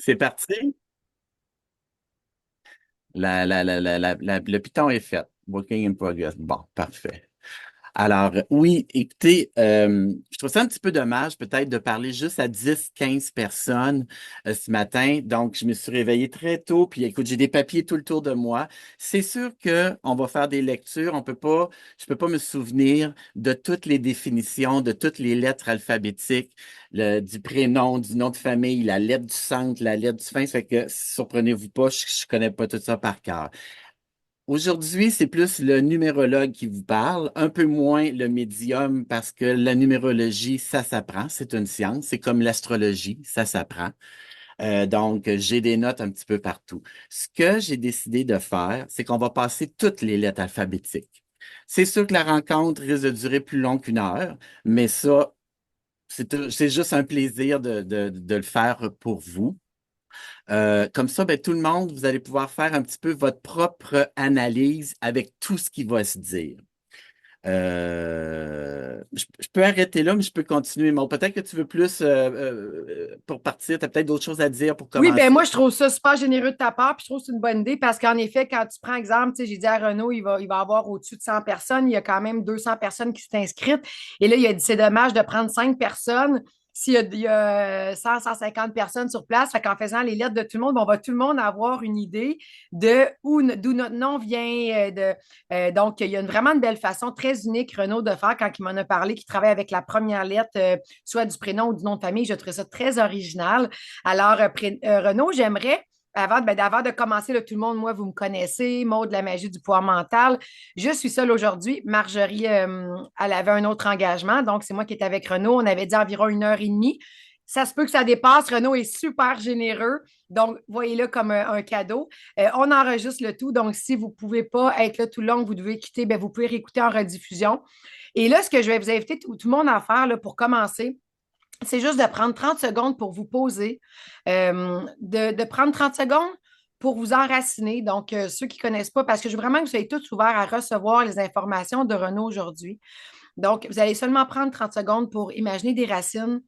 C'est parti? Le piton est fait. Working in progress. Bon, parfait. Alors, oui, écoutez, je trouve ça un petit peu dommage peut-être de parler juste à 10, 15 personnes ce matin. Donc, je me suis réveillé très tôt, puis écoute, j'ai des papiers tout le tour de moi. C'est sûr qu'on va faire des lectures. Je peux pas me souvenir de toutes les définitions, de toutes les lettres alphabétiques, du prénom, du nom de famille, la lettre du centre, la lettre du fin. Ça fait que, surprenez-vous pas, je connais pas tout ça par cœur. Aujourd'hui, c'est plus le numérologue qui vous parle, un peu moins le médium parce que la numérologie, ça s'apprend, c'est une science, c'est comme l'astrologie, ça s'apprend. Donc, j'ai des notes un petit peu partout. Ce que j'ai décidé de faire, c'est qu'on va passer toutes les lettres alphabétiques. C'est sûr que la rencontre risque de durer plus long qu'une heure, mais ça, c'est juste un plaisir de le faire pour vous. Comme ça, ben, tout le monde, vous allez pouvoir faire un petit peu votre propre analyse avec tout ce qui va se dire. Je peux arrêter là, mais je peux continuer. Mais peut-être que tu veux plus pour partir. Tu as peut-être d'autres choses à dire pour Oui, ben commencer. moi, je trouve ça super généreux de ta part, puis je trouve que c'est une bonne idée parce qu'en effet, quand tu prends exemple, tu sais, j'ai dit à Renaud, il va avoir au-dessus de 100 personnes, il y a quand même 200 personnes qui sont inscrites. Et là, il a dit, c'est dommage de prendre 5 personnes s'il y a 100, 150 personnes sur place. Fait qu'en faisant les lettres de tout le monde, ben, on va tout le monde avoir une idée d'où notre nom vient. Donc, il y a vraiment une belle façon très unique, Renaud, de faire quand il m'en a parlé, qu'il travaille avec la première lettre, soit du prénom ou du nom de famille. Je trouvais ça très original. Alors, Renaud, j'aimerais, avant de commencer, là, tout le monde, moi, vous me connaissez, Maud de la magie du pouvoir mental. Je suis seule aujourd'hui. Marjorie, elle avait un autre engagement, donc c'est moi qui étais avec Renaud. On avait dit environ 1 heure et demie. Ça se peut que ça dépasse. Renaud est super généreux. Donc, voyez-le comme un cadeau. On enregistre le tout. Donc, si vous ne pouvez pas être là tout le long, vous devez quitter, ben, vous pouvez réécouter en rediffusion. Et là, ce que je vais vous inviter tout le monde à faire là, pour commencer, c'est juste de prendre 30 secondes pour vous poser, de prendre 30 secondes pour vous enraciner. Donc, ceux qui ne connaissent pas, parce que je veux vraiment que vous soyez tous ouverts à recevoir les informations de Renaud aujourd'hui. Donc, vous allez seulement prendre 30 secondes pour imaginer des racines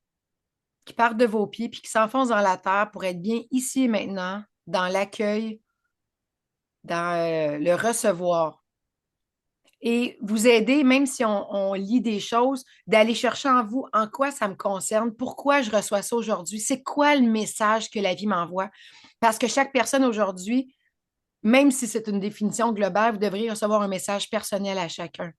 qui partent de vos pieds puis qui s'enfoncent dans la terre pour être bien ici et maintenant, dans l'accueil, dans le recevoir et vous aider, même si on lit des choses, d'aller chercher en vous en quoi ça me concerne, pourquoi je reçois ça aujourd'hui, c'est quoi le message que la vie m'envoie. Parce que chaque personne aujourd'hui, même si c'est une définition globale, vous devriez recevoir un message personnel à chacun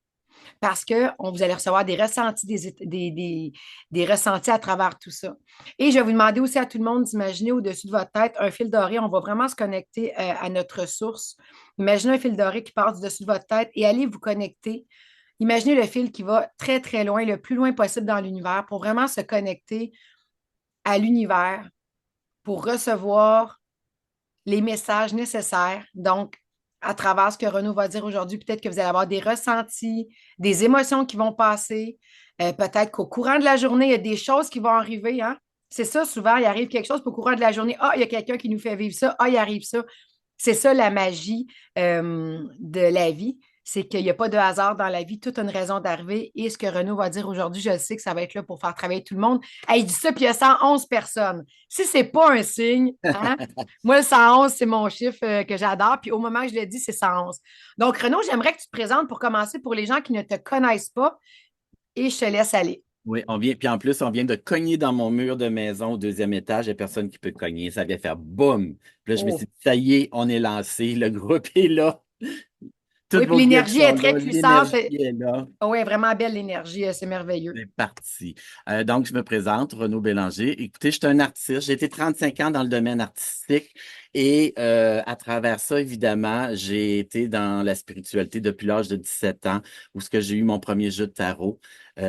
parce que vous allez recevoir des ressentis, des ressentis à travers tout ça. Et je vais vous demander aussi à tout le monde d'imaginer au-dessus de votre tête un fil doré. On va vraiment se connecter à notre source. Imaginez un fil doré qui part du dessus de votre tête et allez vous connecter. Imaginez le fil qui va très, très loin, le plus loin possible dans l'univers pour vraiment se connecter à l'univers pour recevoir les messages nécessaires. Donc, à travers ce que Renaud va dire aujourd'hui, peut-être que vous allez avoir des ressentis, des émotions qui vont passer. Peut-être qu'au courant de la journée, il y a des choses qui vont arriver. Hein? C'est ça, souvent, il arrive quelque chose, puis au courant de la journée, ah, il y a quelqu'un qui nous fait vivre ça, ah, il arrive ça. C'est ça la magie de la vie, c'est qu'il n'y a pas de hasard dans la vie, toute une raison d'arriver. Et ce que Renaud va dire aujourd'hui, je sais que ça va être là pour faire travailler tout le monde. Hey, il dit ça, puis il y a 111 personnes. Si c'est pas un signe, hein? Moi, le 111, c'est mon chiffre que j'adore. Puis au moment où je l'ai dit, c'est 111. Donc, Renaud, j'aimerais que tu te présentes pour commencer pour les gens qui ne te connaissent pas et je te laisse aller. Oui, puis en plus, on vient de cogner dans mon mur de maison au deuxième étage. Il n'y a personne qui peut cogner. Ça vient faire boum. Puis là, je me suis Oh. dit, ça y est, on est lancé. Le groupe est là. Toutes Oui, puis vos guides l'énergie est sont très là. puissante. L'énergie est là. Oui, vraiment belle l'énergie. C'est merveilleux. C'est parti. Donc, je me présente, Renaud Bélanger. Écoutez, je suis un artiste. J'ai été 35 ans dans le domaine artistique et à travers ça, évidemment, j'ai été dans la spiritualité depuis l'âge de 17 ans où ce que j'ai eu mon premier jeu de tarot.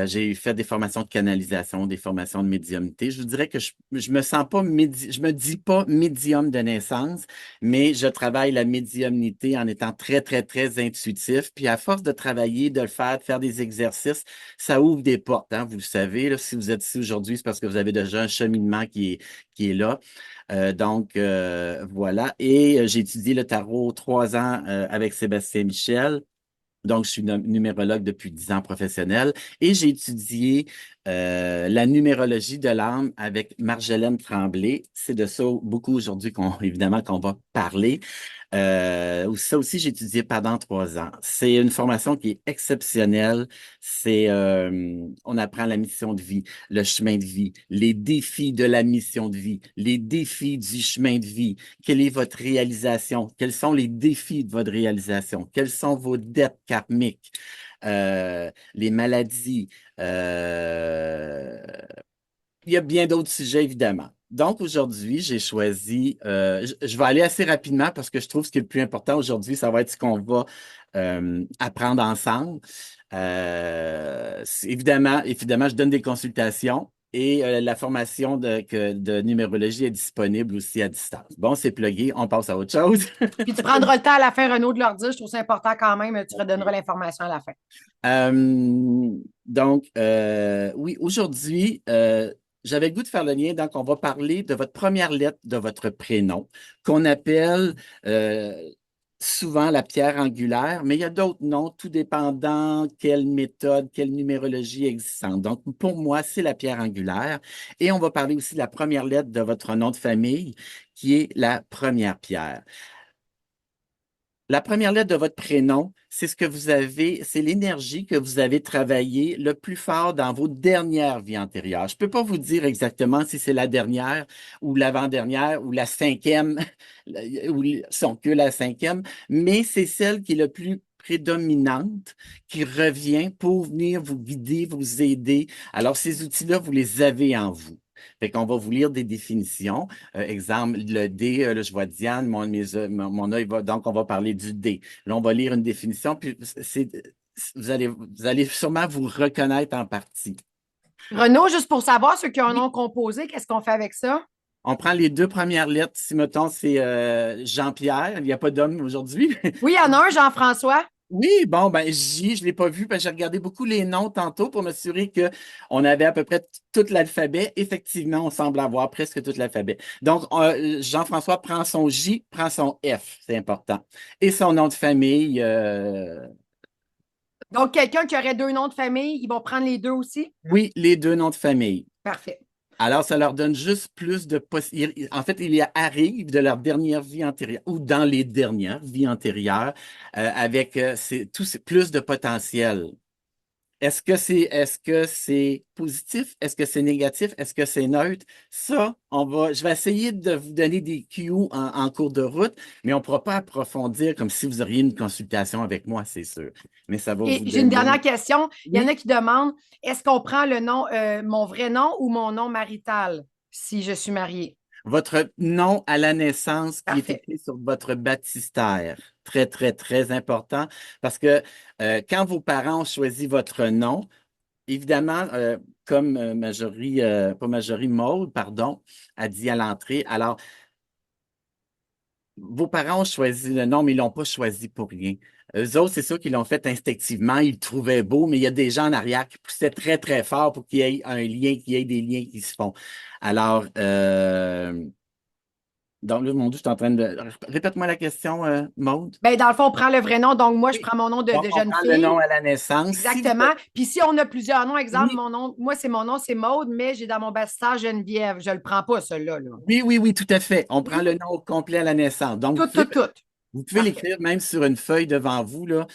J'ai fait des formations de canalisation, des formations de médiumnité. Je vous dirais que je me sens pas je me dis pas médium de naissance, mais je travaille la médiumnité en étant très, très, très intuitif. Puis à force de travailler, de le faire, de faire des exercices, ça ouvre des portes, hein, vous le savez. Là, si vous êtes ici aujourd'hui, c'est parce que vous avez déjà un cheminement qui est là. Voilà. Et j'ai étudié le tarot 3 ans avec Sébastien Michel. Donc, je suis numérologue depuis 10 ans professionnel et j'ai étudié La numérologie de l'âme avec Marjolaine Tremblay. C'est de ça beaucoup aujourd'hui évidemment qu'on va parler. Ça aussi, j'ai étudié pendant 3 ans. C'est une formation qui est exceptionnelle. On apprend la mission de vie, le chemin de vie, les défis de la mission de vie, les défis du chemin de vie. Quelle est votre réalisation? Quels sont les défis de votre réalisation? Quelles sont vos dettes karmiques? Les maladies. Il y a bien d'autres sujets, évidemment. Donc, aujourd'hui, j'ai choisi, je vais aller assez rapidement parce que je trouve ce qui est le plus important aujourd'hui, ça va être ce qu'on va apprendre ensemble. Évidemment, je donne des consultations et la formation de numérologie est disponible aussi à distance. Bon, c'est plugué, on passe à autre chose. Puis tu prendras le temps à la fin, Renaud, de leur dire, je trouve ça important quand même, tu redonneras l'information à la fin. Oui, aujourd'hui, j'avais le goût de faire le lien. Donc, on va parler de votre première lettre de votre prénom, qu'on appelle souvent la pierre angulaire, mais il y a d'autres noms, tout dépendant quelle méthode, quelle numérologie existante. Donc, pour moi, c'est la pierre angulaire. Et on va parler aussi de la première lettre de votre nom de famille, qui est la première pierre. La première lettre de votre prénom, c'est ce que vous avez, c'est l'énergie que vous avez travaillée le plus fort dans vos dernières vies antérieures. Je ne peux pas vous dire exactement si c'est la dernière ou l'avant-dernière ou la cinquième, ou sont que la cinquième, mais c'est celle qui est le plus prédominante, qui revient pour venir vous guider, vous aider. Alors, ces outils-là, vous les avez en vous. Fait qu'on va vous lire des définitions. Exemple, le D, là, je vois Diane, mon œil va, donc on va parler du D. Là, on va lire une définition, puis vous allez sûrement vous reconnaître en partie. Renaud, juste pour savoir, ceux qui ont un nom composé, qu'est-ce qu'on fait avec ça? On prend les 2 premières lettres. Si, mettons, c'est Jean-Pierre, il n'y a pas d'homme aujourd'hui. Oui, il y en a un, Jean-François. Oui, bon, ben je ne l'ai pas vu parce que j'ai regardé beaucoup les noms tantôt pour m'assurer qu'on avait à peu près tout l'alphabet. Effectivement, on semble avoir presque tout l'alphabet. Donc, Jean-François prend son J, prend son F, c'est important. Et son nom de famille, Donc, quelqu'un qui aurait 2 noms de famille, ils vont prendre les 2 aussi? oui, les 2 noms de famille. Parfait. Alors, ça leur donne juste plus de possibilités. En fait, il y arrive de leur dernière vie antérieure ou dans les dernières vies antérieures avec plus de potentiel. Est-ce que c'est positif? Est-ce que c'est négatif? Est-ce que c'est neutre? Ça, je vais essayer de vous donner des cues en cours de route, mais on ne pourra pas approfondir comme si vous auriez une consultation avec moi, c'est sûr. Mais ça va Et vous j'ai une donner. dernière question. Il y en Oui, a qui demandent, est-ce qu'on prend le nom, mon vrai nom ou mon nom marital si je suis mariée? votre nom à la naissance qui est Parfait. écrit sur votre baptistère. Très, très, très important parce que quand vos parents ont choisi votre nom, évidemment, comme pas Majorie, Maude, pardon, a dit à l'entrée, alors, vos parents ont choisi le nom, mais ils ne l'ont pas choisi pour rien. Eux autres, c'est sûr qu'ils l'ont fait instinctivement, ils le trouvaient beau, mais il y a des gens en arrière qui poussaient très, très fort pour qu'il y ait un lien, qu'il y ait des liens qui se font. Alors, donc là, mon Dieu, je suis en train de... Répète-moi la question, Maude. Ben, dans le fond, on prend le vrai nom. Donc, moi, je Oui. prends mon nom de, Donc, de on jeune prend le nom fille. à la naissance. Si vous Exactement. Puis si on a plusieurs noms, exemple, oui, mon nom, moi, c'est mon nom, c'est Maude, mais j'ai dans mon baptistère Geneviève. Je ne le prends pas, celui-là. Là. oui, oui, oui, tout à fait. On prend Oui, le nom au complet à la naissance. Donc, tout, tout, tout. vous pouvez Parfait. l'écrire même sur une feuille devant vous, là.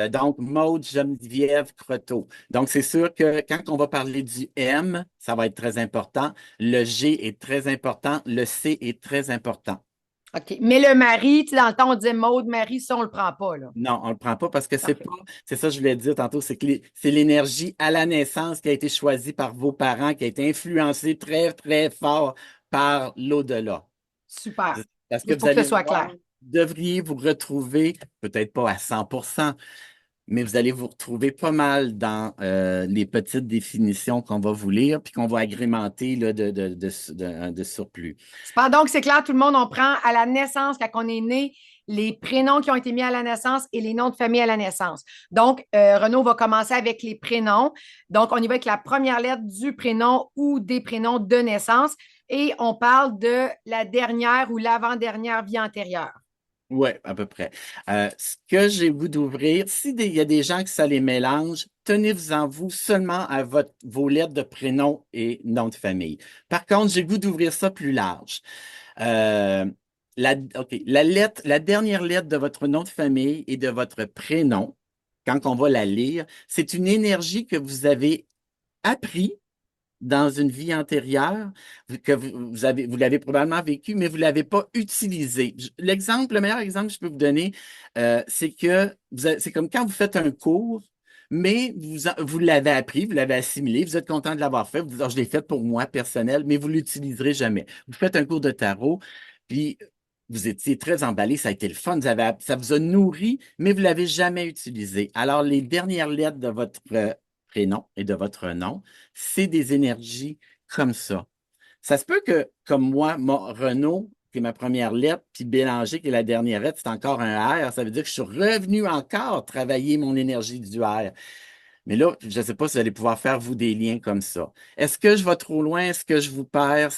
Donc, Maude Geneviève Croteau. Donc, c'est sûr que quand on va parler du M, ça va être très important. Le G est très important. Le C est très important. OK. Mais le mari, tu sais, dans le temps, on disait Maude, Marie, ça, on ne le prend pas, là. Non, on ne le prend pas parce que c'est Parfait. pas, c'est ça que je voulais dire tantôt, c'est que c'est l'énergie à la naissance qui a été choisie par vos parents, qui a été influencée très, très fort par l'au-delà. Super. Parce que Juste vous pour que ce allez soit voir, clair. vous devriez vous retrouver, peut-être pas à 100%, mais vous allez vous retrouver pas mal dans les petites définitions qu'on va vous lire, puis qu'on va agrémenter là, de surplus. Super. Donc, c'est clair, tout le monde, on prend à la naissance, quand on est né, les prénoms qui ont été mis à la naissance et les noms de famille à la naissance. Donc, Renaud va commencer avec les prénoms. Donc, on y va avec la première lettre du prénom ou des prénoms de naissance et on parle de la dernière ou l'avant-dernière vie antérieure. Oui, à peu près. Ce que j'ai le goût d'ouvrir, il y a des gens que ça les mélange, tenez-vous-en vous seulement à vos lettres de prénom et nom de famille. Par contre, j'ai le goût d'ouvrir ça plus large. Euh, OK, la dernière lettre de votre nom de famille et de votre prénom, quand on va la lire, c'est une énergie que vous avez appris dans une vie antérieure, vous l'avez probablement vécu, mais vous ne l'avez pas utilisé. Le meilleur exemple que je peux vous donner, c'est que c'est comme quand vous faites un cours, mais vous l'avez appris, vous l'avez assimilé, vous êtes content de l'avoir fait, vous dites, ah, je l'ai fait pour moi personnel, mais vous ne l'utiliserez jamais. Vous faites un cours de tarot, puis vous étiez très emballé, ça a été le fun, ça vous a nourri, mais vous ne l'avez jamais utilisé. Alors, les dernières lettres de votre prénom et de votre nom, c'est des énergies comme ça. Ça se peut que, comme moi, Renaud, qui est ma première lettre, puis Bélanger, qui est la dernière lettre, c'est encore un R. Ça veut dire que je suis revenu encore travailler mon énergie du R. Mais là, je ne sais pas si vous allez pouvoir faire, vous, des liens comme ça. Est-ce que je vais trop loin? Est-ce que je vous perds?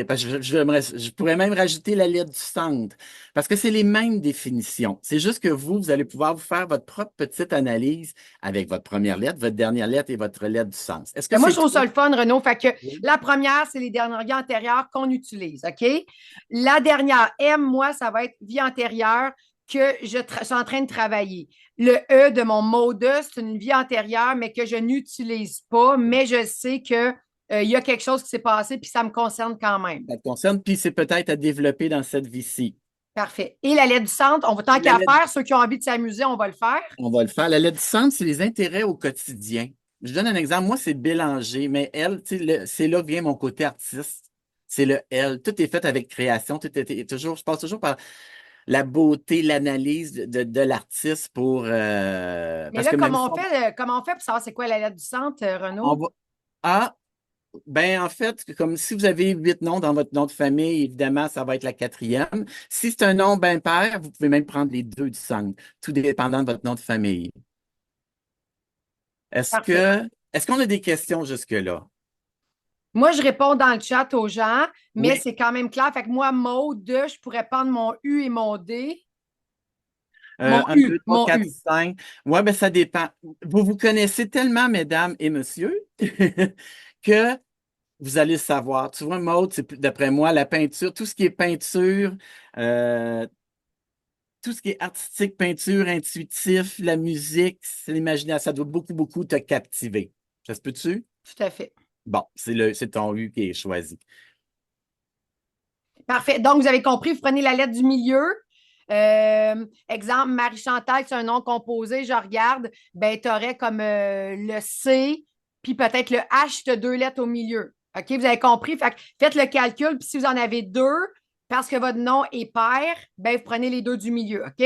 Parce que je pourrais même rajouter la lettre du centre, parce que c'est les mêmes définitions. C'est juste que vous allez pouvoir vous faire votre propre petite analyse avec votre première lettre, votre dernière lettre et votre lettre du sens. Est-ce que Mais moi, je c'est trouve ça clair? le fun, Renaud. Fait que Oui. la première, c'est les dernières vies antérieures qu'on utilise, OK? La dernière, M, moi, ça va être vie antérieure que je suis en train de travailler. Le E de mon mode, c'est une vie antérieure, mais que je n'utilise pas, mais je sais que, il y a quelque chose qui s'est passé, puis ça me concerne quand même. Ça te concerne, puis c'est peut-être à développer dans cette vie-ci. Parfait. Et la lettre du centre, on va tant La qu'à lettre faire, ceux qui ont envie de s'amuser, on va le faire. On va le faire. La lettre du centre, c'est les intérêts au quotidien. Je donne un exemple. Moi, c'est Bélanger, mais elle, tu sais, c'est là que vient mon côté artiste. C'est le elle. Tout est fait avec création. Toujours, je passe toujours par la beauté, l'analyse de l'artiste Mais parce là, que même si comment on fait pour savoir c'est quoi la lettre du centre, on Renaud? va. Ah, ben en fait, comme si vous avez 8 noms dans votre nom de famille, évidemment, ça va être la quatrième. Si c'est un nom ben pair, vous pouvez même prendre les deux du centre, tout dépendant de votre nom de famille. Est-ce Parfait. que est-ce qu'on a des questions jusque-là? Moi, je réponds dans le chat aux gens, mais Oui. c'est quand même clair. Fait que moi, mot de, je pourrais prendre mon U et mon D. Mon 1, 2, U, 3, mon 4, U. 5. Ouais, ben ça dépend. Vous vous connaissez tellement, mesdames et messieurs, que vous allez le savoir. Tu vois, Maud, d'après moi, la peinture, tout ce qui est peinture, euh, tout ce qui est artistique, peinture, intuitif, la musique, c'est l'imagination, ça doit beaucoup, beaucoup te captiver. Ça se peut-tu? Tout à fait. Bon, c'est ton U qui est choisi. Parfait. Donc, vous avez compris, vous prenez la lettre du milieu. Exemple, Marie-Chantal, c'est un nom composé, je regarde, ben, tu aurais comme le C, puis peut-être le H, tu as deux lettres au milieu. OK, vous avez compris? Fait que faites le calcul, puis si vous en avez deux, parce que votre nom est pair, ben, vous prenez les deux du milieu. OK?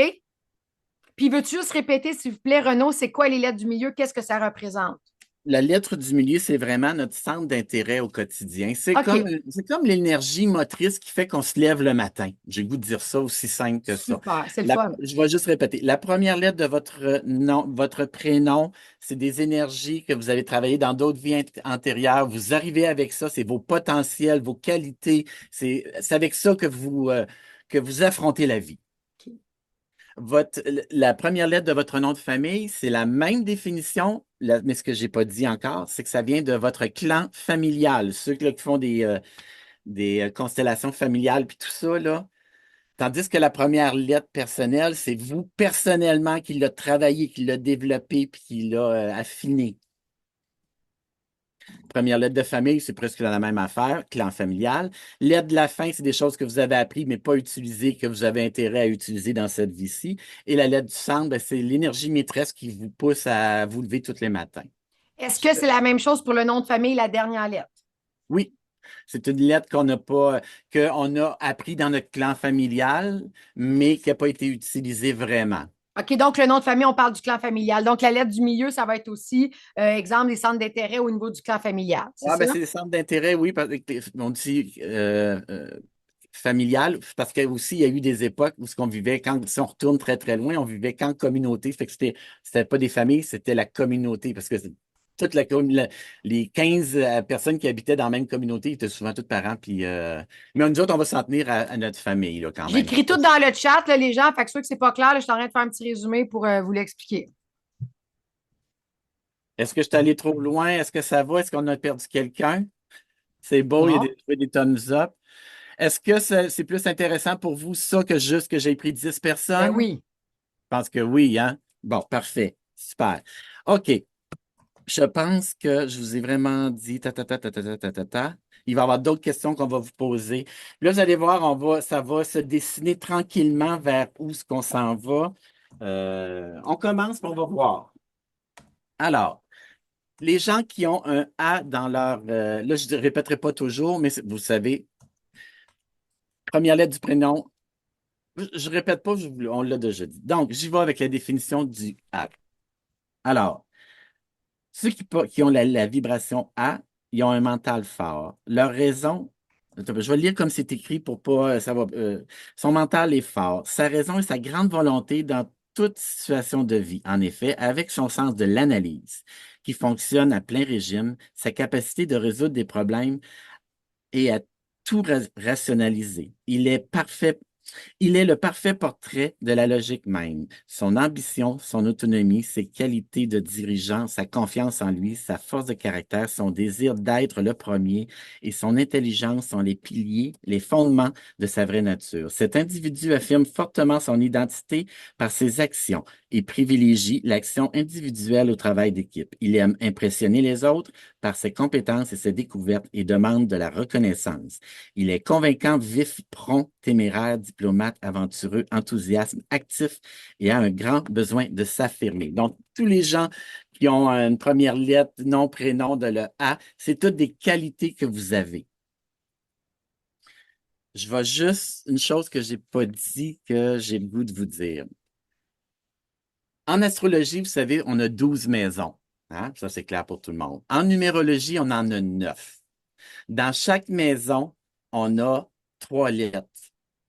Puis, veux-tu juste répéter, s'il vous plaît, Renaud, c'est quoi les lettres du milieu? Qu'est-ce que ça représente? La lettre du milieu, c'est vraiment notre centre d'intérêt au quotidien. OK, C'est comme l'énergie motrice qui fait qu'on se lève le matin. J'ai le goût de dire ça aussi simple que ça. super, c'est le fun. Je vais juste répéter. La première lettre de votre nom, votre prénom, c'est des énergies que vous avez travaillées dans d'autres vies antérieures. Vous arrivez avec ça, c'est vos potentiels, vos qualités. C'est avec ça que vous affrontez la vie. OK. La première lettre de votre nom de famille, c'est la même définition, mais ce que j'ai pas dit encore, c'est que ça vient de votre clan familial. Ceux là, qui font des constellations familiales puis tout ça, là. Tandis que la première lettre personnelle, c'est vous personnellement qui l'a travaillé, qui l'a développé puis qui l'a affiné. Première lettre de famille, c'est presque la même affaire, clan familial. Lettre de la fin, c'est des choses que vous avez appris mais pas utilisées, que vous avez intérêt à utiliser dans cette vie-ci. Et la lettre du centre, ben, c'est l'énergie maîtresse qui vous pousse à vous lever tous les matins. Est-ce que c'est la même chose pour le nom de famille, la dernière lettre? Oui, c'est une lettre qu'on n'a pas, qu'on a appris dans notre clan familial, mais qui n'a pas été utilisée vraiment. OK, donc le nom de famille, on parle du clan familial. Donc la lettre du milieu, ça va être aussi, exemple, les centres d'intérêt au niveau du clan familial. C'est Ah, ça? ben, c'est des centres d'intérêt, oui, on dit familial, parce qu'il aussi, il y a eu des époques où ce qu'on vivait, si on retourne très, très loin, on vivait qu'en communauté. Fait que c'était pas des familles, c'était la communauté. Parce que toute les 15 personnes qui habitaient dans la même communauté étaient souvent tous parents. Puis, mais nous autres, on va s'en tenir à notre famille, là, quand même. J'écris tout dans le chat, là, les gens. Fait que ceux que c'est pas clair, là, je suis en train de faire un petit résumé pour vous l'expliquer. Est-ce que je suis allé trop loin? Est-ce que ça va? Est-ce qu'on a perdu quelqu'un? C'est beau, il y a Non? des thumbs up. Est-ce que c'est plus intéressant pour vous, ça, que juste que j'ai pris 10 Ben personnes? oui. Je pense que oui, hein? Bon, parfait. Super. OK. Je pense que je vous ai vraiment dit ta. Il va y avoir d'autres questions qu'on va vous poser. Là, vous allez voir, ça va se dessiner tranquillement vers où ce qu'on s'en va. On commence, puis on va voir. Alors, les gens qui ont un A dans leur... là, je ne répéterai pas toujours, mais vous savez, première lettre du prénom. Je ne répète pas, on l'a déjà dit. Donc, j'y vais avec la définition du A. Alors, ceux qui ont la vibration A, ils ont un mental fort. Leur raison, attends, je vais le lire comme c'est écrit pour pas, son mental est fort. Sa raison est sa grande volonté dans toute situation de vie. En effet, avec son sens de l'analyse, qui fonctionne à plein régime, sa capacité de résoudre des problèmes et à tout rationaliser. Il est le parfait portrait de la logique même. Son ambition, son autonomie, ses qualités de dirigeant, sa confiance en lui, sa force de caractère, son désir d'être le premier et son intelligence sont les piliers, les fondements de sa vraie nature. Cet individu affirme fortement son identité par ses actions et privilégie l'action individuelle au travail d'équipe. Il aime impressionner les autres par ses compétences et ses découvertes et demande de la reconnaissance. Il est convaincant, vif, prompt, téméraire, diplomate, aventureux, enthousiasme, actif et a un grand besoin de s'affirmer. Donc, tous les gens qui ont une première lettre, nom, prénom de le A, c'est toutes des qualités que vous avez. Je vais juste, une chose que j'ai pas dit, que j'ai le goût de vous dire. En astrologie, vous savez, on a 12 maisons. Hein? Ça, c'est clair pour tout le monde. En numérologie, on en a 9. Dans chaque maison, on a 3 lettres,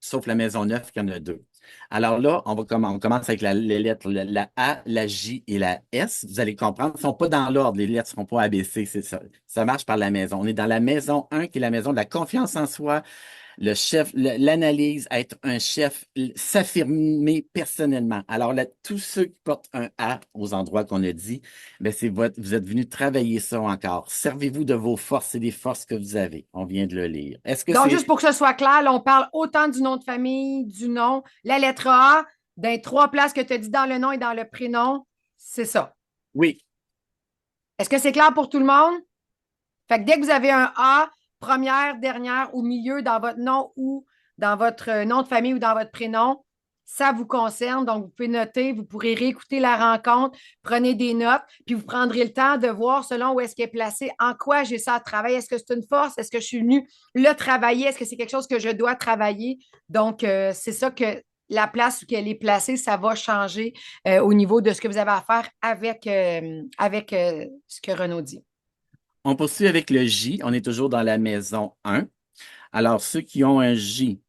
sauf la maison 9 qui en a 2. Alors là, on commence avec les lettres, la A, la J et la S. Vous allez comprendre, ils ne sont pas dans l'ordre, les lettres ne seront pas ABC, c'est ça. Ça marche par la maison. On est dans la maison 1, qui est la maison de la confiance en soi, le chef, l'analyse, être un chef, s'affirmer personnellement. Alors là, tous ceux qui portent un A aux endroits qu'on a dit, ben vous êtes venus travailler ça encore. Servez-vous de vos forces et des forces que vous avez. On vient de le lire. Est-ce que Donc, c'est... juste pour que ce soit clair, là, on parle autant du nom de famille, du nom, la lettre A, des trois places que tu as dit dans le nom et dans le prénom. C'est ça. Oui, Est-ce que c'est clair pour tout le monde? Fait que dès que vous avez un A, première, dernière ou milieu dans votre nom ou dans votre nom de famille ou dans votre prénom, ça vous concerne. Donc, vous pouvez noter, vous pourrez réécouter la rencontre, prenez des notes, puis vous prendrez le temps de voir selon où est-ce qu'elle est placée, en quoi j'ai ça à travailler. Est-ce que c'est une force? Est-ce que je suis venue le travailler? Est-ce que c'est quelque chose que je dois travailler? Donc, c'est ça que la place où elle est placée, ça va changer au niveau de ce que vous avez à faire avec ce que Renaud dit. on poursuit avec le J. On est toujours dans la maison 1. Alors, ceux qui ont un J,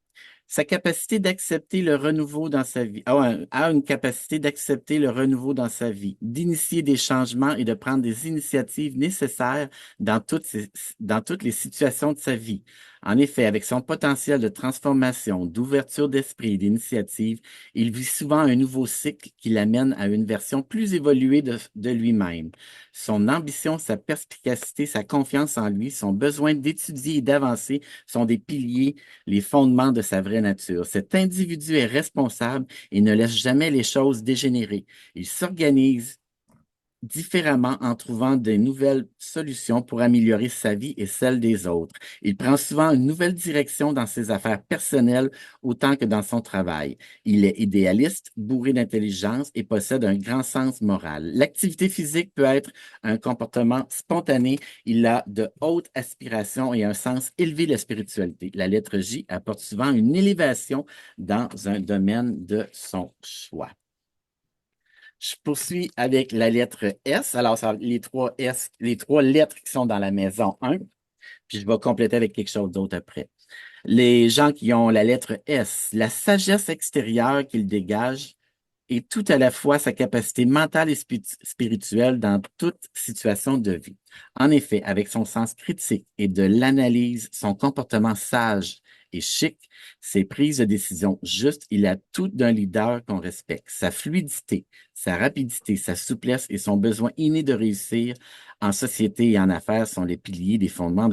sa capacité d'accepter le renouveau dans sa vie, a une capacité d'accepter le renouveau dans sa vie, d'initier des changements et de prendre des initiatives nécessaires dans toutes les situations de sa vie. En effet, avec son potentiel de transformation, d'ouverture d'esprit et d'initiative, il vit souvent un nouveau cycle qui l'amène à une version plus évoluée de lui-même. Son ambition, sa perspicacité, sa confiance en lui, son besoin d'étudier et d'avancer sont des piliers, les fondements de sa vraie nature. Cet individu est responsable et ne laisse jamais les choses dégénérer. Il s'organise différemment en trouvant de nouvelles solutions pour améliorer sa vie et celle des autres. Il prend souvent une nouvelle direction dans ses affaires personnelles autant que dans son travail. Il est idéaliste, bourré d'intelligence et possède un grand sens moral. L'activité physique peut être un comportement spontané. Il a de hautes aspirations et un sens élevé de la spiritualité. La lettre J apporte souvent une élévation dans un domaine de son choix. Je poursuis avec la lettre S. Alors, les trois S, les trois lettres qui sont dans la maison 1, puis je vais compléter avec quelque chose d'autre après. Les gens qui ont la lettre S, la sagesse extérieure qu'ils dégagent et tout à la fois sa capacité mentale et spirituelle dans toute situation de vie. En effet, avec son sens critique et de l'analyse, son comportement sage et chic, ses prises de décision justes, il a tout d'un leader qu'on respecte. Sa fluidité, sa rapidité, sa souplesse et son besoin inné de réussir en société et en affaires sont les piliers des fondements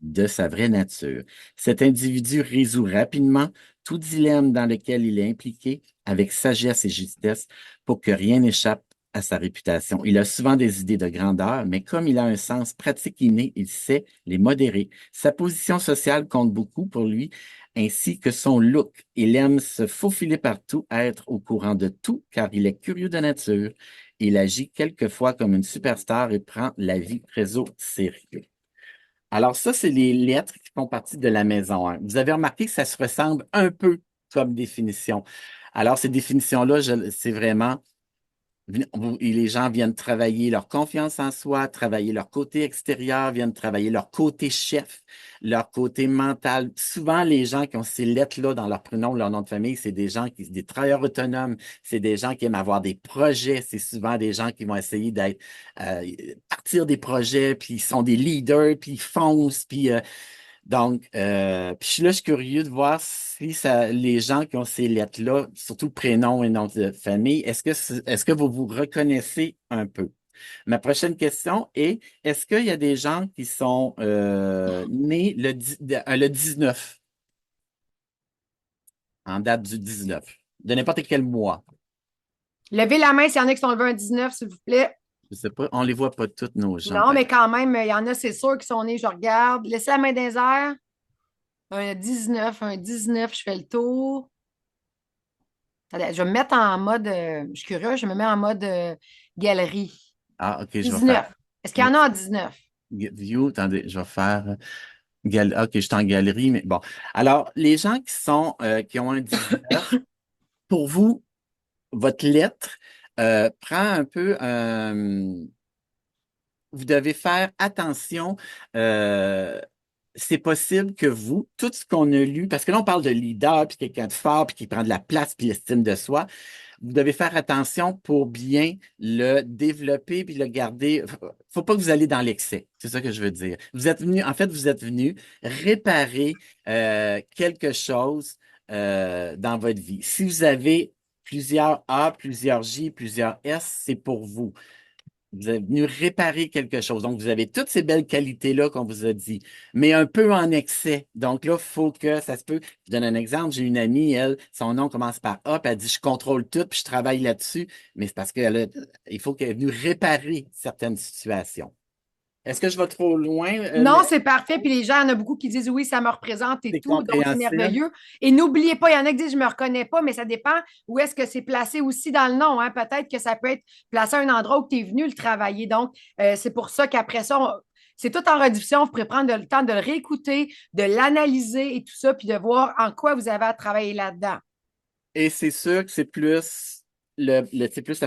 de sa vraie nature. Cet individu résout rapidement tout dilemme dans lequel il est impliqué avec sagesse et justesse pour que rien n'échappe à sa réputation. Il a souvent des idées de grandeur, mais comme il a un sens pratique inné, il sait les modérer. Sa position sociale compte beaucoup pour lui, ainsi que son look. Il aime se faufiler partout, être au courant de tout, car il est curieux de nature. Il agit quelquefois comme une superstar et prend la vie très au sérieux. Alors ça, c'est les lettres qui font partie de la maison 1. Vous avez remarqué que ça se ressemble un peu comme définition. Alors, ces définitions-là, c'est vraiment et les gens viennent travailler leur confiance en soi, travailler leur côté extérieur, viennent travailler leur côté chef, leur côté mental. Souvent, les gens qui ont ces lettres-là dans leur prénom, leur nom de famille, c'est des gens qui sont des travailleurs autonomes, c'est des gens qui aiment avoir des projets, c'est souvent des gens qui vont essayer d'être partir des projets, puis ils sont des leaders, puis ils foncent, puis donc, puis là, je suis curieux de voir si les gens qui ont ces lettres-là, surtout prénom et nom de famille, est-ce que vous vous reconnaissez un peu? Ma prochaine question est, est-ce qu'il y a des gens qui sont nés le 19, en date du 19, de n'importe quel mois? Levez la main s'il y en a qui sont levés un 19, s'il vous plaît. Je sais pas, on les voit pas toutes, nos gens, Non, par mais exemple. quand même, il y en a, c'est sûr, qui sont nés, je regarde. Laissez la main dans les airs. Un 19, je fais le tour. Attendez, je vais me mettre en mode, je suis curieux, je me mets en mode galerie. Ah, OK, je vais faire 19. Est-ce qu'il y en a en 19? view. Attendez, je vais faire OK, je suis en galerie, mais bon. Alors, les gens qui ont un 19, pour vous, votre lettre prend un peu vous devez faire attention. C'est possible que vous, tout ce qu'on a lu, parce que là, on parle de leader, puis quelqu'un de fort, puis qui prend de la place, puis l'estime de soi. Vous devez faire attention pour bien le développer, puis le garder. Faut pas que vous alliez dans l'excès. C'est ça que je veux dire. Vous êtes venu réparer quelque chose dans votre vie. Si vous avez plusieurs A, plusieurs J, plusieurs S, c'est pour vous. Vous êtes venu réparer quelque chose. Donc, vous avez toutes ces belles qualités-là qu'on vous a dit, mais un peu en excès. Donc là, il faut que ça se peut. Je donne un exemple. J'ai une amie, elle, son nom commence par A, puis elle dit, je contrôle tout, puis je travaille là-dessus. Mais c'est parce il faut qu'elle est venue réparer certaines situations. Est-ce que je vais trop loin? Non, c'est parfait. Puis les gens, il y en a beaucoup qui disent oui, ça me représente et C'est tout. Donc, c'est compréhensible? merveilleux. Et n'oubliez pas, il y en a qui disent je ne me reconnais pas, mais ça dépend où est-ce que c'est placé aussi dans le nom. Hein. Peut-être que ça peut être placé à un endroit où tu es venu le travailler. Donc, c'est pour ça qu'après ça, c'est tout en rediffusion. Vous pourrez prendre le temps de le réécouter, de l'analyser et tout ça, puis de voir en quoi vous avez à travailler là-dedans. Et c'est sûr que c'est plus la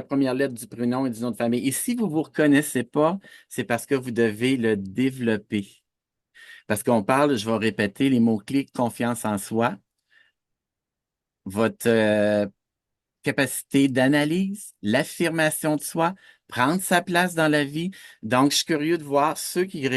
première lettre du prénom et du nom de famille. Et si vous ne vous reconnaissez pas, c'est parce que vous devez le développer. Parce qu'on parle, je vais répéter les mots-clés confiance en soi, votre capacité d'analyse, l'affirmation de soi, prendre sa place dans la vie. Donc, je suis curieux de voir ceux qui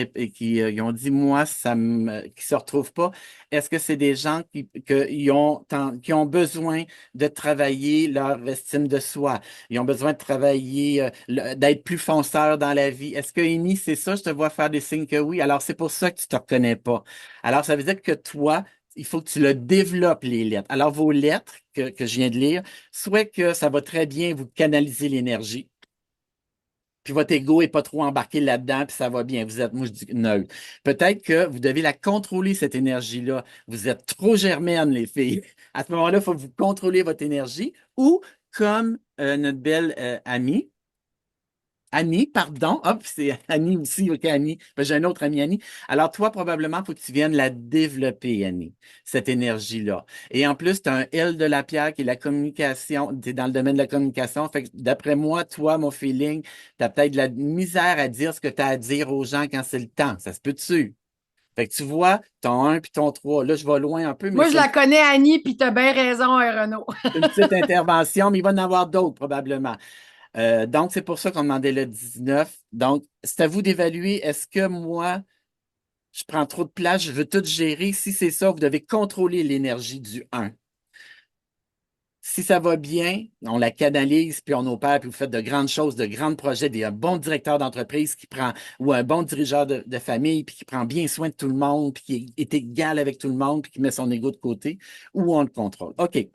ont dit, moi, qui se retrouvent pas. Est-ce que c'est des gens qui ont besoin de travailler leur estime de soi? Ils ont besoin de travailler, d'être plus fonceurs dans la vie. Est-ce que, Amy, c'est ça? Je te vois faire des signes que oui. Alors, c'est pour ça que tu te reconnais pas. Alors, ça veut dire que toi, il faut que tu le développes, les lettres. Alors, vos lettres que je viens de lire, soit que ça va très bien vous canaliser l'énergie, puis votre ego est pas trop embarqué là-dedans, puis ça va bien. Vous êtes, moi, je dis neutre. Peut-être que vous devez la contrôler, cette énergie-là. Vous êtes trop germaines, les filles. À ce moment-là, il faut que vous contrôlez votre énergie. Ou, comme notre belle amie, Annie, pardon. Hop, c'est Annie aussi, OK, Annie. Ben, j'ai un autre ami, Annie. Alors, toi, probablement, il faut que tu viennes la développer, Annie, cette énergie-là. Et en plus, tu as un L de la pierre qui est la communication. Tu es dans le domaine de la communication. Fait que, d'après moi, toi, mon feeling, tu as peut-être de la misère à dire ce que tu as à dire aux gens quand c'est le temps. Ça se peut-tu? Fait que tu vois, ton un puis ton 3. Là, je vais loin un peu, mais Moi, je c'est la connais, Annie, puis t'as bien raison, hein, Renaud. une petite intervention, mais il va en avoir d'autres probablement. Donc, c'est pour ça qu'on demandait le 19. Donc, c'est à vous d'évaluer. Est-ce que moi, je prends trop de place, je veux tout gérer? Si c'est ça, vous devez contrôler l'énergie du un. Si ça va bien, on la canalise, puis on opère, puis vous faites de grandes choses, de grands projets, un bon directeur d'entreprise qui prend, ou un bon dirigeant de famille, puis qui prend bien soin de tout le monde, puis qui est égal avec tout le monde, puis qui met son ego de côté, ou on le contrôle. OK.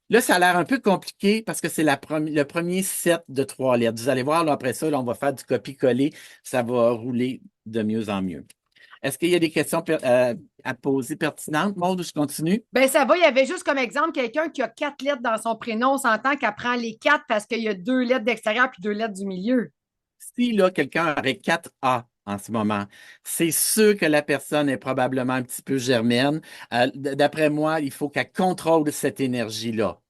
Là, ça a l'air un peu compliqué parce que c'est le premier set de 3 lettres. Vous allez voir, là, après ça, là, on va faire du copier-coller. Ça va rouler de mieux en mieux. Est-ce qu'il y a des questions à poser pertinentes? Maud, je continue? Ben ça va, il y avait juste comme exemple quelqu'un qui a 4 lettres dans son prénom. On s'entend qu'elle prend les 4 parce qu'il y a 2 lettres d'extérieur puis 2 lettres du milieu. Si là, quelqu'un aurait 4 A en ce moment, c'est sûr que la personne est probablement un petit peu germaine. D'après moi, il faut qu'elle contrôle cette énergie-là.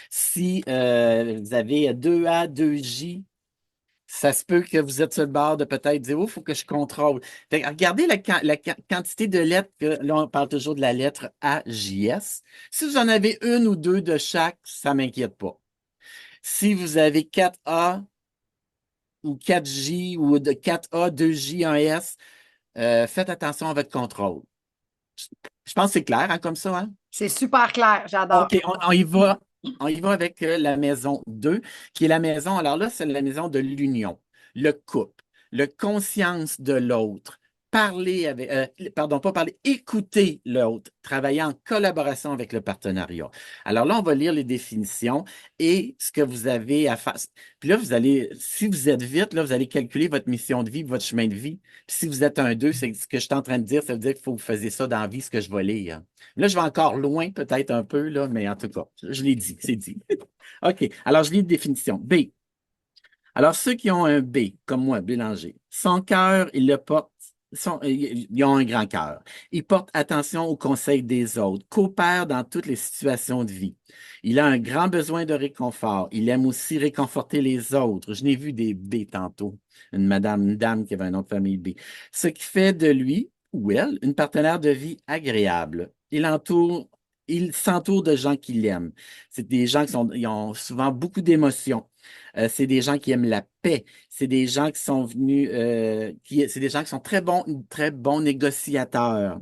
Si vous avez 2 A, 2 J, ça se peut que vous êtes sur le bord de peut-être dire, oh, il faut que je contrôle. Fait que regardez la quantité de lettres là, on parle toujours de la lettre A, J, S. Si vous en avez une ou deux de chaque, ça ne m'inquiète pas. Si vous avez 4 A ou 4 J ou de 4 A, 2 J, un S, faites attention à votre contrôle. Je pense que c'est clair, hein, comme ça, hein? C'est super clair, j'adore. OK, on y va. On y va avec la maison 2, qui est la maison, alors là, c'est la maison de l'union, le couple, le conscience de l'autre, parler avec, pardon, pas parler, écouter l'autre, travailler en collaboration avec le partenariat. Alors là, on va lire les définitions et ce que vous avez à faire. Puis là, vous allez, si vous êtes vite, là, vous allez calculer votre mission de vie, votre chemin de vie. Puis si vous êtes un 2, c'est ce que je suis en train de dire, ça veut dire qu'il faut que vous fassiez ça dans la vie, ce que je vais lire. Là, je vais encore loin, peut-être un peu, là, mais en tout cas, je l'ai dit, c'est dit. OK. Alors, je lis une définition. B. Alors, ceux qui ont un B, comme moi, Bélanger, son cœur, ils le portent, ils ont un grand cœur. Ils portent attention aux conseils des autres, coopèrent dans toutes les situations de vie. Il a un grand besoin de réconfort. Il aime aussi réconforter les autres. Je n'ai vu des B tantôt, une dame qui avait un nom de famille B. Ce qui fait de lui, ou elle, une partenaire de vie agréable. Il s'entoure de gens qui l'aiment. C'est des gens ils ont souvent beaucoup d'émotions. C'est des gens qui aiment la paix. C'est des gens qui sont venus, c'est des gens qui sont très bons négociateurs.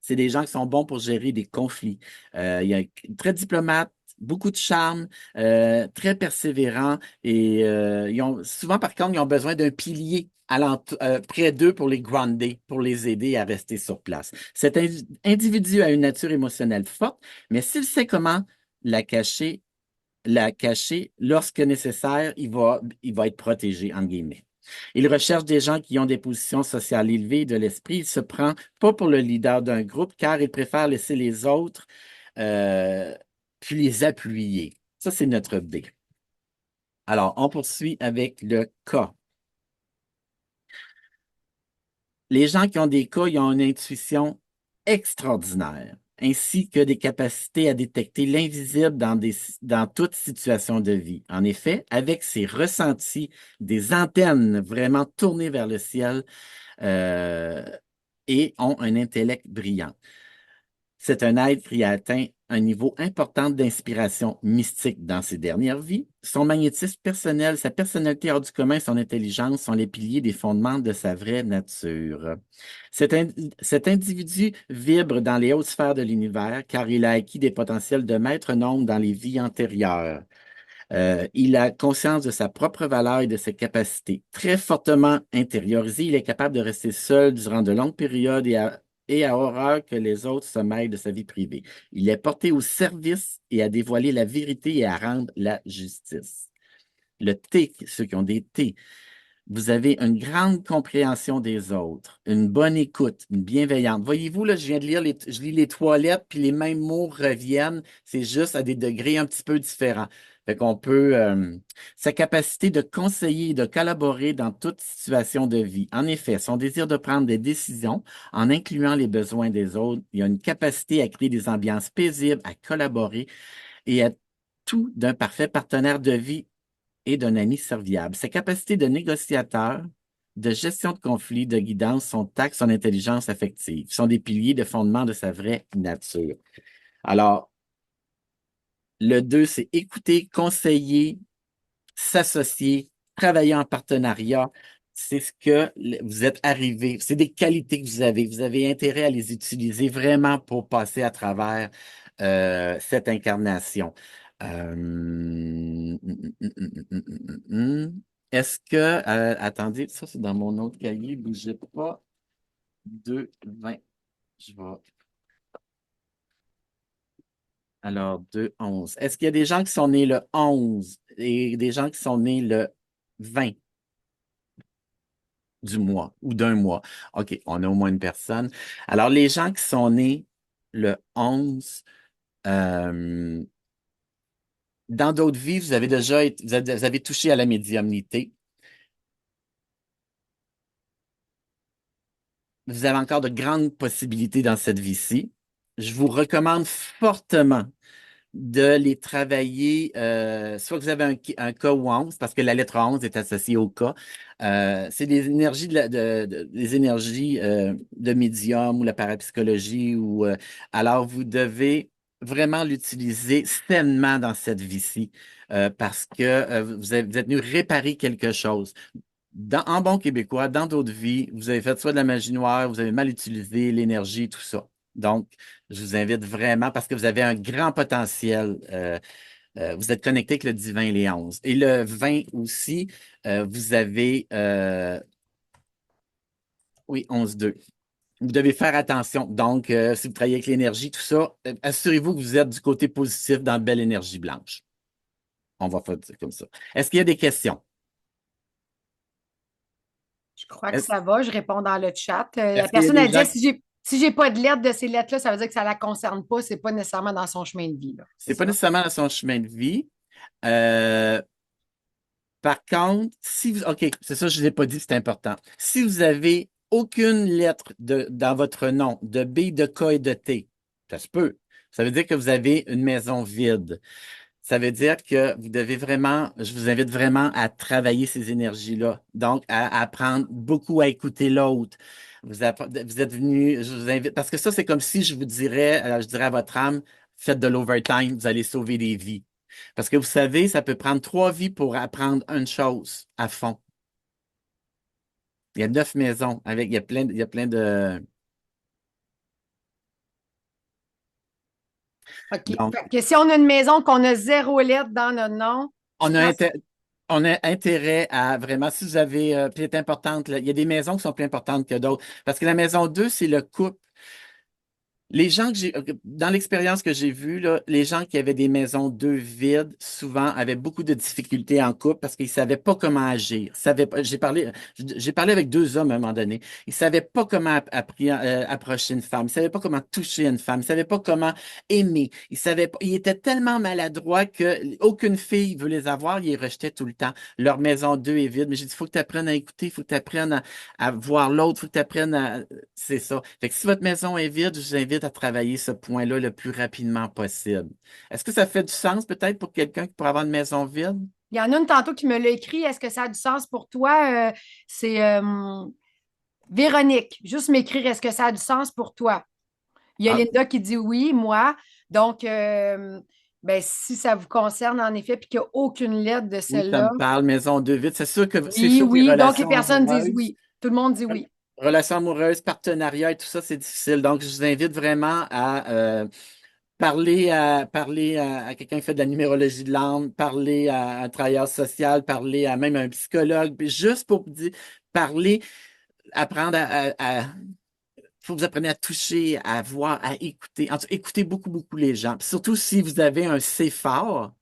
C'est des gens qui sont bons pour gérer des conflits. Il y a très diplomate, beaucoup de charme, très persévérant et souvent, par contre, ils ont besoin d'un pilier près d'eux pour les grounder, pour les aider à rester sur place. Cet individu a une nature émotionnelle forte, mais s'il sait comment la cacher, lorsque nécessaire, il va être protégé, en guillemets. Il recherche des gens qui ont des positions sociales élevées de l'esprit. Il se prend pas pour le leader d'un groupe car il préfère laisser les autres euh, puis les appuyer. Ça, c'est notre B. Alors, on poursuit avec le K. Les gens qui ont des cas, ils ont une intuition extraordinaire, ainsi que des capacités à détecter l'invisible dans toute situation de vie. En effet, avec ces ressentis, des antennes vraiment tournées vers le ciel euh, et ont un intellect brillant. C'est un être qui a atteint un niveau important d'inspiration mystique dans ses dernières vies. Son magnétisme personnel, sa personnalité hors du commun, son intelligence sont les piliers des fondements de sa vraie nature. Cet individu vibre dans les hautes sphères de l'univers car il a acquis des potentiels de maître nombre dans les vies antérieures. Il a conscience de sa propre valeur et de ses capacités. Très fortement intériorisé, il est capable de rester seul durant de longues périodes et a horreur que les autres se mêlent de sa vie privée. Il est porté au service et à dévoiler la vérité et à rendre la justice. Le T, ceux qui ont des T, vous avez une grande compréhension des autres, une bonne écoute, une bienveillante. Voyez-vous, là, je viens de lire je lis les 3 lettres, puis les mêmes mots reviennent. C'est juste à des degrés un petit peu différents. Fait qu'on peut, sa capacité de conseiller et de collaborer dans toute situation de vie. En effet, son désir de prendre des décisions en incluant les besoins des autres, il a une capacité à créer des ambiances paisibles, à collaborer et à tout d'un parfait partenaire de vie et d'un ami serviable. Sa capacité de négociateur de gestion de conflits, de guidance, son tact, son intelligence affective sont des piliers de fondement de sa vraie nature. Alors, le 2, c'est écouter, conseiller, s'associer, travailler en partenariat. C'est ce que vous êtes arrivé. C'est des qualités que vous avez. Vous avez intérêt à les utiliser vraiment pour passer à travers cette incarnation. Est-ce que, attendez, ça c'est dans mon autre cahier, bougez pas. 2, 20. Je vais. Alors, 2, 11. Est-ce qu'il y a des gens qui sont nés le 11 et des gens qui sont nés le 20 du mois ou d'un mois? OK, on a au moins une personne. Alors, les gens qui sont nés le 11, euh, dans d'autres vies, vous avez déjà vous avez touché à la médiumnité. Vous avez encore de grandes possibilités dans cette vie-ci. Je vous recommande fortement de les travailler, soit que vous avez un cas ou 11, parce que la lettre 11 est associée au cas. C'est des énergies des énergies de médium ou la parapsychologie alors vous devez vraiment l'utiliser sainement dans cette vie-ci parce que vous êtes venu réparer quelque chose. En bon québécois, dans d'autres vies, vous avez fait soit de la magie noire, vous avez mal utilisé l'énergie, tout ça. Donc, je vous invite vraiment parce que vous avez un grand potentiel. Vous êtes connecté avec le divin et les 11. Et le 20 aussi, vous avez, oui, 11-2. Vous devez faire attention. Donc, si vous travaillez avec l'énergie, tout ça, assurez-vous que vous êtes du côté positif dans belle énergie blanche. On va faire ça comme ça. Est-ce qu'il y a des questions? Je crois que Est-ce, ça va. Je réponds dans le chat. La est-ce qu'il y a personne des a dit gens si j'ai pas de lettres de ces lettres-là, ça veut dire que ça la concerne pas. C'est pas nécessairement dans son chemin de vie, là. C'est c'est pas ça? nécessairement dans son chemin de vie. Euh, Par contre, si vous, OK, c'est ça, je ne l'ai pas dit, c'est important. Si vous avez aucune lettre dans votre nom de B, de K et de T, ça se peut. Ça veut dire que vous avez une maison vide. Ça veut dire que vous devez vraiment, je vous invite vraiment à travailler ces énergies-là. Donc, à apprendre beaucoup à écouter l'autre. Vous êtes venu, je vous invite, parce que ça, c'est comme si je dirais à votre âme, faites de l'overtime, vous allez sauver des vies. Parce que vous savez, ça peut prendre 3 vies pour apprendre une chose à fond. Il y a 9 maisons avec, il y a plein de. OK. Donc, Fait que si on a une maison qu'on a zéro lettre dans notre nom, je on a, prends ça. inté- on a intérêt à vraiment, si vous avez, puis c'est importante, là, il y a des maisons qui sont plus importantes que d'autres. Parce que la maison 2, c'est le couple. Les gens dans l'expérience que j'ai vue, là, les gens qui avaient des maisons deux vides, souvent avaient beaucoup de difficultés en couple parce qu'ils ne savaient pas comment agir. J'ai parlé avec 2 hommes à un moment donné. Ils ne savaient pas comment approcher une femme. Ils ne savaient pas comment toucher une femme. Ils ne savaient pas comment aimer. Ils étaient tellement maladroits que aucune fille veut les avoir. Ils les rejetaient tout le temps. Leur maison deux est vide. Mais j'ai dit, il faut que tu apprennes à écouter, il faut que tu apprennes à voir l'autre, il faut que tu apprennes à, c'est ça. Fait que si votre maison est vide, je vous invite à travailler ce point-là le plus rapidement possible. Est-ce que ça fait du sens peut-être pour quelqu'un qui pourrait avoir une maison vide? Il y en a une tantôt qui me l'a écrit. Est-ce que ça a du sens pour toi? C'est Véronique. Juste m'écrire, est-ce que ça a du sens pour toi? Il y a Ah, Linda qui dit oui, moi. Donc, ben, si ça vous concerne, en effet, puis qu'il n'y a aucune lettre de oui, ça celle-là, me parle, maison de vide. C'est oui, sûr que les oui. Donc, les relations personnes disent amoureuses, oui. Tout le monde dit oui. relations amoureuses, partenariats et tout ça, c'est difficile. Donc, je vous invite vraiment à à quelqu'un qui fait de la numérologie de l'âme, parler à un travailleur social, parler à même un psychologue, puis juste pour dire, parler, apprendre faut que vous appreniez à toucher, à voir, à écouter. En tout cas, écoutez beaucoup, beaucoup les gens. Puis surtout si vous avez un C fort.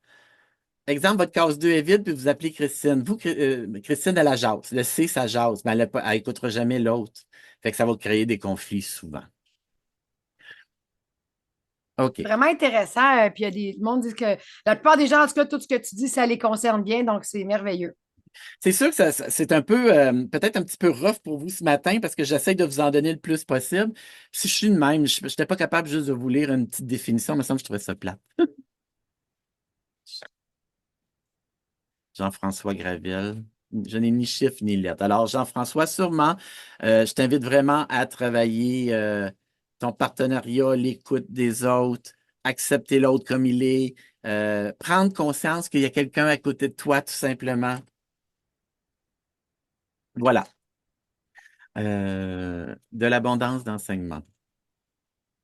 Exemple, votre case 2 est vide, puis vous appelez Christine. Christine, elle a jase. Le C, ça jase, mais elle écoutera jamais l'autre. Fait que ça va créer des conflits souvent. OK. Vraiment intéressant. Puis il y a le monde dit que la plupart des gens, en tout cas, tout ce que tu dis, ça les concerne bien. Donc, c'est merveilleux. C'est sûr que c'est un peu, peut-être un petit peu rough pour vous ce matin parce que j'essaie de vous en donner le plus possible. Si je suis de même, je n'étais pas capable juste de vous lire une petite définition, mais ça, je trouvais ça plate. Jean-François Gravel. Je n'ai ni chiffre ni lettre. Alors, Jean-François, sûrement, je t'invite vraiment à travailler ton partenariat, l'écoute des autres, accepter l'autre comme il est, prendre conscience qu'il y a quelqu'un à côté de toi, tout simplement. Voilà. De l'abondance d'enseignement.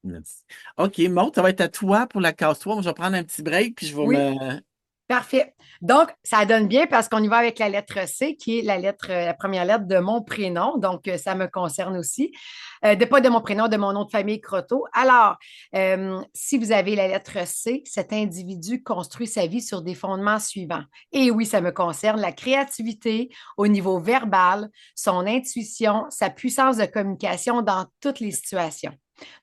Merci. OK, Maud, ça va être à toi pour la case 3. Moi, je vais prendre un petit break, puis je vais Oui. me... Parfait. Donc, ça donne bien parce qu'on y va avec la lettre C, qui est la première lettre de mon prénom. Donc, ça me concerne aussi. Pas de mon prénom, de mon nom de famille, Croteau. Alors, si vous avez la lettre C, cet individu construit sa vie sur des fondements suivants. Et oui, ça me concerne la créativité au niveau verbal, son intuition, sa puissance de communication dans toutes les situations.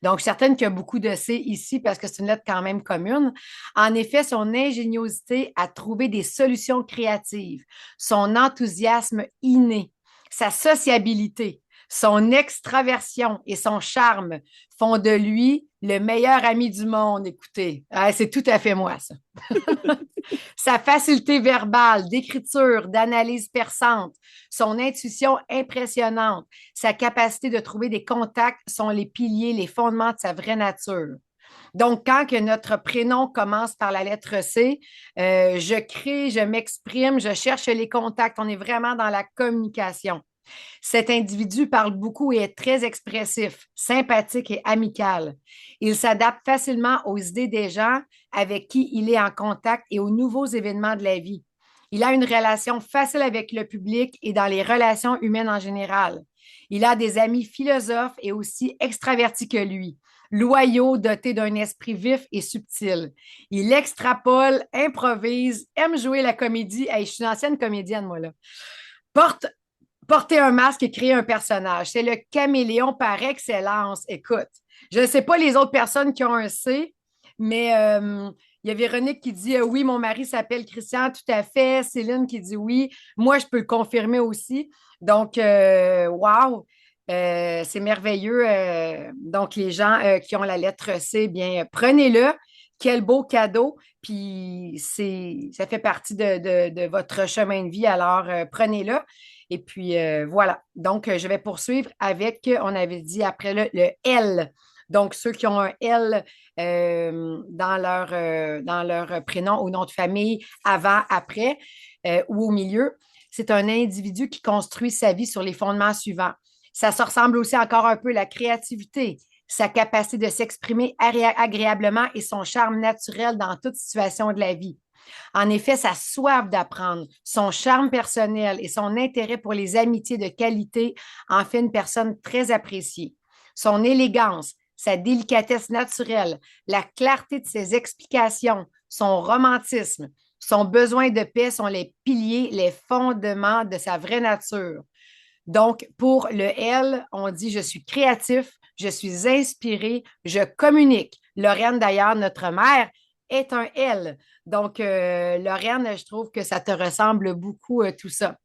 Donc, je suis certaine qu'il y a beaucoup de C ici parce que c'est une lettre quand même commune. En effet, son ingéniosité à trouver des solutions créatives, son enthousiasme inné, sa sociabilité, son extraversion et son charme font de lui le meilleur ami du monde. Écoutez, c'est tout à fait moi, ça. Sa facilité verbale, d'écriture, d'analyse perçante, son intuition impressionnante, sa capacité de trouver des contacts sont les piliers, les fondements de sa vraie nature. Donc, quand que notre prénom commence par la lettre C, je crée, je m'exprime, je cherche les contacts. On est vraiment dans la communication. Cet individu parle beaucoup et est très expressif, sympathique et amical. Il s'adapte facilement aux idées des gens avec qui il est en contact et aux nouveaux événements de la vie. Il a une relation facile avec le public et dans les relations humaines en général. Il a des amis philosophes et aussi extravertis que lui, loyaux, dotés d'un esprit vif et subtil. Il extrapole, improvise, aime jouer la comédie. Hey, je suis une ancienne comédienne, moi, là. Porte Porter un masque et créer un personnage. C'est le caméléon par excellence. Écoute, je ne sais pas les autres personnes qui ont un C, mais il y a Véronique qui dit oui, mon mari s'appelle Christian, tout à fait. Céline qui dit oui. Moi, je peux le confirmer aussi. Donc, wow, c'est merveilleux. Donc, les gens qui ont la lettre C, bien, prenez-le. Quel beau cadeau. Puis, ça fait partie de votre chemin de vie. Alors, prenez-le. Et puis, voilà. Donc, je vais poursuivre avec, on avait dit après le L. Donc, ceux qui ont un L dans leur prénom ou nom de famille, avant, après ou au milieu, c'est un individu qui construit sa vie sur les fondements suivants. Ça se ressemble aussi encore un peu à la créativité, sa capacité de s'exprimer agréablement et son charme naturel dans toute situation de la vie. En effet, sa soif d'apprendre, son charme personnel et son intérêt pour les amitiés de qualité en fait une personne très appréciée. Son élégance, sa délicatesse naturelle, la clarté de ses explications, son romantisme, son besoin de paix sont les piliers, les fondements de sa vraie nature. Donc, pour le L, on dit je suis créatif, je suis inspiré, je communique. Lorraine, d'ailleurs, notre mère, est un L. Donc, Lorraine, je trouve que ça te ressemble beaucoup, tout ça.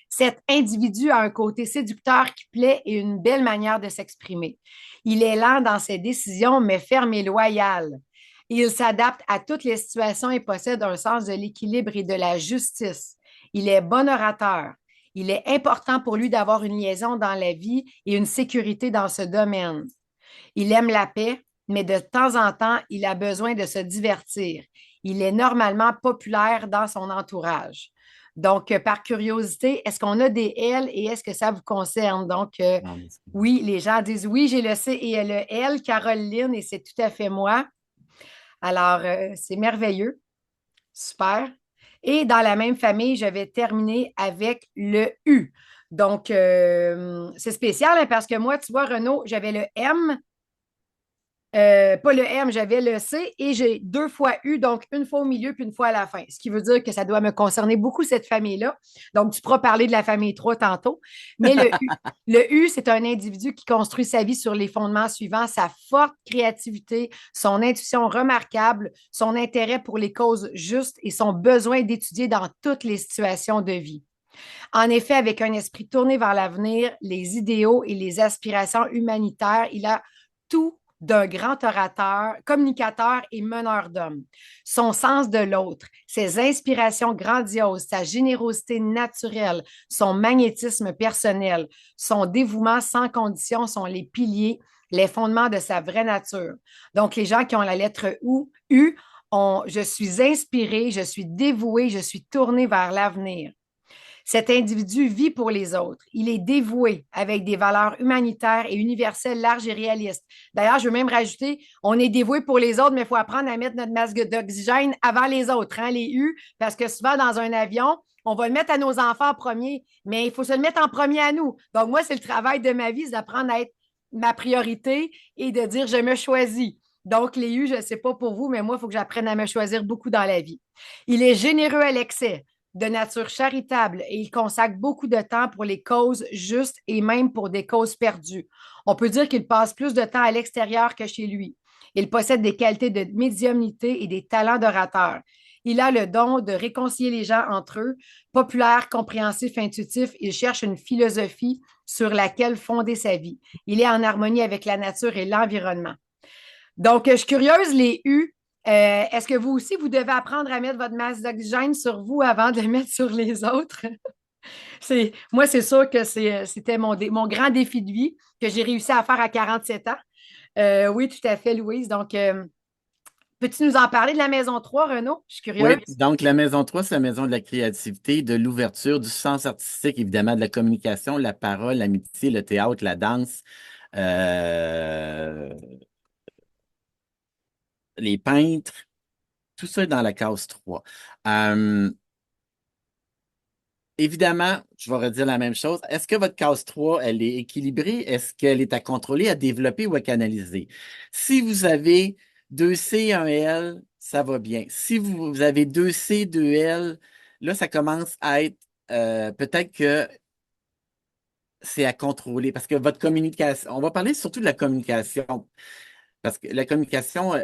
Cet individu a un côté séducteur qui plaît et une belle manière de s'exprimer. Il est lent dans ses décisions, mais ferme et loyal. Il s'adapte à toutes les situations et possède un sens de l'équilibre et de la justice. Il est bon orateur. Il est important pour lui d'avoir une liaison dans la vie et une sécurité dans ce domaine. Il aime la paix, mais de temps en temps, il a besoin de se divertir. Il est normalement populaire dans son entourage. Donc, par curiosité, est-ce qu'on a des L et est-ce que ça vous concerne? Donc, oui, les gens disent oui, j'ai le C et le L, Caroline, et c'est tout à fait moi. Alors, c'est merveilleux. Super. Et dans la même famille, je vais terminer avec le U. Donc, c'est spécial hein, parce que moi, tu vois, Renaud, j'avais le M, pas le M, j'avais le C et j'ai 2 fois U, donc une fois au milieu puis une fois à la fin. Ce qui veut dire que ça doit me concerner beaucoup, cette famille-là. Donc, tu pourras parler de la famille 3 tantôt. Mais le U, c'est un individu qui construit sa vie sur les fondements suivants, sa forte créativité, son intuition remarquable, son intérêt pour les causes justes et son besoin d'étudier dans toutes les situations de vie. En effet, avec un esprit tourné vers l'avenir, les idéaux et les aspirations humanitaires, il a tout d'un grand orateur, communicateur et meneur d'hommes. Son sens de l'autre, ses inspirations grandioses, sa générosité naturelle, son magnétisme personnel, son dévouement sans condition sont les piliers, les fondements de sa vraie nature. Donc, les gens qui ont la lettre U ont, je suis inspiré, je suis dévoué, je suis tourné vers l'avenir. Cet individu vit pour les autres. Il est dévoué avec des valeurs humanitaires et universelles larges et réalistes. D'ailleurs, je veux même rajouter, on est dévoué pour les autres, mais il faut apprendre à mettre notre masque d'oxygène avant les autres, hein, les U, parce que souvent dans un avion, on va le mettre à nos enfants en premier, mais il faut se le mettre en premier à nous. Donc, moi, c'est le travail de ma vie, c'est d'apprendre à être ma priorité et de dire je me choisis. Donc, les U, je ne sais pas pour vous, mais moi, il faut que j'apprenne à me choisir beaucoup dans la vie. Il est généreux à l'excès, de nature charitable et il consacre beaucoup de temps pour les causes justes et même pour des causes perdues. On peut dire qu'il passe plus de temps à l'extérieur que chez lui. Il possède des qualités de médiumnité et des talents d'orateur. Il a le don de réconcilier les gens entre eux. Populaire, compréhensif, intuitif, il cherche une philosophie sur laquelle fonder sa vie. Il est en harmonie avec la nature et l'environnement. Donc, je suis curieuse, les U, est-ce que vous aussi, vous devez apprendre à mettre votre masque d'oxygène sur vous avant de le mettre sur les autres? Moi, c'est sûr que c'était mon grand défi de vie que j'ai réussi à faire à 47 ans. Oui, tout à fait, Louise. Donc, peux-tu nous en parler de la maison 3, Renaud? Je suis Oui, curieuse. donc la maison 3, c'est la maison de la créativité, de l'ouverture, du sens artistique, évidemment, de la communication, la parole, l'amitié, le théâtre, la danse, euh, les peintres, tout ça est dans la case 3. Euh, Évidemment, je vais redire la même chose. Est-ce que votre case 3, elle est équilibrée? Est-ce qu'elle est à contrôler, à développer ou à canaliser? Si vous avez 2C, un L, ça va bien. Si vous avez 2C, 2L, là, ça commence à être peut-être que c'est à contrôler parce que votre communication, on va parler surtout de la communication parce que la communication,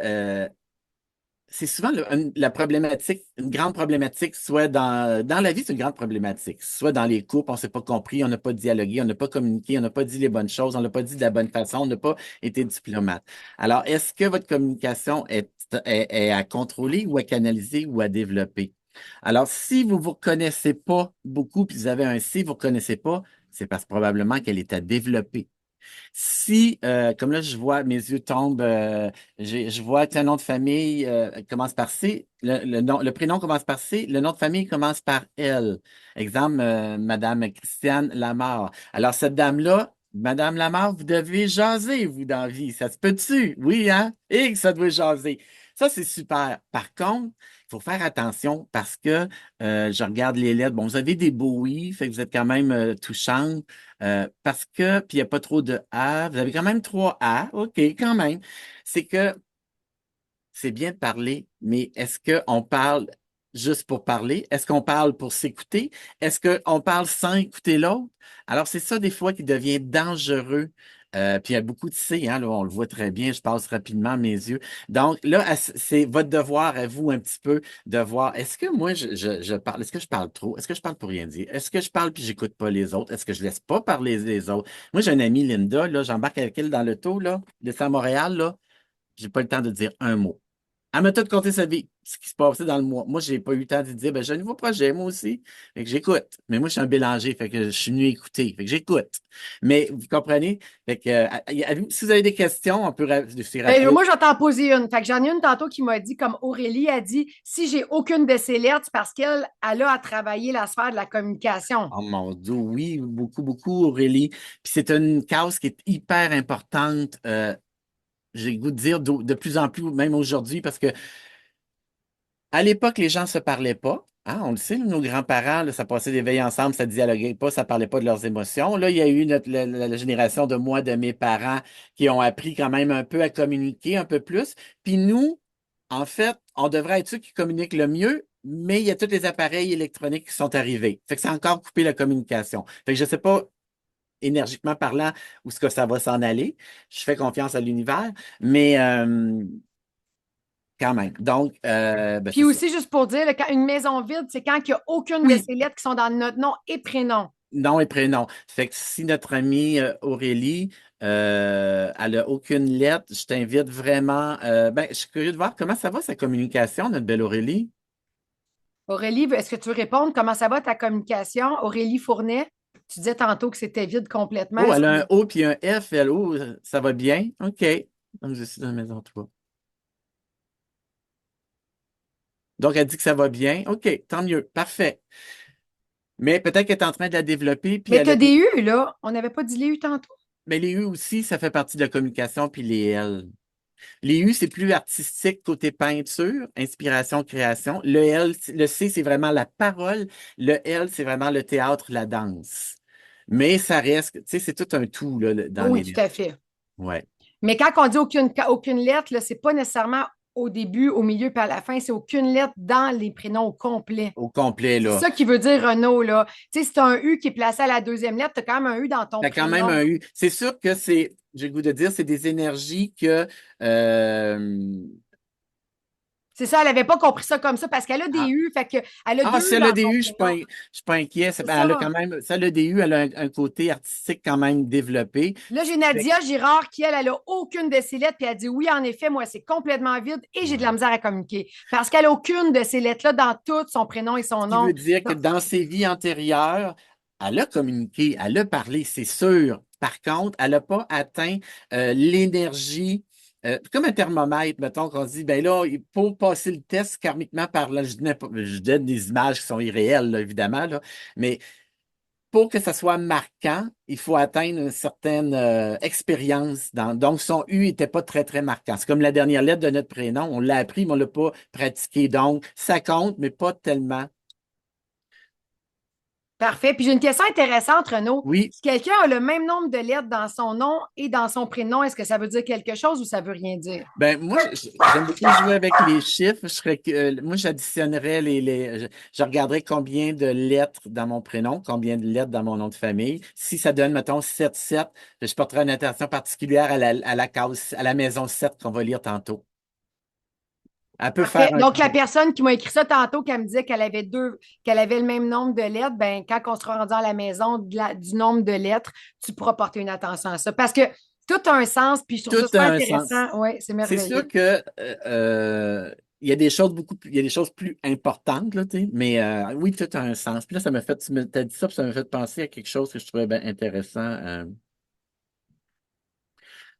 c'est souvent la problématique, une grande problématique, soit dans la vie, c'est une grande problématique. Soit dans les couples, on ne s'est pas compris, on n'a pas dialogué, on n'a pas communiqué, on n'a pas dit les bonnes choses, on n'a pas dit de la bonne façon, on n'a pas été diplomate. Alors, est-ce que votre communication est à contrôler ou à canaliser ou à développer? Alors, si vous ne vous reconnaissez pas beaucoup, puis vous avez un si, vous ne vous reconnaissez pas, c'est parce probablement qu'elle est à développer. Si, comme là, je vois, mes yeux tombent, je vois qu'un nom de famille commence par C, le prénom commence par C, le nom de famille commence par L. Exemple, Madame Christiane Lamarre. Alors, cette dame-là, Madame Lamarre, vous devez jaser, vous, dans la vie. Ça se peut-tu? Oui, hein? Et que ça doit jaser. Ça, c'est super. Par contre, il faut faire attention parce que je regarde les lettres. Bon, vous avez des beaux oui, fait que vous êtes quand même touchante. Parce que, puis il n'y a pas trop de A, vous avez quand même trois A, OK, quand même. C'est que c'est bien de parler, mais est-ce qu'on parle juste pour parler? Est-ce qu'on parle pour s'écouter? Est-ce qu'on parle sans écouter l'autre? Alors, c'est ça des fois qui devient dangereux. Puis il y a beaucoup de C, hein, là, on le voit très bien, je passe rapidement mes yeux. Donc là, c'est votre devoir à vous un petit peu de voir, est-ce que moi, je parle, est-ce que je parle trop? Est-ce que je parle pour rien dire? Est-ce que je parle puis j'écoute pas les autres? Est-ce que je laisse pas parler les autres? Moi, j'ai une amie, Linda, là, j'embarque avec elle dans l'auto, là, de à Montréal, là, j'ai pas le temps de dire un mot. Elle m'a tout conté sa vie, ce qui se passait dans le mois. Moi, j'ai pas eu le temps de dire, ben, j'ai un nouveau projet, moi aussi. Fait que j'écoute. Mais moi, je suis un bélanger, fait que je suis venu écouter. Fait que j'écoute. Mais vous comprenez? Fait que, si vous avez des questions, on peut réfléchir Ben, rapide. moi, j'en t'en poser une. Fait que j'en ai une tantôt qui m'a dit, comme Aurélie a dit, si j'ai aucune de ces lettres, c'est parce qu'elle elle a à travailler la sphère de la communication. Oh mon Dieu, oui, beaucoup, beaucoup, Aurélie. Puis c'est une cause qui est hyper importante. J'ai le goût de dire de plus en plus, même aujourd'hui, parce que à l'époque, les gens ne se parlaient pas. Hein, on le sait, nos grands-parents, là, ça passait des veilles ensemble, ça ne dialoguait pas, ça ne parlait pas de leurs émotions. Là, il y a eu la génération de moi, de mes parents, qui ont appris quand même un peu à communiquer un peu plus. Puis nous, en fait, on devrait être ceux qui communiquent le mieux, mais il y a tous les appareils électroniques qui sont arrivés. Fait que ça a encore coupé la communication. Fait que je ne sais pas, énergiquement parlant, où est-ce que ça va s'en aller. Je fais confiance à l'univers, mais quand même. Donc, ben, Puis c'est ça. aussi, juste pour dire, là, une maison vide, c'est quand il n'y a aucune de Oui, ces lettres qui sont dans notre nom et prénom. nom et prénom. Fait que si notre amie Aurélie, Elle n'a aucune lettre. Je t'invite vraiment. Ben, je suis curieux de voir comment ça va sa communication, notre belle Aurélie. Aurélie, est-ce que tu veux répondre? Comment ça va ta communication? Aurélie Fournet, tu disais tantôt que c'était vide complètement. Oh, elle a un O puis un F, elle. Oh, ça va bien? OK. Donc, je suis dans la maison 3. Donc, elle dit que ça va bien. OK, tant mieux. Parfait. Mais peut-être qu'elle est en train de la développer, puis Mais elle tu a as des. des U, là. On n'avait pas dit les U tantôt. Mais les U aussi, ça fait partie de la communication, puis les L. Les U, c'est plus artistique côté peinture, inspiration, création. Le L, le C, c'est vraiment la parole. Le L, c'est vraiment le théâtre, la danse. Mais ça reste, tu sais, c'est tout un tout là, dans Oui, les tout lettres. à fait. Ouais. Mais quand on dit aucune lettre, là, c'est pas nécessairement au début, au milieu, puis à la fin, c'est aucune lettre dans les prénoms au complet. Au complet, C'est là. ça qui veut dire Renaud, là. Tu sais, si tu as un U qui est placé à la deuxième lettre, tu as quand même un U dans ton T'as quand même prénom. un U. C'est sûr que c'est, j'ai le goût de dire, c'est des énergies que euh, C'est ça, elle n'avait pas compris ça comme ça parce qu'elle a des ah, U, fait que elle a ah, deux si U elle a dans des son U, prénom. je suis pas inquiet. C'est Elle a ça. quand même, si elle a des U, elle a un côté artistique quand même développé. Là, j'ai Ce qui fait que- Nadia Girard qui, elle a aucune de ces lettres, puis elle dit oui, en effet, moi, c'est complètement vide et j'ai de la Ouais. misère à communiquer. Parce qu'elle a aucune de ces lettres-là dans tout son prénom et Ce son qui nom. veut dire que Donc, dans ses vies antérieures, elle a communiqué, elle a parlé, c'est sûr. Par contre, elle n'a pas atteint l'énergie, comme un thermomètre, mettons, qu'on se dit, ben là, pour passer le test karmiquement parlant, je donne des images qui sont irréelles, là, évidemment, là, mais pour que ça soit marquant, il faut atteindre une certaine expérience. Donc, son U n'était pas très, très marquant. C'est comme la dernière lettre de notre prénom. On l'a appris, mais on ne l'a pas pratiqué. Donc, ça compte, mais pas tellement. parfait. Puis j'ai une question intéressante, Renaud. Oui, Si quelqu'un a le même nombre de lettres dans son nom et dans son prénom, est-ce que ça veut dire quelque chose ou ça veut rien dire? ben moi, j'aime beaucoup jouer avec les chiffres. Moi, j'additionnerais je regarderais combien de lettres dans mon prénom, combien de lettres dans mon nom de famille. Si ça donne, mettons, 7-7, je porterai une attention particulière à la case, à la maison 7 qu'on va lire tantôt. Elle peut Parfait. faire un Donc, la trait. personne qui m'a écrit ça tantôt, qui me disait qu'elle avait le même nombre de lettres, ben, quand on sera rendu à la maison du nombre de lettres, tu pourras porter une attention à ça. Parce que tout a un sens, puis je trouve ça Tout a super un sens. intéressant. Oui, c'est C'est merveilleux. sûr que il y a des choses il y a des choses plus importantes, là, tu sais, mais oui, tout a un sens. Puis là, ça m'a fait, t'as dit ça, puis ça m'a fait penser à quelque chose que je trouvais bien intéressant.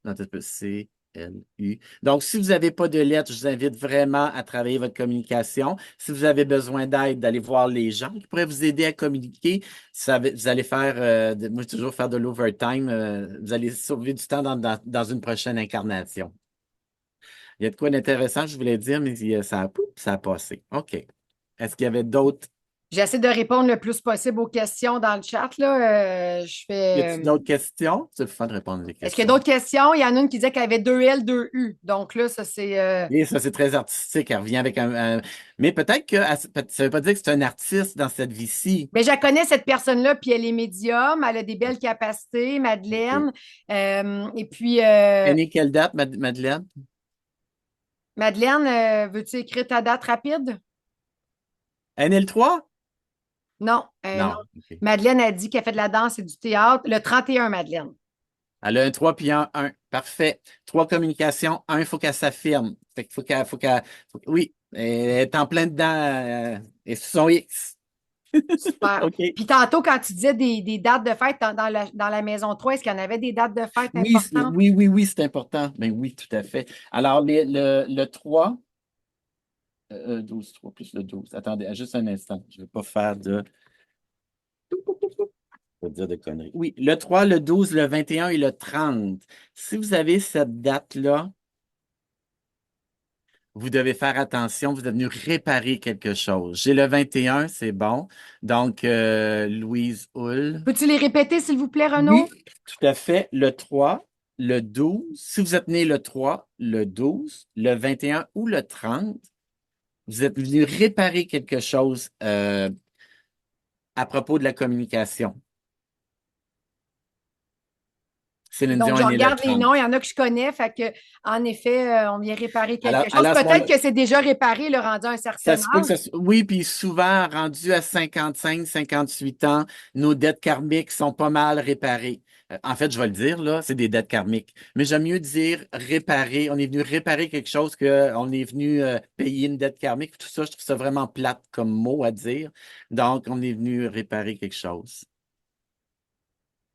Dans C, L, U. Donc, si vous n'avez pas de lettres, je vous invite vraiment à travailler votre communication. Si vous avez besoin d'aide, d'aller voir les gens qui pourraient vous aider à communiquer. Vous allez faire, moi, toujours faire de l'overtime. Vous allez sauver du temps dans une prochaine incarnation. Il y a de quoi d'intéressant, je voulais dire, mais ça a passé. OK. Est-ce qu'il y avait d'autres? J'essaie de répondre le plus possible aux questions dans le chat, là. Y a-t-il d'autres questions? C'est le fun de répondre à des Est-ce qu'il y a questions. d'autres questions? Il y en a une qui disait qu'elle avait deux L, deux U. Donc là, ça, c'est. Et ça, c'est très artistique. Elle revient avec mais peut-être que ça ne veut pas dire que c'est un artiste dans cette vie-ci. Mais je la connais, cette personne-là, puis elle est médium, elle a des belles capacités, OK. Madeleine. Et puis, Elle est née quelle date, Madeleine? Madeleine, veux-tu écrire ta date rapide? Elle est née le 3? Non, non. Non. OK. Madeleine a dit qu'elle fait de la danse et du théâtre. Le 31, Madeleine. Elle a un 3 puis un 1. Parfait. Trois communications. Un, il faut qu'elle s'affirme. Fait qu'il oui, elle est en plein dedans. Et sur son X. Super. OK. Puis tantôt, quand tu disais des dates de fête dans la maison 3, est-ce qu'il y en avait des dates de fête Oui, importantes? oui, c'est important. Mais oui, tout à fait. Alors, le 3, 12, 3 plus le 12. Attendez, juste un instant. Je ne vais pas faire de. Pas dire de conneries. Oui, le 3, le 12, le 21 et le 30. Si vous avez cette date-là, vous devez faire attention, vous êtes venu réparer quelque chose. J'ai le 21, c'est bon. Donc, Louise Hull. Peux-tu les répéter, s'il vous plaît, Oui, Renaud? tout à fait. Le 3, le 12. Si vous êtes né le 3, le 12, le 21 ou le 30, vous êtes venu réparer quelque chose à propos de la communication. Céline Donc, Dion je est née le regarde les 30. noms, il y en a que je connais, fait que, en effet, on vient réparer quelque chose. Alors, à ce Peut-être moment-là, que c'est déjà réparé, le rendu à un ça certain se peut que âge. oui, puis souvent, rendu à 55, 58 ans, nos dettes karmiques sont pas mal réparées. En fait, je vais le dire, là, c'est des dettes karmiques. Mais j'aime mieux dire réparer. On est venu réparer quelque chose qu'on est venu payer une dette karmique. Tout ça, je trouve ça vraiment plate comme mot à dire. Donc, on est venu réparer quelque chose.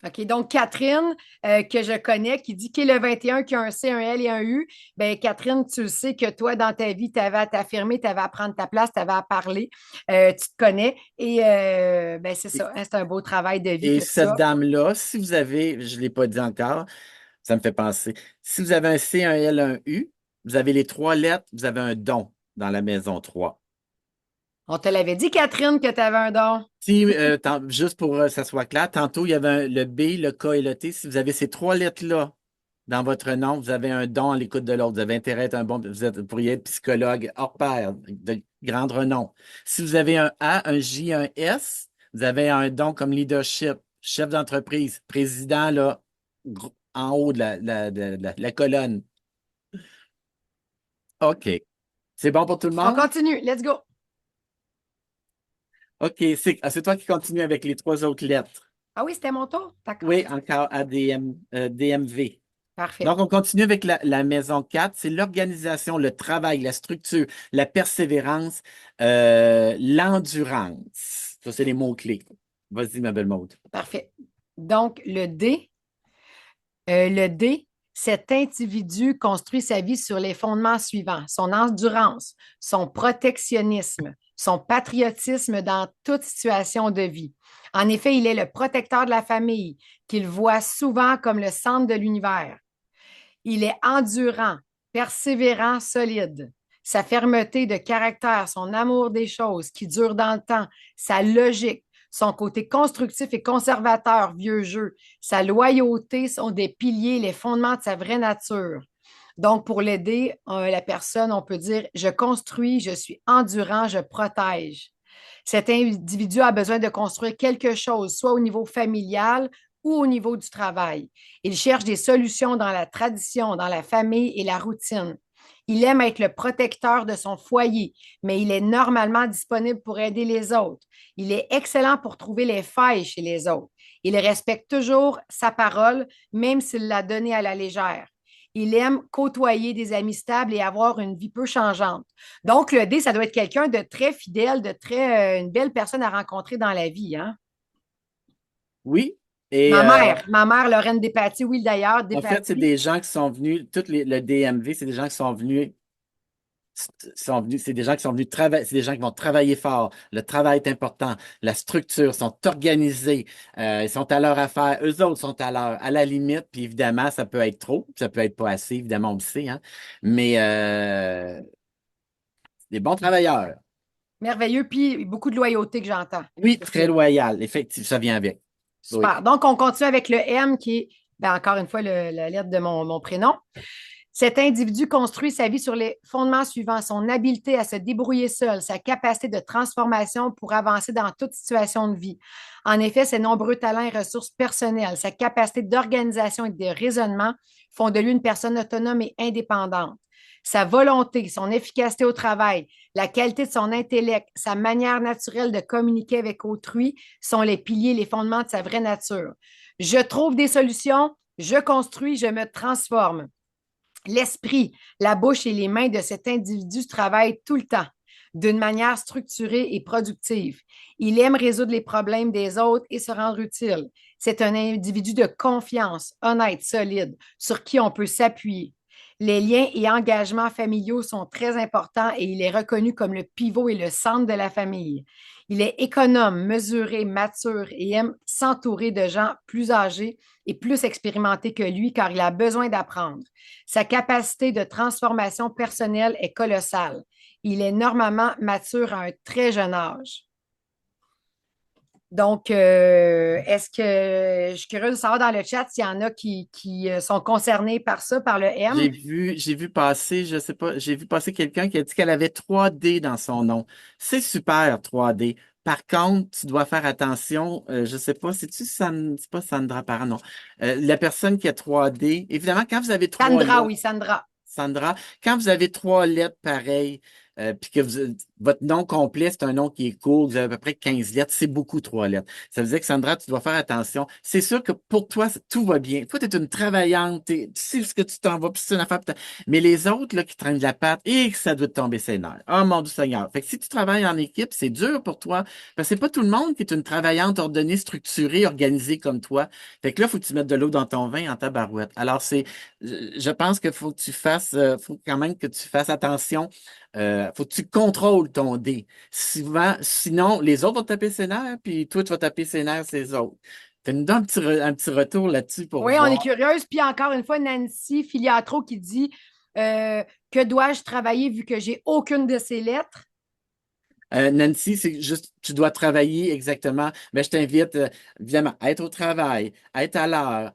OK, donc Catherine, que je connais, qui dit qu'est le 21, qui a un C, un L et un U, ben Catherine, tu le sais que toi, dans ta vie, tu avais à t'affirmer, tu avais à prendre ta place, tu avais à parler, tu te connais, et ben c'est Et, ça, hein, c'est un beau travail de vie et que tu cette as. dame-là, si vous avez, je ne l'ai pas dit encore, ça me fait penser, si vous avez un C, un L, un U, vous avez les trois lettres, vous avez un don dans la maison 3. On te l'avait dit, Catherine, que tu avais un don. Si, juste pour que ça soit clair, tantôt, il y avait le B, le K et le T. Si vous avez ces trois lettres-là dans votre nom, vous avez un don à l'écoute de l'autre. Vous avez intérêt à être un bon, vous pourriez être psychologue hors pair, de grand renom. Si vous avez un A, un J, un S, vous avez un don comme leadership, chef d'entreprise, président, là, en haut de la colonne. OK. C'est bon pour tout le On monde? continue, let's go. OK. C'est toi qui continues avec les trois autres lettres. Ah oui, c'était mon tour? D'accord. Oui, encore DMV. Parfait. Donc, on continue avec la maison 4. C'est l'organisation, le travail, la structure, la persévérance, l'endurance. Ça, c'est les mots-clés. Vas-y, ma belle Maude. Parfait. Donc, le D, cet individu construit sa vie sur les fondements suivants: son endurance, son protectionnisme, son patriotisme dans toute situation de vie. En effet, il est le protecteur de la famille, qu'il voit souvent comme le centre de l'univers. Il est endurant, persévérant, solide. Sa fermeté de caractère, son amour des choses qui dure dans le temps, sa logique, son côté constructif et conservateur, vieux jeu, sa loyauté sont des piliers, les fondements de sa vraie nature. Donc, pour l'aider, la personne, on peut dire, je construis, je suis endurant, je protège. Cet individu a besoin de construire quelque chose, soit au niveau familial ou au niveau du travail. Il cherche des solutions dans la tradition, dans la famille et la routine. Il aime être le protecteur de son foyer, mais il est normalement disponible pour aider les autres. Il est excellent pour trouver les failles chez les autres. Il respecte toujours sa parole, même s'il l'a donnée à la légère. Il aime côtoyer des amis stables et avoir une vie peu changeante. Donc, le D, ça doit être quelqu'un de très fidèle, une belle personne à rencontrer dans la vie, hein? Oui. Et Ma mère, Lorraine Despatie, oui, d'ailleurs, en fait, c'est Despatie. des gens qui sont venus, le DMV, c'est des gens qui sont venus, c'est des gens qui sont venus travailler, c'est des gens qui vont travailler fort. Le travail est important. La structure, sont organisés. Ils sont à leur affaire. Eux autres sont à la limite. Puis évidemment, ça peut être trop. Ça peut être pas assez. Évidemment, on le sait, hein. Mais des bons travailleurs. Merveilleux, puis beaucoup de loyauté que j'entends. Oui, très loyal. Effectivement, ça vient avec. Oui. Super. Donc, on continue avec le M qui est, ben, encore une fois, la lettre de mon prénom. Cet individu construit sa vie sur les fondements suivants: son habileté à se débrouiller seul, sa capacité de transformation pour avancer dans toute situation de vie. En effet, ses nombreux talents et ressources personnelles, sa capacité d'organisation et de raisonnement font de lui une personne autonome et indépendante. Sa volonté, son efficacité au travail, la qualité de son intellect, sa manière naturelle de communiquer avec autrui sont les piliers, les fondements de sa vraie nature. Je trouve des solutions, je construis, je me transforme. L'esprit, la bouche et les mains de cet individu travaillent tout le temps, d'une manière structurée et productive. Il aime résoudre les problèmes des autres et se rendre utile. C'est un individu de confiance, honnête, solide, sur qui on peut s'appuyer. Les liens et engagements familiaux sont très importants et il est reconnu comme le pivot et le centre de la famille. Il est économe, mesuré, mature et aime s'entourer de gens plus âgés et plus expérimentés que lui car il a besoin d'apprendre. Sa capacité de transformation personnelle est colossale. Il est normalement mature à un très jeune âge. Donc, est-ce que je suis curieuse de savoir dans le chat s'il y en a qui sont concernés par ça, par le M? J'ai vu passer, je sais pas, j'ai vu passer quelqu'un qui a dit qu'elle avait 3D dans son nom. C'est super, 3D. Par contre, tu dois faire attention, je sais pas, c'est pas Sandra Parra, non. La personne qui a 3D, évidemment, quand vous avez trois Sandra, lettres, oui, Sandra. Sandra, quand vous avez trois lettres pareilles, puis que votre nom complet, c'est un nom qui est court, vous avez à peu près 15 lettres, c'est beaucoup 3 lettres. Ça veut dire que Sandra, tu dois faire attention. C'est sûr que pour toi, tout va bien. Toi, tu es une travaillante, tu sais ce que tu t'en vas, puis c'est une affaire. Mais les autres là, qui traînent de la patte, et que ça doit te tomber ses nerfs. Oh mon Dieu Seigneur. Fait que si tu travailles en équipe, c'est dur pour toi. Parce que c'est pas tout le monde qui est une travaillante ordonnée, structurée, organisée comme toi. Fait que là, il faut que tu mettes de l'eau dans ton vin en tabarouette. Alors, je pense qu'il faut que tu fasses, faut quand même que tu fasses attention. Faut que tu contrôles ton dé. Souvent, sinon, les autres vont taper ses nerfs, puis toi, tu vas taper ses nerfs, ses autres. Fais-nous donc un petit retour là-dessus pour Oui, on est voir. curieuse. Puis encore une fois, Nancy Filiatro qui dit que dois-je travailler vu que j'ai aucune de ces lettres? Nancy, c'est juste, tu dois travailler exactement. Mais je t'invite, évidemment, à être au travail, à être à l'heure,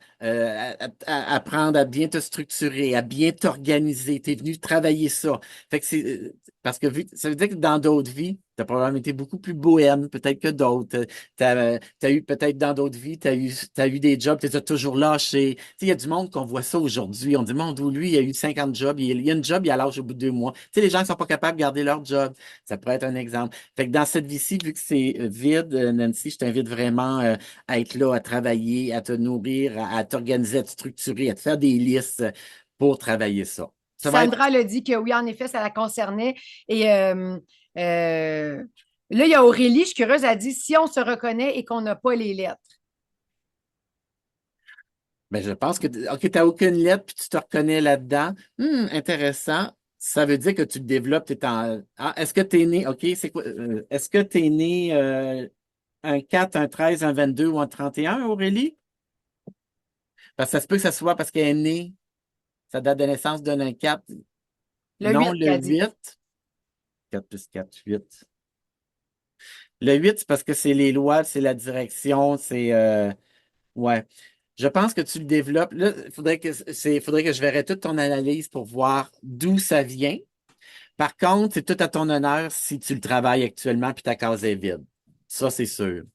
apprendre à bien te structurer, à bien t'organiser. Tu es venu travailler ça. Fait que parce que ça veut dire que dans d'autres vies, tu as probablement été beaucoup plus bohème, peut-être que d'autres. Tu as eu peut-être dans d'autres vies, t'as eu des jobs, tu les as toujours lâchés. Tu sais, il y a du monde qu'on voit ça aujourd'hui. On dit, mon Dieu, lui, il a eu 50 jobs, il y a une job, il a lâché au bout de 2 mois. Tu sais, les gens ne sont pas capables de garder leur job. Ça pourrait être un exemple. Fait que dans cette vie-ci, vu que c'est vide, Nancy, je t'invite vraiment à être là, à travailler, à te nourrir, à t'organiser, à te structurer, à te faire des listes pour travailler ça. Ça va être. Sandra l'a dit que oui, en effet, ça la concernait. Et euh, là, il y a Aurélie, je suis curieuse, elle dit si on se reconnaît et qu'on n'a pas les lettres. Ben, je pense que, OK, tu n'as aucune lettre, puis tu te reconnais là-dedans. Intéressant. Ça veut dire que tu te développes, est-ce que tu es né, OK, c'est quoi, est-ce que tu es né un 4, un 13, un 22 ou un 31, Aurélie? Parce que ça se peut que ça soit parce qu'elle est née, sa date de naissance donne un 4. Le Non, 8 le qu'elle dit. 8. 4 plus 4, 8. Le 8, c'est parce que c'est les lois, c'est la direction, ouais. Je pense que tu le développes. Là, faudrait que je verrais toute ton analyse pour voir d'où ça vient. Par contre, c'est tout à ton honneur si tu le travailles actuellement puis ta case est vide. Ça, c'est sûr.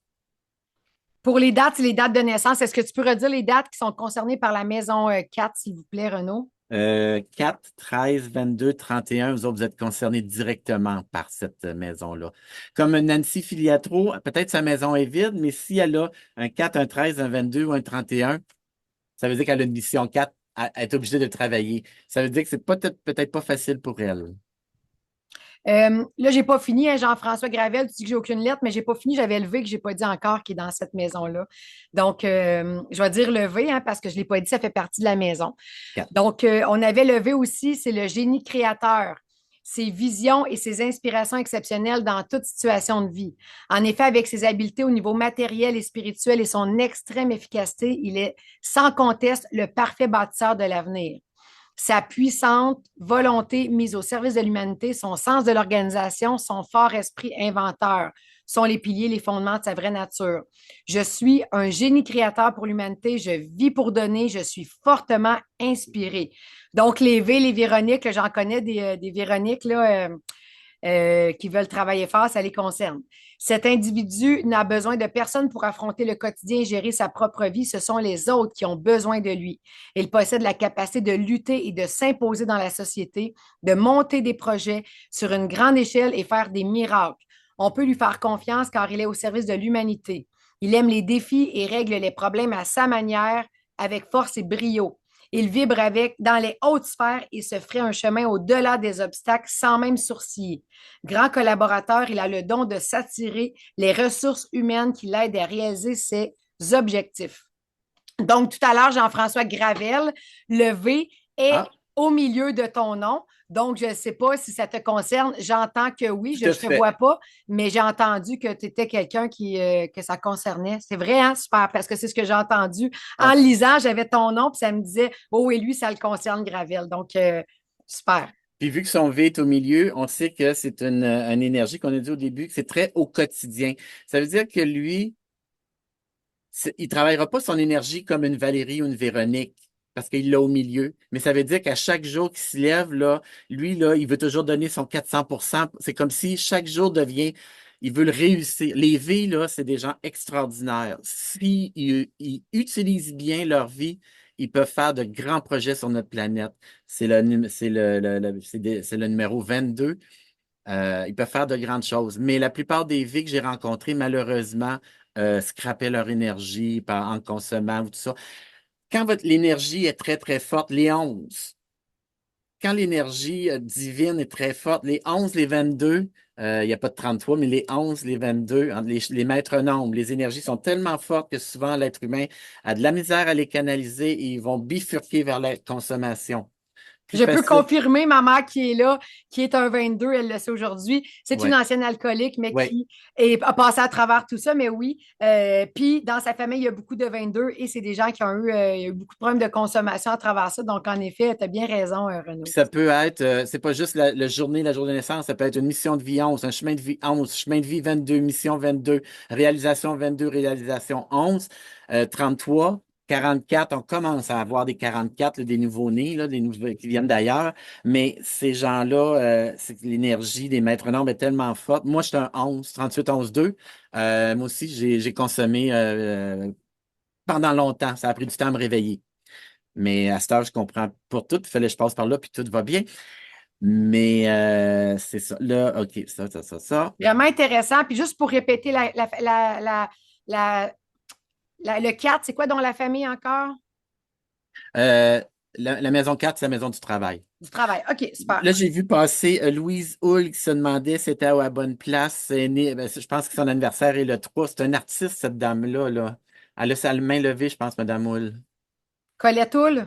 Pour les dates, c'est les dates de naissance. Est-ce que tu peux redire les dates qui sont concernées par la maison 4, s'il vous plaît, Renaud? 4, 13, 22, 31, vous autres, vous êtes concernés directement par cette maison-là. Comme Nancy Filiatro, peut-être sa maison est vide, mais si elle a un 4, un 13, un 22 ou un 31, ça veut dire qu'elle a une mission 4, elle est obligée de travailler. Ça veut dire que c'est peut-être pas facile pour elle. Là, j'ai pas fini, hein, Jean-François Gravel, tu dis que j'ai aucune lettre, mais j'ai pas fini. J'avais levé que j'ai pas dit encore qui est dans cette maison-là. Donc, je vais dire levé, hein, parce que je l'ai pas dit, ça fait partie de la maison. 4. Donc, on avait levé aussi, c'est le génie créateur, ses visions et ses inspirations exceptionnelles dans toute situation de vie. En effet, avec ses habiletés au niveau matériel et spirituel et son extrême efficacité, il est sans conteste le parfait bâtisseur de l'avenir. Sa puissante volonté mise au service de l'humanité, son sens de l'organisation, son fort esprit inventeur sont les piliers, les fondements de sa vraie nature. Je suis un génie créateur pour l'humanité, je vis pour donner, je suis fortement inspiré. Donc, les V, les Véroniques, j'en connais des Véroniques là, qui veulent travailler fort, ça les concerne. Cet individu n'a besoin de personne pour affronter le quotidien et gérer sa propre vie. Ce sont les autres qui ont besoin de lui. Il possède la capacité de lutter et de s'imposer dans la société, de monter des projets sur une grande échelle et faire des miracles. On peut lui faire confiance car il est au service de l'humanité. Il aime les défis et règle les problèmes à sa manière, avec force et brio. Il vibre avec dans les hautes sphères et se ferait un chemin au-delà des obstacles sans même sourciller. Grand collaborateur, il a le don de s'attirer les ressources humaines qui l'aident à réaliser ses objectifs. Donc, tout à l'heure, Jean-François Gravel, le V est Ah, au milieu de ton nom. Donc, je ne sais pas si ça te concerne. J'entends que oui, tout je à ne te fait. vois pas, mais j'ai entendu que tu étais quelqu'un que ça concernait. C'est vrai, hein? Super, parce que c'est ce que j'ai entendu. En Ah, lisant, j'avais ton nom, puis ça me disait, oh, et lui, ça le concerne, Gravel. Donc, super. puis vu que son V est au milieu, on sait que c'est une énergie qu'on a dit au début, que c'est très au quotidien. Ça veut dire que lui, il travaillera pas son énergie comme une Valérie ou une Véronique, parce qu'il l'a au milieu. Mais ça veut dire qu'à chaque jour qu'il se lève, là, lui, là, il veut toujours donner son 400%. C'est comme si chaque jour devient, il veut le réussir. Les V, là, c'est des gens extraordinaires. S'ils ils utilisent bien leur vie, ils peuvent faire de grands projets sur notre planète. C'est le numéro 22. Ils peuvent faire de grandes choses. Mais la plupart des vies que j'ai rencontrées, malheureusement, scrapaient leur énergie en consommant ou tout ça. Quand l'énergie est très, très forte, les 11, quand l'énergie divine est très forte, les 11, les 22, il n'y a pas de 33, mais les 11, les 22, les maîtres nombres, les énergies sont tellement fortes que souvent l'être humain a de la misère à les canaliser et ils vont bifurquer vers la consommation. Plus Je peux facile. confirmer, ma mère qui est là, qui est un 22, elle le sait aujourd'hui. C'est une Oui, ancienne alcoolique, mais oui. qui a passé à travers tout ça, mais oui. Puis, dans sa famille, il y a beaucoup de 22 et c'est des gens qui ont eu, il y a eu beaucoup de problèmes de consommation à travers ça. Donc, en effet, tu as bien raison, Puis Renaud. ça peut être, c'est pas juste la journée de naissance, ça peut être une mission de vie 11, un chemin de vie 11, chemin de vie 22, mission 22, réalisation 22, réalisation 11, 33, 44, on commence à avoir des 44, là, des nouveaux-nés, là, des nouveaux qui viennent d'ailleurs, mais ces gens-là, c'est que l'énergie des maîtres nombres est tellement forte. Moi, je suis un 11, 38, 11, 2. Moi aussi, j'ai consommé pendant longtemps. Ça a pris du temps à me réveiller. Mais à cette heure, je comprends pour tout. Il fallait que je passe par là, puis tout va bien. Mais c'est ça. Là, OK, ça. Vraiment intéressant. Puis, juste pour répéter la- le 4, c'est quoi dans la famille encore? Euh, la maison 4, c'est la maison du travail. Du travail. OK, super. Là, j'ai vu passer Louise Hull qui se demandait si c'était à la bonne place. Je pense que son anniversaire est le 3. C'est un artiste, cette dame-là, là. Elle a sa main levée, je pense, Madame Hull. Colette Hull.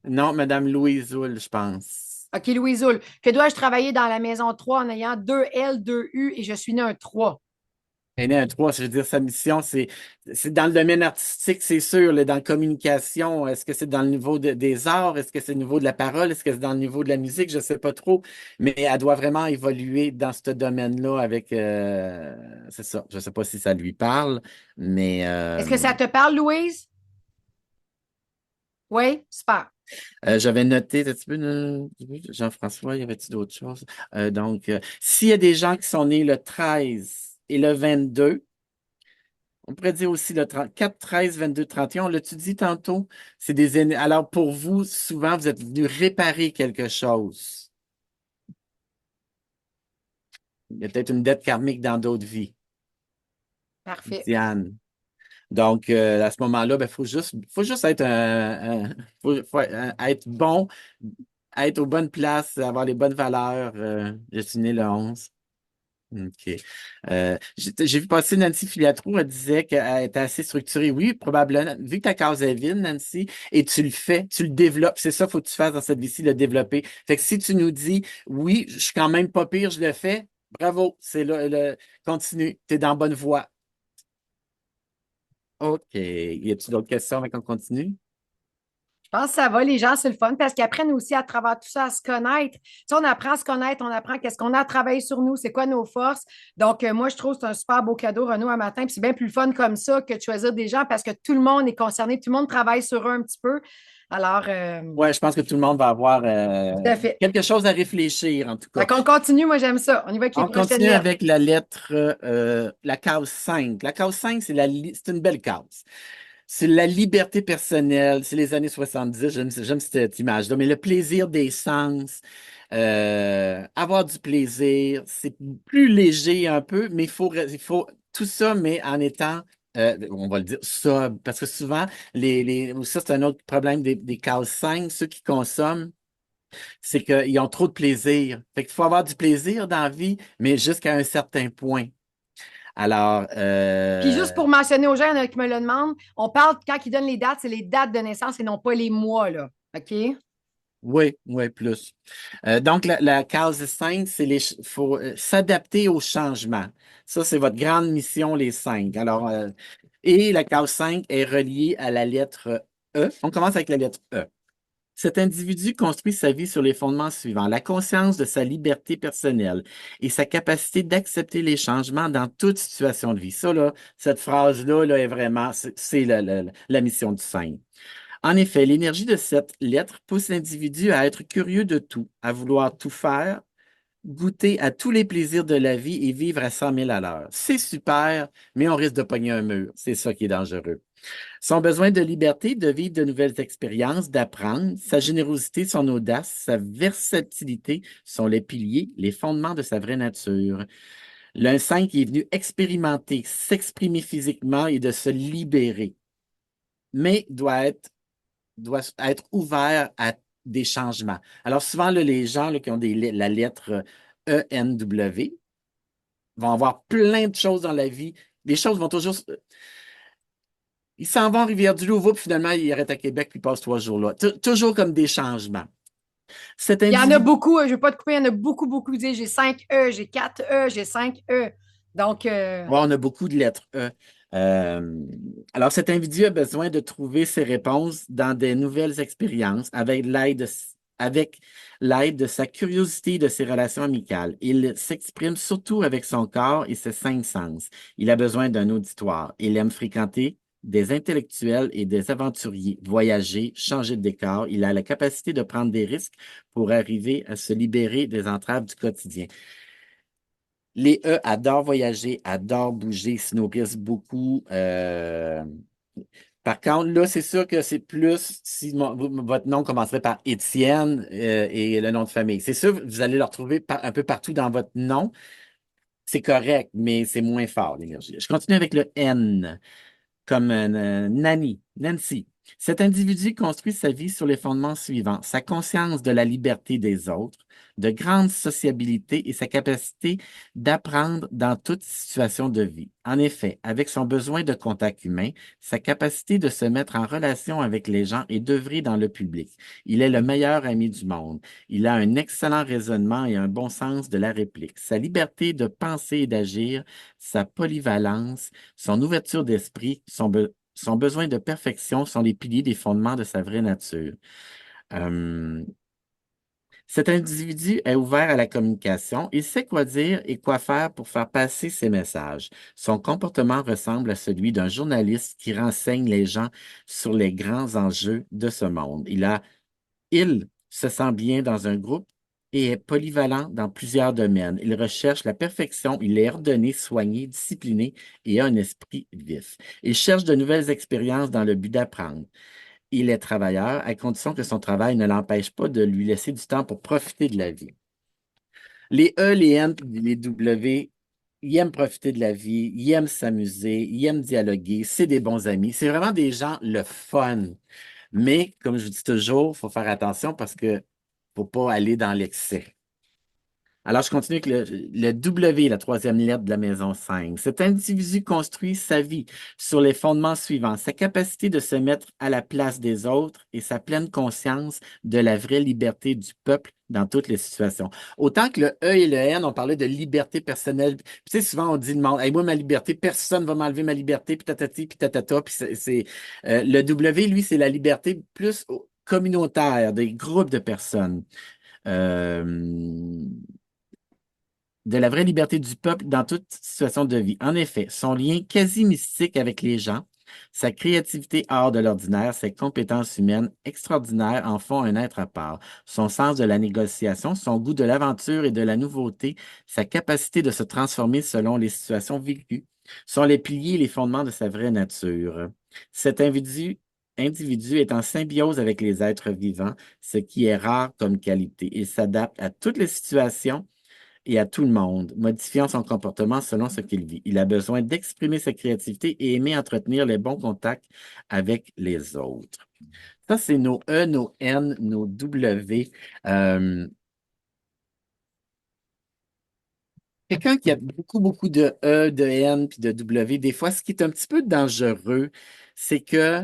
Non, Madame Louise Hull, je pense. OK, Louise Hull. Que dois-je travailler dans la maison 3 en ayant deux L, deux U et je suis né un 3? Elle est née un 3, je veux dire, sa mission, c'est dans le domaine artistique, c'est sûr, là, dans la communication. Est-ce que c'est dans le niveau des arts? Est-ce que c'est au niveau de la parole? Est-ce que c'est dans le niveau de la musique? Je ne sais pas trop. Mais elle doit vraiment évoluer dans ce domaine-là avec, c'est ça. Je ne sais pas si ça lui parle, mais Est-ce que ça te parle, Louise? Oui, super. j'avais noté, un petit peu, Jean-François, y avait-il d'autres choses? Donc, s'il y a des gens qui sont nés le 13 et le 22, on pourrait dire aussi le 34, 13, 22, 31. On l'a-tu dit tantôt? Alors, pour vous, souvent, vous êtes venu réparer quelque chose. Il y a peut-être une dette karmique dans d'autres vies. Parfait. Diane. Donc, à ce moment-là, il faut juste être être bon, être aux bonnes places, avoir les bonnes valeurs. Je suis né le 11. OK. J'ai vu passer Nancy Filiatro, elle disait qu'elle était assez structurée. Oui, probablement. Vu que ta case est vide, Nancy, et tu le fais, tu le développes. C'est ça qu'il faut que tu fasses dans cette vie-ci, le développer. Fait que si tu nous dis, oui, je suis quand même pas pire, je le fais, bravo, c'est là, continue, tu es dans la bonne voie. OK. Y a-t-il d'autres questions avant qu'on continue? Je pense que ça va, les gens, c'est le fun parce qu'ils apprennent aussi à travers tout ça à se connaître. Tu sais, on apprend à se connaître, on apprend qu'est-ce qu'on a à travailler sur nous, c'est quoi nos forces. Donc, moi, je trouve que c'est un super beau cadeau, Renaud, un matin. Puis c'est bien plus fun comme ça que de choisir des gens parce que tout le monde est concerné, tout le monde travaille sur eux un petit peu. Alors, Ouais, je pense que tout le monde va avoir tout à fait. quelque chose à réfléchir, en tout Fait cas. qu'on continue, moi, j'aime ça. On y va avec les On prochaines continue lettres. avec la lettre, la case 5. La case 5, c'est une belle case. C'est la liberté personnelle, c'est les années 70, j'aime cette image-là, mais le plaisir des sens, avoir du plaisir, c'est plus léger un peu, mais il faut tout ça, mais en étant, on va le dire, sobre, parce que souvent, ça c'est un autre problème des cases 5, ceux qui consomment, c'est qu'ils ont trop de plaisir. Fait qu'il faut avoir du plaisir dans la vie, mais jusqu'à un certain point. Alors, Puis juste pour mentionner aux gens, il y en a qui me le demandent, on parle, quand ils donnent les dates, c'est les dates de naissance et non pas les mois, là. OK? oui, oui, plus. Donc, la case 5, faut s'adapter au changement. Ça, c'est votre grande mission, les 5. Alors, et la case 5 est reliée à la lettre E. On commence avec la lettre E. Cet individu construit sa vie sur les fondements suivants: la conscience de sa liberté personnelle et sa capacité d'accepter les changements dans toute situation de vie. Ça, là, cette phrase-là, là, est vraiment, c'est la mission du 5. En effet, l'énergie de cette lettre pousse l'individu à être curieux de tout, à vouloir tout faire, goûter à tous les plaisirs de la vie et vivre à 100 000 à l'heure. C'est super, mais on risque de pogner un mur. C'est ça qui est dangereux. Son besoin de liberté, de vivre de nouvelles expériences, d'apprendre, sa générosité, son audace, sa versatilité sont les piliers, les fondements de sa vraie nature. Le 5 est venu expérimenter, s'exprimer physiquement et de se libérer, mais doit être ouvert à des changements. Alors souvent, là, les gens là, qui ont la lettre ENW vont avoir plein de choses dans la vie. Les choses vont toujours... Ils s'en vont à Rivière-du-Loup, puis finalement, ils arrêtent à Québec, puis ils passent 3 jours là. Toujours comme des changements. Cet Il y en a individu... beaucoup, je ne vais pas te couper, il y en a beaucoup, beaucoup. J'ai 5 E, j'ai 4 E, j'ai 5 E. Donc, Ouais, on a beaucoup de lettres E. Euh, alors, cet individu a besoin de trouver ses réponses dans des nouvelles expériences avec l'aide de sa curiosité et de ses relations amicales. Il s'exprime surtout avec son corps et ses 5 sens. Il a besoin d'un auditoire. Il aime fréquenter des intellectuels et des aventuriers, voyager, changer de décor. Il a la capacité de prendre des risques pour arriver à se libérer des entraves du quotidien. Les E adorent voyager, adorent bouger, se nourrissent beaucoup. Par contre, là, c'est sûr que c'est plus si votre nom commencerait par Étienne et le nom de famille. C'est sûr, vous allez le retrouver un peu partout dans votre nom. C'est correct, mais c'est moins fort, l'énergie. Je continue avec le N comme Nancy. Cet individu construit sa vie sur les fondements suivants: sa conscience de la liberté des autres, de grande sociabilité et sa capacité d'apprendre dans toute situation de vie. En effet, avec son besoin de contact humain, sa capacité de se mettre en relation avec les gens et d'œuvrer dans le public, il est le meilleur ami du monde. Il a un excellent raisonnement et un bon sens de la réplique. Sa liberté de penser et d'agir, sa polyvalence, son ouverture d'esprit, son besoin de perfection sont les piliers des fondements de sa vraie nature. Euh, Cet individu est ouvert à la communication. Il sait quoi dire et quoi faire pour faire passer ses messages. Son comportement ressemble à celui d'un journaliste qui renseigne les gens sur les grands enjeux de ce monde. Il se sent bien dans un groupe et est polyvalent dans plusieurs domaines. Il recherche la perfection, il est ordonné, soigné, discipliné et a un esprit vif. Il cherche de nouvelles expériences dans le but d'apprendre. Il est travailleur à condition que son travail ne l'empêche pas de lui laisser du temps pour profiter de la vie. Les E, les N, puis les W, ils aiment profiter de la vie, ils aiment s'amuser, ils aiment dialoguer, c'est des bons amis. C'est vraiment des gens le fun. Mais, comme je vous dis toujours, il faut faire attention parce que faut pas aller dans l'excès. Alors, je continue avec le W, la troisième lettre de la maison 5. Cet individu construit sa vie sur les fondements suivants: sa capacité de se mettre à la place des autres et sa pleine conscience de la vraie liberté du peuple dans toutes les situations. Autant que le E et le N, on parlait de liberté personnelle. Puis, tu sais, souvent, on dit le monde: hey, moi, ma liberté, personne ne va m'enlever ma liberté, puis tatati, puis tatata. Puis le W, lui, c'est la liberté plus communautaire, des groupes de personnes. Euh, de la vraie liberté du peuple dans toute situation de vie. En effet, son lien quasi mystique avec les gens, sa créativité hors de l'ordinaire, ses compétences humaines extraordinaires en font un être à part. Son sens de la négociation, son goût de l'aventure et de la nouveauté, sa capacité de se transformer selon les situations vécues sont les piliers et les fondements de sa vraie nature. Cet individu est en symbiose avec les êtres vivants, ce qui est rare comme qualité. Il s'adapte à toutes les situations et à tout le monde, modifiant son comportement selon ce qu'il vit. Il a besoin d'exprimer sa créativité et aimer entretenir les bons contacts avec les autres. Ça, c'est nos E, nos N, nos W. Euh, Quelqu'un qui a beaucoup, beaucoup de E, de N puis de W, des fois, ce qui est un petit peu dangereux, c'est que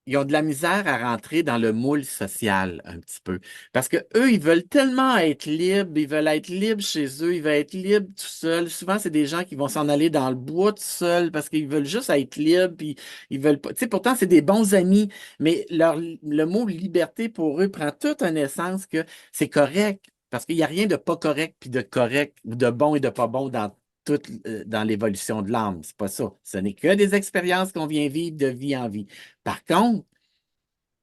ils ont de la misère à rentrer dans le moule social un petit peu. Parce que eux, ils veulent tellement être libres, ils veulent être libres chez eux, ils veulent être libres tout seuls. Souvent, c'est des gens qui vont s'en aller dans le bois tout seuls parce qu'ils veulent juste être libres, puis ils veulent pas. Tu sais, pourtant, c'est des bons amis, mais le mot liberté pour eux prend toute une essence que c'est correct. Parce qu'il n'y a rien de pas correct puis de correct ou de bon et de pas bon dans l'évolution de l'âme. C'est pas ça. Ce n'est que des expériences qu'on vient vivre de vie en vie. Par contre,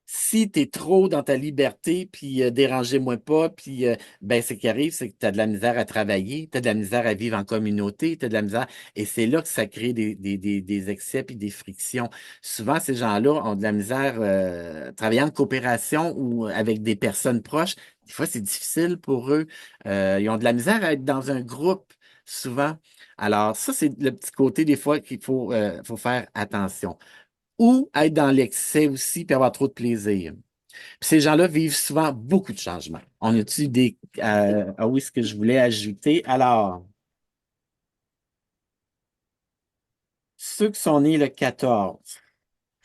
Si tu es trop dans ta liberté, puis dérangez-moi pas, puis ben, ce qui arrive, c'est que tu as de la misère à travailler, tu as de la misère à vivre en communauté, tu as de la misère, et c'est là que ça crée des excès puis des frictions. Souvent, ces gens-là ont de la misère travailler en coopération ou avec des personnes proches. Des fois, c'est difficile pour eux. Ils ont de la misère à être dans un groupe, souvent. Alors, ça, c'est le petit côté des fois qu'il faut faire attention ou être dans l'excès aussi, puis avoir trop de plaisir. Puis ces gens-là vivent souvent beaucoup de changements. On a-tu des... ah oui, ce que je voulais ajouter. Alors, ceux qui sont nés le 14,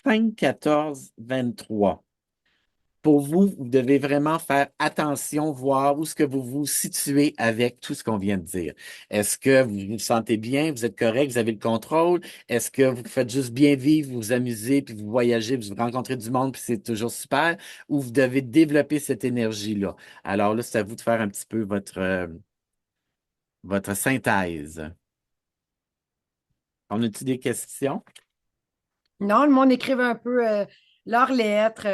5, 14, 23. Pour vous, vous devez vraiment faire attention, voir où est-ce que vous vous situez avec tout ce qu'on vient de dire. Est-ce que vous vous sentez bien, vous êtes correct, vous avez le contrôle? Est-ce que vous faites juste bien vivre, vous vous amusez, puis vous voyagez, puis vous rencontrez du monde, puis c'est toujours super? Ou vous devez développer cette énergie-là? Alors là, c'est à vous de faire un petit peu votre synthèse. On a-t-il des questions? Non, le monde écrive un peu leurs lettres.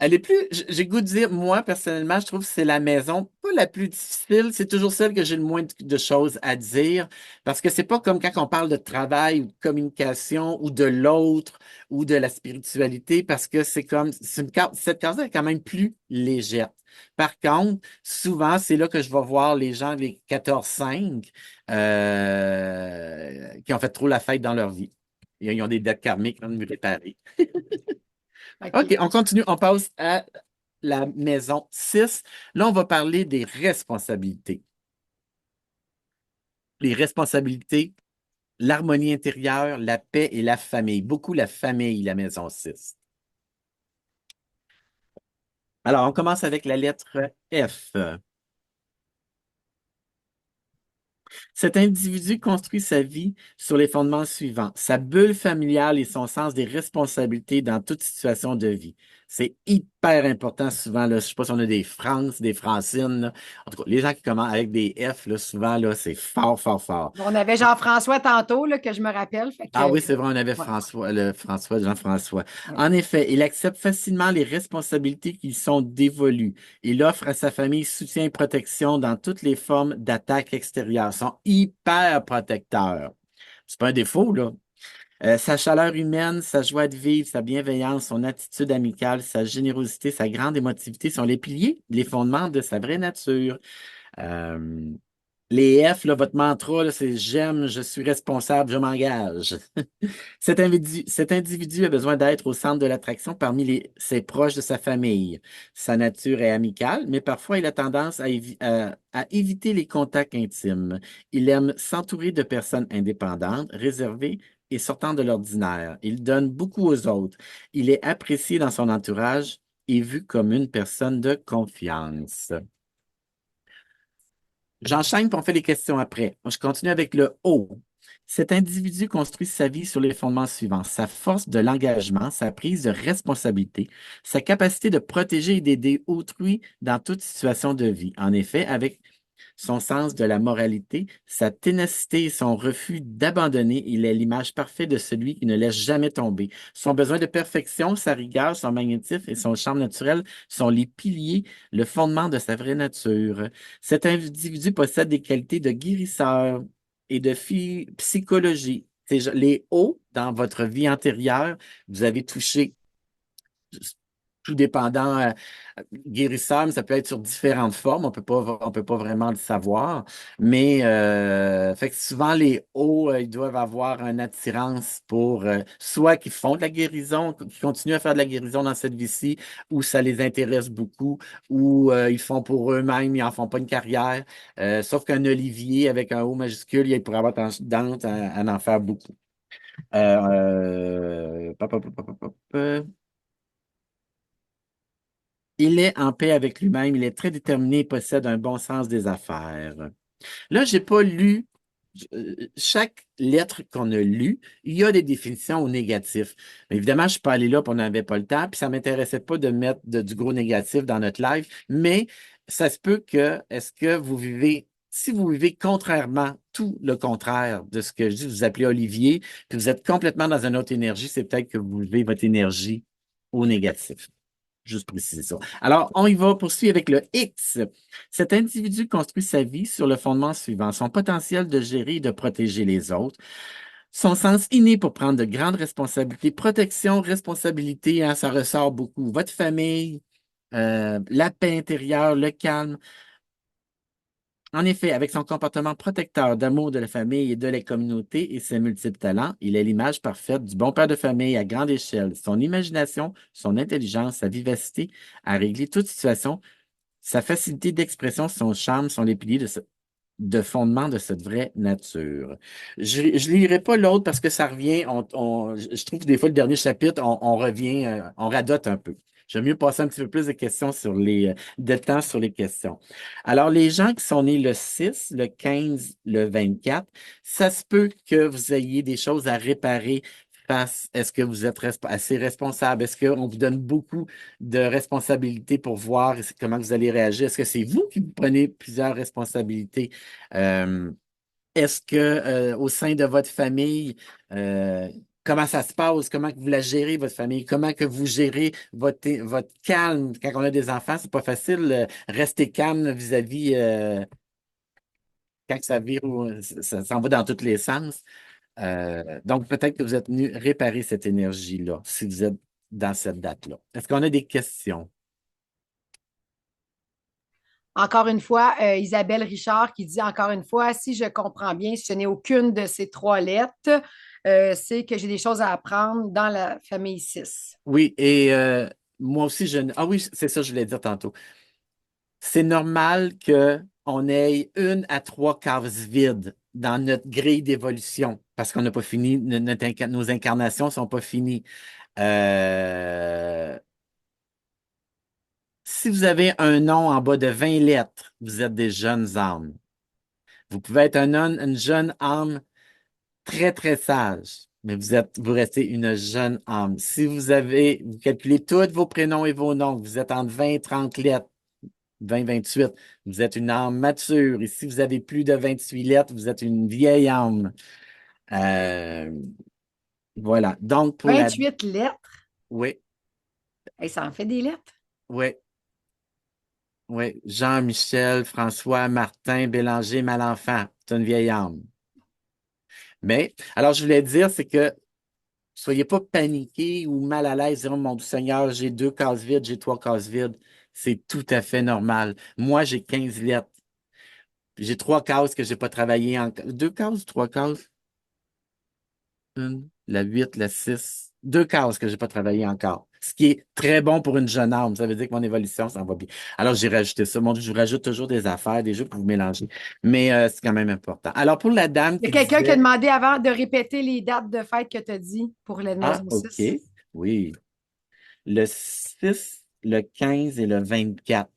Elle est plus, j'ai le goût de dire, moi, personnellement, je trouve que c'est la maison pas la plus difficile. C'est toujours celle que j'ai le moins de choses à dire. Parce que c'est pas comme quand on parle de travail ou de communication ou de l'autre ou de la spiritualité, parce que c'est comme, cette case-là est quand même plus légère. Par contre, souvent, c'est là que je vais voir les gens, les 14-5, qui ont fait trop la fête dans leur vie. Ils ont des dettes karmiques à nous réparer. OK. OK, on continue. On passe à la maison 6. Là, on va parler des responsabilités. Les responsabilités, l'harmonie intérieure, la paix et la famille. Beaucoup la famille, la maison 6. Alors, on commence avec la lettre F. Cet individu construit sa vie sur les fondements suivants: sa bulle familiale et son sens des responsabilités dans toute situation de vie. C'est hyper important souvent, là. Je sais pas si on a des France, des Francines, là. En tout cas, les gens qui commencent avec des F, là, souvent, là, c'est fort, fort, fort. On avait Jean-François tantôt, là, que je me rappelle. Fait Ah que, oui, c'est vrai, on avait ouais, François, Jean-François. ouais. En effet, il accepte facilement les responsabilités qui lui sont dévolues. Il offre à sa famille soutien et protection dans toutes les formes d'attaques extérieures. Ils sont hyper protecteurs. C'est pas un défaut, là. Sa chaleur humaine, sa joie de vivre, sa bienveillance, son attitude amicale, sa générosité, sa grande émotivité sont les piliers, les fondements de sa vraie nature. Euh, les F, là, votre mantra, là, c'est j'aime, je suis responsable, je m'engage. Cet individu a besoin d'être au centre de l'attraction parmi ses proches de sa famille. Sa nature est amicale, mais parfois il a tendance à éviter les contacts intimes. Il aime s'entourer de personnes indépendantes, réservées et sortant de l'ordinaire. Il donne beaucoup aux autres. Il est apprécié dans son entourage et vu comme une personne de confiance. J'enchaîne pour on fait les questions après. Je continue avec le O. Cet individu construit sa vie sur les fondements suivants: sa force de l'engagement, sa prise de responsabilité, sa capacité de protéger et d'aider autrui dans toute situation de vie. En effet, avec son sens de la moralité, sa ténacité et son refus d'abandonner, il est l'image parfaite de celui qui ne laisse jamais tomber. Son besoin de perfection, sa rigueur, son magnétisme et son charme naturel sont les piliers, le fondement de sa vraie nature. Cet individu possède des qualités de guérisseur et de psychologie. Les hauts dans votre vie antérieure, vous avez touché tout dépendant, guérisseur, mais ça peut être sur différentes formes. On peut pas vraiment le savoir. Mais fait que souvent, les hauts, ils doivent avoir une attirance pour soit qu'ils font de la guérison, qu'ils continuent à faire de la guérison dans cette vie-ci, ou ça les intéresse beaucoup, ou ils font pour eux-mêmes, ils en font pas une carrière. Sauf qu'un olivier avec un O majuscule, il pourrait avoir tendance à en faire beaucoup. Pop, pop, pop, pop, pop. Il est en paix avec lui-même, il est très déterminé et possède un bon sens des affaires. Là, j'ai pas lu chaque lettre qu'on a lue, il y a des définitions au négatif. Mais évidemment, je suis pas allé là, puis on n'avait pas le temps, puis ça m'intéressait pas de mettre du gros négatif dans notre live, mais ça se peut que, est-ce que vous vivez, si vous vivez contrairement, tout le contraire de ce que je dis, vous appelez Olivier, puis vous êtes complètement dans une autre énergie, c'est peut-être que vous vivez votre énergie au négatif. Juste préciser ça. Alors, on y va poursuivre avec le X. Cet individu construit sa vie sur le fondement suivant: son potentiel de gérer et de protéger les autres, son sens inné pour prendre de grandes responsabilités, protection, responsabilité, hein, ça ressort beaucoup. Votre famille, la paix intérieure, le calme. En effet, avec son comportement protecteur d'amour de la famille et de la communauté et ses multiples talents, il est l'image parfaite du bon père de famille à grande échelle. Son imagination, son intelligence, sa vivacité à régler toute situation, sa facilité d'expression, son charme sont les piliers de fondement de cette vraie nature. Je ne lirai pas l'autre parce que ça revient, je trouve que des fois, le dernier chapitre, on revient, on radote un peu. J'aime mieux passer un petit peu plus de questions de temps sur les questions. Alors, les gens qui sont nés le 6, le 15, le 24, ça se peut que vous ayez des choses à réparer face. Est-ce que vous êtes assez responsable? Est-ce qu'on vous donne beaucoup de responsabilités pour voir comment vous allez réagir? Est-ce que c'est vous qui vous prenez plusieurs responsabilités? Euh, Est-ce que au sein de votre famille, euh, comment ça se passe? Comment que vous la gérez, votre famille? Comment que vous gérez votre calme? Quand on a des enfants, c'est pas facile rester calme vis-à-vis quand ça vire ou ça s'en va dans tous les sens. Donc, peut-être que vous êtes venu réparer cette énergie-là, si vous êtes dans cette date-là. Est-ce qu'on a des questions? Encore une fois, Isabelle Richard qui dit encore une fois, si je comprends bien, si je n'ai aucune de ces trois lettres, c'est que j'ai des choses à apprendre dans la famille 6. Oui, et moi aussi, ah oui, c'est ça, je voulais dire tantôt. C'est normal qu'on ait une à trois cases vides dans notre grille d'évolution parce qu'on n'a pas fini, nos incarnations ne sont pas finies. Euh, Si vous avez un nom en bas de 20 lettres, vous êtes des jeunes âmes. Vous pouvez être une jeune âme très, très sage, mais vous restez une jeune âme. Si vous calculez tous vos prénoms et vos noms, vous êtes entre 20 et 30 lettres, 20, 28, vous êtes une âme mature. Et si vous avez plus de 28 lettres, vous êtes une vieille âme. Euh, voilà. Donc, 28 lettres. Oui, Hey, ça en fait des lettres. oui, oui. Jean-Michel, François, Martin, Bélanger, Malenfant. C'est une vieille âme. Mais, alors, je voulais dire, c'est que soyez pas paniqués ou mal à l'aise, dire, oh, mon Dieu Seigneur, j'ai deux cases vides, j'ai trois cases vides. C'est tout à fait normal. Moi, j'ai 15 lettres. J'ai trois cases que j'ai pas travaillé en. Deux cases ou trois cases? Une, la 8, la 6. Deux cases que j'ai pas travaillé encore. Ce qui est très bon pour une jeune âme. Ça veut dire que mon évolution s'en va bien. Alors, j'ai rajouté ça. Mon Dieu, je rajoute toujours des affaires, des jeux pour vous mélanger. Mais c'est quand même important. Alors, pour la dame Il y qui a quelqu'un qui a disait. demandé avant de répéter les dates de fête que tu as dit pour la Ah, maison OK. 6. Oui. Le 6, le 15 et le 24.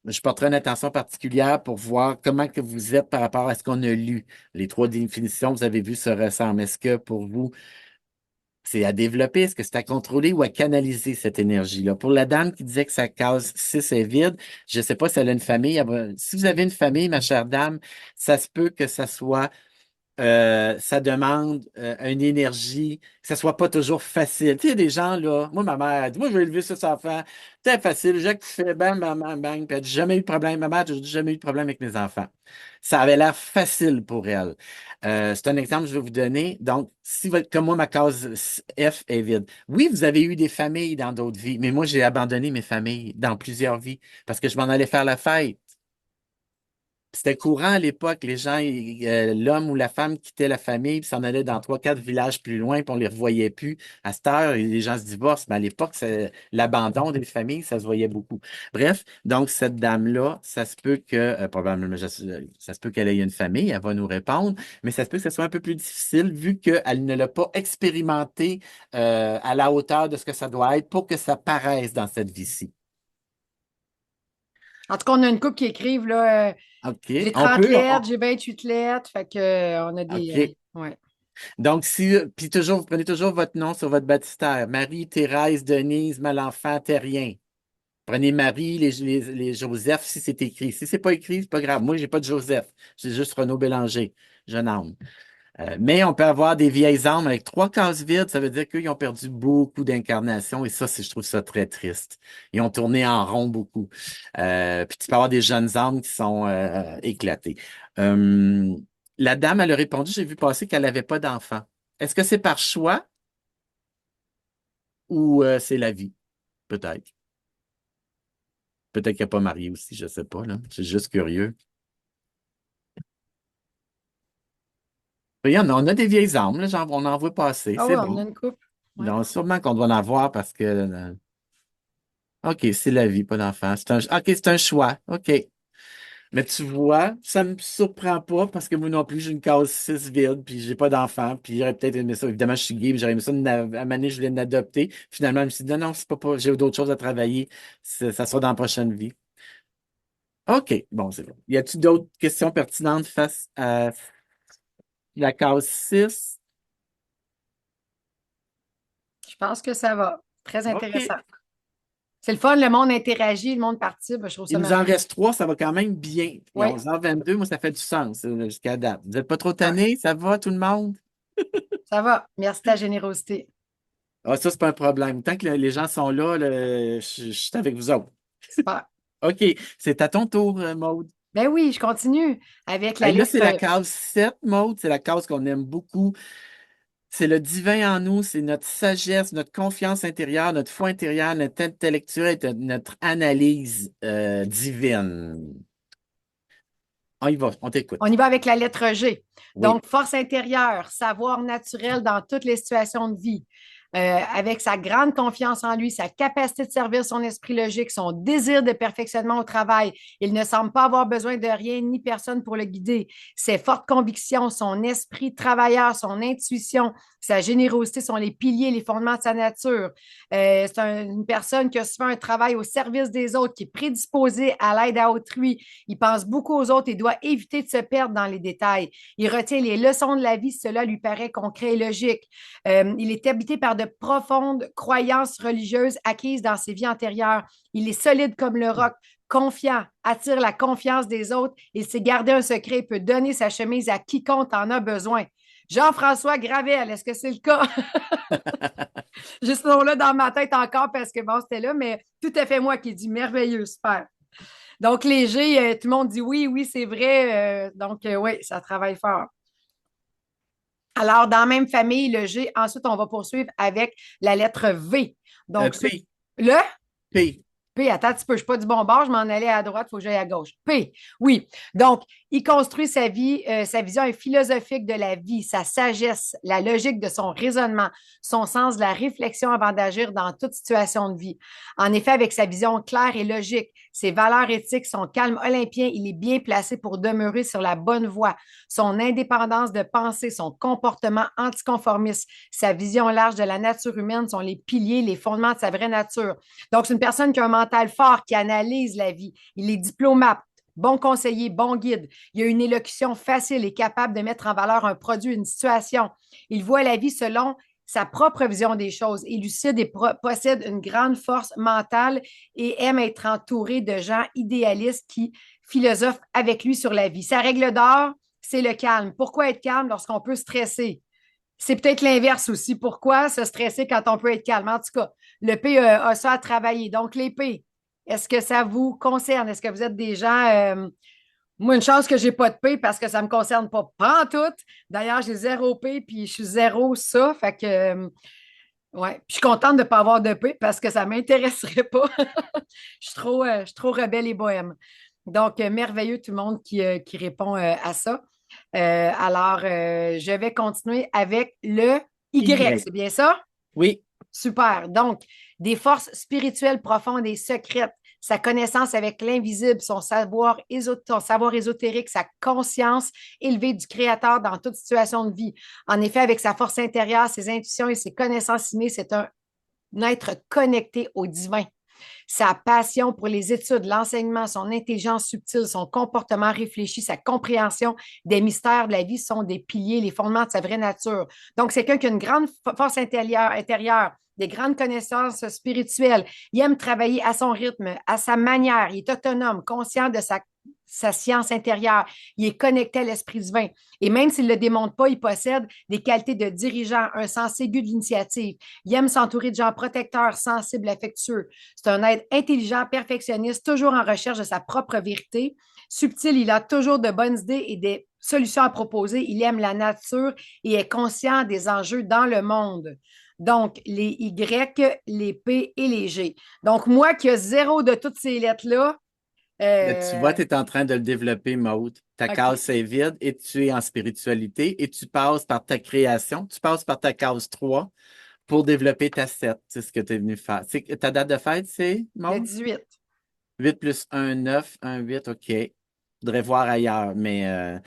Je porterai une attention particulière pour voir comment que vous êtes par rapport à ce qu'on a lu. Les trois définitions, vous avez vu, se ressemblent. Est-ce que pour vous, c'est à développer? Est-ce que c'est à contrôler ou à canaliser cette énergie-là? Pour la dame qui disait que sa case 6 est vide, je ne sais pas si elle a une famille. Si vous avez une famille, ma chère dame, ça se peut que ça soit ça demande une énergie, que ça soit pas toujours facile. Tu sais, des gens, là, moi, ma mère, elle dit, moi, je vais élever six enfants. C'est facile. Jacques fait bang, bang, bang, bang. Puis elle dit, jamais eu de problème. Ma mère, j'ai jamais eu de problème avec mes enfants. Ça avait l'air facile pour elle. C'est un exemple que je vais vous donner. Donc, si comme moi, ma case F est vide. Oui, vous avez eu des familles dans d'autres vies, mais moi, j'ai abandonné mes familles dans plusieurs vies parce que je m'en allais faire la fête. C'était courant à l'époque, les gens, l'homme ou la femme quittait la famille, puis s'en allait dans trois, quatre villages plus loin, puis on les revoyait plus. À cette heure, les gens se divorcent, mais à l'époque, l'abandon des familles, ça se voyait beaucoup. Bref, donc cette dame-là, ça se peut que, probablement, ça se peut qu'elle ait une famille, elle va nous répondre, mais ça se peut que ce soit un peu plus difficile vu qu'elle ne l'a pas expérimenté à la hauteur de ce que ça doit être pour que ça paraisse dans cette vie-ci. En tout cas, on a une couple qui écrivent là, OK, j'ai on 30 peut, lettres, j'ai 28 lettres. Fait que on a des. OK. Ouais. Donc, puis toujours, vous prenez toujours votre nom sur votre baptistère. Marie, Thérèse, Denise, Malenfant, Terrien. Prenez Marie, les Joseph, si c'est écrit. Si c'est pas écrit, c'est pas grave. Moi, j'ai pas de Joseph. J'ai juste Renaud Bélanger, jeune homme. Mais on peut avoir des vieilles âmes avec 3 cases vides. Ça veut dire qu'ils ont perdu beaucoup d'incarnations et ça, je trouve ça très triste. Ils ont tourné en rond beaucoup. Puis tu peux avoir des jeunes âmes qui sont éclatées. Euh, la dame, elle a répondu, j'ai vu passer qu'elle n'avait pas d'enfant. Est-ce que c'est par choix ou c'est la vie? Peut-être. Peut-être qu'elle n'est pas mariée aussi, je ne sais pas, là. Je suis juste curieux. Regarde, on a des vieilles âmes, là, on en voit passer. Ah oui, C'est on a bon. une coupe. Ouais. Donc, sûrement qu'on doit en avoir parce que. OK, c'est la vie, pas d'enfant. OK, c'est un choix. OK. Mais tu vois, ça me surprend pas parce que moi non plus, j'ai une case 6 vide, puis j'ai pas d'enfant, puis j'aurais peut-être aimé ça. Évidemment, je suis gay, puis j'aurais aimé ça. À un moment donné, je voulais l'adopter. Finalement, je me suis dit, non, non, c'est pas, j'ai d'autres choses à travailler. Ça sera dans la prochaine vie. OK, bon, c'est bon. Y a-t-il d'autres questions pertinentes face à la case 6? Je pense que ça va. Très intéressant. OK. C'est le fun, le monde interagit, le monde participe. Je trouve ça Il nous en merveilleux. reste 3, ça va quand même bien. Puis Oui, 11h22, moi, ça fait du sens jusqu'à date. Vous n'êtes pas trop ouais, tannés? Ça va, tout le monde? ça va. Merci de ta générosité. Ah, ça, c'est pas un problème. Tant que les gens sont là, je suis avec vous autres. Super. OK, c'est à ton tour, Maude. Ben oui, je continue avec la Hey, là, c'est la lettre. case 7, Maude. C'est la case qu'on aime beaucoup. C'est le divin en nous, c'est notre sagesse, notre confiance intérieure, notre foi intérieure, notre intellectuel, notre analyse divine. On y va, on t'écoute. On y va avec la lettre G. Oui. Donc, force intérieure, savoir naturel dans toutes les situations de vie. Avec sa grande confiance en lui, sa capacité de servir son esprit logique, son désir de perfectionnement au travail. Il ne semble pas avoir besoin de rien ni personne pour le guider. Ses fortes convictions, son esprit travailleur, son intuition, sa générosité sont les piliers, les fondements de sa nature. C'est une personne qui a souvent un travail au service des autres, qui est prédisposée à l'aide à autrui. Il pense beaucoup aux autres et doit éviter de se perdre dans les détails. Il retient les leçons de la vie, cela lui paraît concret et logique. Il est habité par de profondes croyances religieuses acquises dans ses vies antérieures. Il est solide comme le roc, confiant, attire la confiance des autres. Il sait garder un secret et peut donner sa chemise à quiconque en a besoin. Jean-François Gravel, est-ce que c'est le cas? Juste là dans ma tête encore parce que bon, c'était là, mais tout à fait moi qui dis merveilleux, super. Donc, léger, tout le monde dit oui, oui, c'est vrai. Donc, oui, ça travaille fort. Alors, dans la même famille, le G, ensuite, on va poursuivre avec la lettre V. Donc, P, le P. P, attends un petit peu, je ne suis pas du bon bord, je m'en allais à droite, il faut que j'aille à gauche. P, oui. Donc, il construit sa vie, sa vision est philosophique de la vie, sa sagesse, la logique de son raisonnement, son sens de la réflexion avant d'agir dans toute situation de vie. En effet, avec sa vision claire et logique, ses valeurs éthiques, son calme olympien, il est bien placé pour demeurer sur la bonne voie. Son indépendance de pensée, son comportement anticonformiste, sa vision large de la nature humaine sont les piliers, les fondements de sa vraie nature. Donc, c'est une personne qui a un mental fort, qui analyse la vie. Il est diplomate, bon conseiller, bon guide. Il a une élocution facile et capable de mettre en valeur un produit, une situation. Il voit la vie selon sa propre vision des choses, est lucide et possède une grande force mentale et aime être entouré de gens idéalistes qui philosophent avec lui sur la vie. Sa règle d'or, c'est le calme. Pourquoi être calme lorsqu'on peut stresser? C'est peut-être l'inverse aussi. Pourquoi se stresser quand on peut être calme? En tout cas, le P a ça à travailler. Donc, les P, est-ce que ça vous concerne? Est-ce que vous êtes des gens... moi, une chance que j'ai pas de P parce que ça me concerne pas pantoute. D'ailleurs, j'ai zéro P puis je suis zéro ça. Fait que, ouais. Puis je suis contente de ne pas avoir de P parce que ça ne m'intéresserait pas. Je suis trop rebelle et bohème. Donc, merveilleux tout le monde qui répond à ça. Alors, je vais continuer avec le Y. Y. C'est bien ça? Oui. Super. Donc, des forces spirituelles profondes et secrètes, sa connaissance avec l'invisible, son savoir ésotérique, sa conscience élevée du Créateur dans toute situation de vie. En effet, avec sa force intérieure, ses intuitions et ses connaissances innées, c'est un être connecté au divin. Sa passion pour les études, l'enseignement, son intelligence subtile, son comportement réfléchi, sa compréhension des mystères de la vie sont des piliers, les fondements de sa vraie nature. Donc, c'est quelqu'un qui a une grande force intérieure, des grandes connaissances spirituelles. Il aime travailler à son rythme, à sa manière. Il est autonome, conscient de sa sa science intérieure. Il est connecté à l'esprit divin. Et même s'il ne le démontre pas, il possède des qualités de dirigeant, un sens aigu de l'initiative. Il aime s'entourer de gens protecteurs, sensibles, affectueux. C'est un être intelligent, perfectionniste, toujours en recherche de sa propre vérité. Subtil, il a toujours de bonnes idées et des solutions à proposer. Il aime la nature et est conscient des enjeux dans le monde. Donc, les Y, les P et les G. Donc, moi qui ai zéro de toutes ces lettres-là, Là, tu vois, euh, tu es en train de le développer, Maud. Ta case, OK. c'est vide et tu es en spiritualité et tu passes par ta création, tu passes par ta case 3 pour développer ta 7. C'est ce que tu es venu faire. Ta date de fête, c'est, Le Maud? 18. 8 plus 1, 9, 1, 8, OK. Faudrait voir ailleurs, mais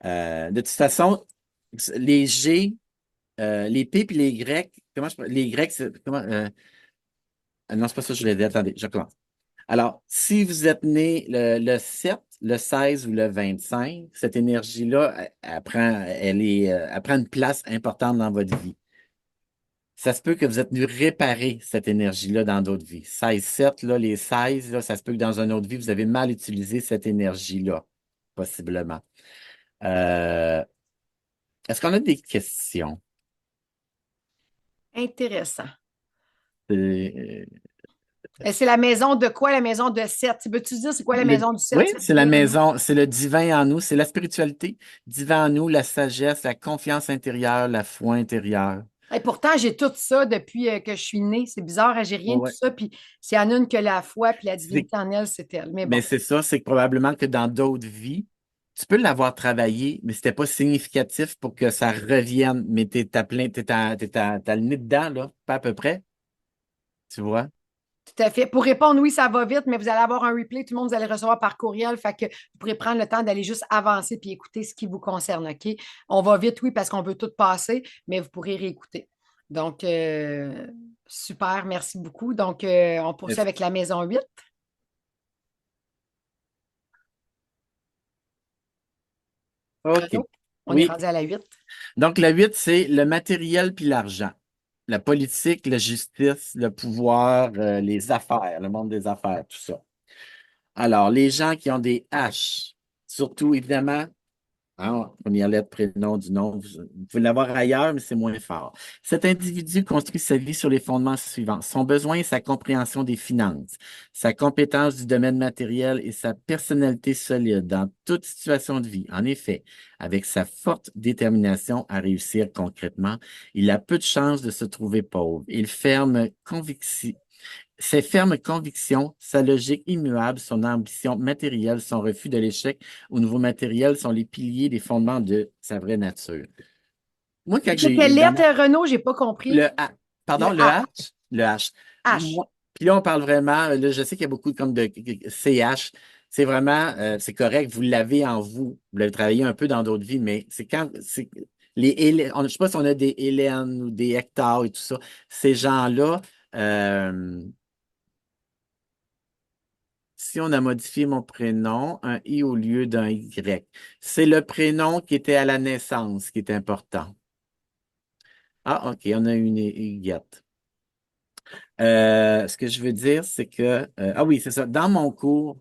de toute façon, les G, les P et les Y, les Y, c'est, comment, non, c'est pas ça que je voulais dire. Attendez, je recommence. Alors, si vous êtes né le 7, le 16 ou le 25, cette énergie-là, elle prend une place importante dans votre vie. Ça se peut que vous êtes venu réparer cette énergie-là dans d'autres vies. 16-7, là, les 16, là, ça se peut que dans une autre vie, vous avez mal utilisé cette énergie-là, possiblement. Euh, Est-ce qu'on a des questions? Intéressant. Euh, C'est la maison de quoi, la maison de 7? Peux-tu dire c'est quoi la le- maison du 7, oui, s'il te c'est la plaît, Renaud? maison, c'est le divin en nous, c'est la spiritualité. Divin en nous, la sagesse, la confiance intérieure, la foi intérieure. Et pourtant, j'ai tout ça depuis que je suis née. C'est bizarre, hein, j'ai rien Ouais, de tout ouais. ça. Puis c'est en une que la foi puis la C'est- divinité en elle, c'est elle. Mais bon. Mais c'est ça, c'est que probablement que dans d'autres vies, tu peux l'avoir travaillé, mais c'était pas significatif pour que ça revienne. Mais t'as le nez dedans, là, pas à peu près, tu vois? Tout à fait. Pour répondre, oui, ça va vite, mais vous allez avoir un replay. Tout le monde, vous allez recevoir par courriel. Fait que vous pourrez prendre le temps d'aller juste avancer puis écouter ce qui vous concerne, OK? On va vite, oui, parce qu'on veut tout passer, mais vous pourrez réécouter. Donc, super, merci beaucoup. Donc, on poursuit Est-ce- avec la maison 8. OK. Renaud, on est Oui. rendu à la 8. Donc, le 8, c'est le matériel puis l'argent. La politique, la justice, le pouvoir, les affaires, le monde des affaires, tout ça. Alors, les gens qui ont des H, surtout, évidemment, hein, première lettre, prénom du nom, vous pouvez l'avoir ailleurs, mais c'est moins fort. Cet individu construit sa vie sur les fondements suivants. Son besoin et sa compréhension des finances, sa compétence du domaine matériel et sa personnalité solide dans toute situation de vie. En effet, avec sa forte détermination à réussir concrètement, il a peu de chances de se trouver pauvre. Ses fermes convictions, sa logique immuable, son ambition matérielle, son refus de l'échec au nouveau matériel sont les piliers des fondements de sa vraie nature. Moi, quand C'est quelle j'ai dans lettre, mon Renaud? J'ai pas compris. le H, Le pardon, le H. H, le H. H. Moi, puis là, on parle vraiment, là, je sais qu'il y a beaucoup comme de CH. C'est vraiment, c'est correct, vous l'avez en vous. Vous l'avez travaillé un peu dans d'autres vies, mais c'est quand c'est je sais pas si on a des Hélène ou des Hector et tout ça. Ces gens-là, euh, si on a modifié mon prénom, un I au lieu d'un Y. C'est le prénom qui était à la naissance qui est important. Ah, OK, on a une Y. Ce que je veux dire, c'est que, ah oui, c'est ça. Dans mon cours,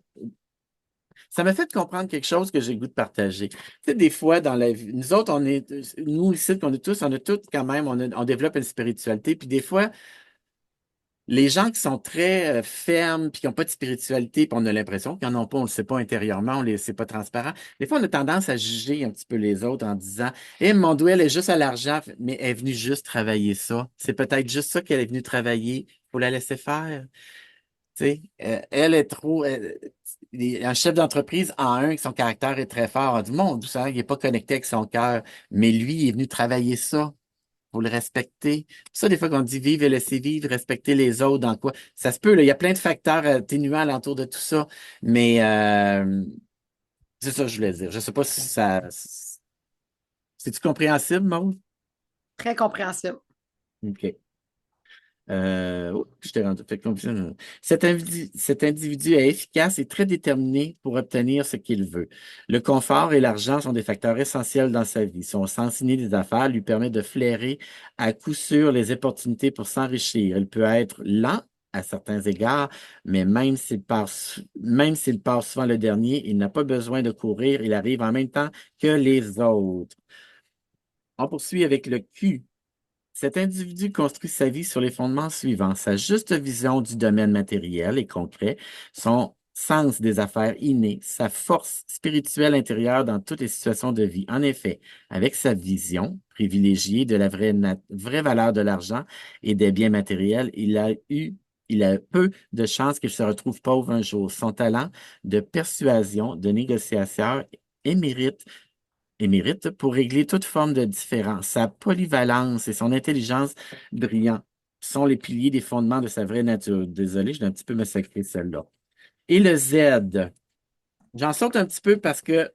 ça m'a fait comprendre quelque chose que j'ai le goût de partager. Tu sais, des fois, dans la vie, nous autres, nous ici, on a tous quand même, on développe une spiritualité. Puis des fois, les gens qui sont très fermes puis qui n'ont pas de spiritualité, puis on a l'impression qu'ils n'en ont pas, on ne le sait pas intérieurement, c'est pas transparent. Des fois, on a tendance à juger un petit peu les autres en disant, eh, mon doigt, elle est juste à l'argent, mais elle est venue juste travailler ça. C'est peut-être juste ça qu'elle est venue travailler. Il faut la laisser faire. Tu sais, elle est trop. Un chef d'entreprise en un, son caractère est très fort. On dit, mon Dieu, ça, il n'est pas connecté avec son cœur. Mais lui, il est venu travailler ça. Faut le respecter. Ça, des fois, qu'on dit vivre et laisser vivre, respecter les autres, dans quoi? Ça se peut, là, il y a plein de facteurs atténuants alentour de tout ça. Mais c'est ça que je voulais dire. Je sais pas si ça. C'est-tu compréhensible, Maud? Très compréhensible. OK. Je t'ai rendu. Fait que, cet individu est efficace et très déterminé pour obtenir ce qu'il veut. Le confort et l'argent sont des facteurs essentiels dans sa vie. Son sens inné des affaires lui permet de flairer à coup sûr les opportunités pour s'enrichir. Il peut être lent à certains égards, mais même s'il part souvent le dernier, il n'a pas besoin de courir, il arrive en même temps que les autres. On poursuit avec le Q. Cet individu construit sa vie sur les fondements suivants: sa juste vision du domaine matériel et concret, son sens des affaires inné, sa force spirituelle intérieure dans toutes les situations de vie. En effet, avec sa vision privilégiée de la vraie valeur de l'argent et des biens matériels, il a peu de chances qu'il se retrouve pauvre un jour. Son talent de persuasion, de négociation émérite pour régler toute forme de différence. Sa polyvalence et son intelligence brillante sont les piliers des fondements de sa vraie nature. Désolé, je vais un petit peu me sacrer celle-là. Et le Z, j'en saute un petit peu parce que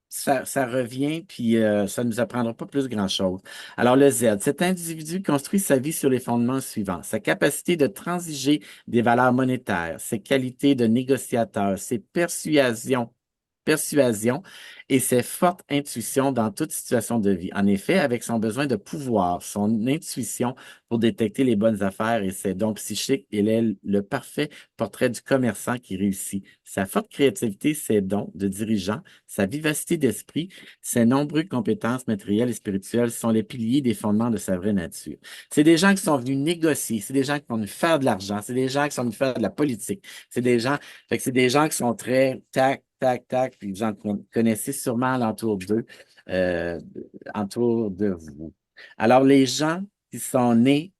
ça revient, puis ça ne nous apprendra pas plus grand-chose. Alors, le Z, cet individu construit sa vie sur les fondements suivants: sa capacité de transiger des valeurs monétaires, ses qualités de négociateur, ses persuasion et ses fortes intuitions dans toute situation de vie. En effet, avec son besoin de pouvoir, son intuition pour détecter les bonnes affaires et ses dons psychiques, il est le parfait portrait du commerçant qui réussit. Sa forte créativité, ses dons de dirigeant, sa vivacité d'esprit, ses nombreuses compétences matérielles et spirituelles sont les piliers des fondements de sa vraie nature. C'est des gens qui sont venus négocier, c'est des gens qui sont venus faire de l'argent, c'est des gens qui sont venus faire de la politique, c'est des gens qui sont très tac, tac, tac, puis vous en connaissez sûrement alentour d'eux, euh, autour de vous. Alors, les gens qui sont nés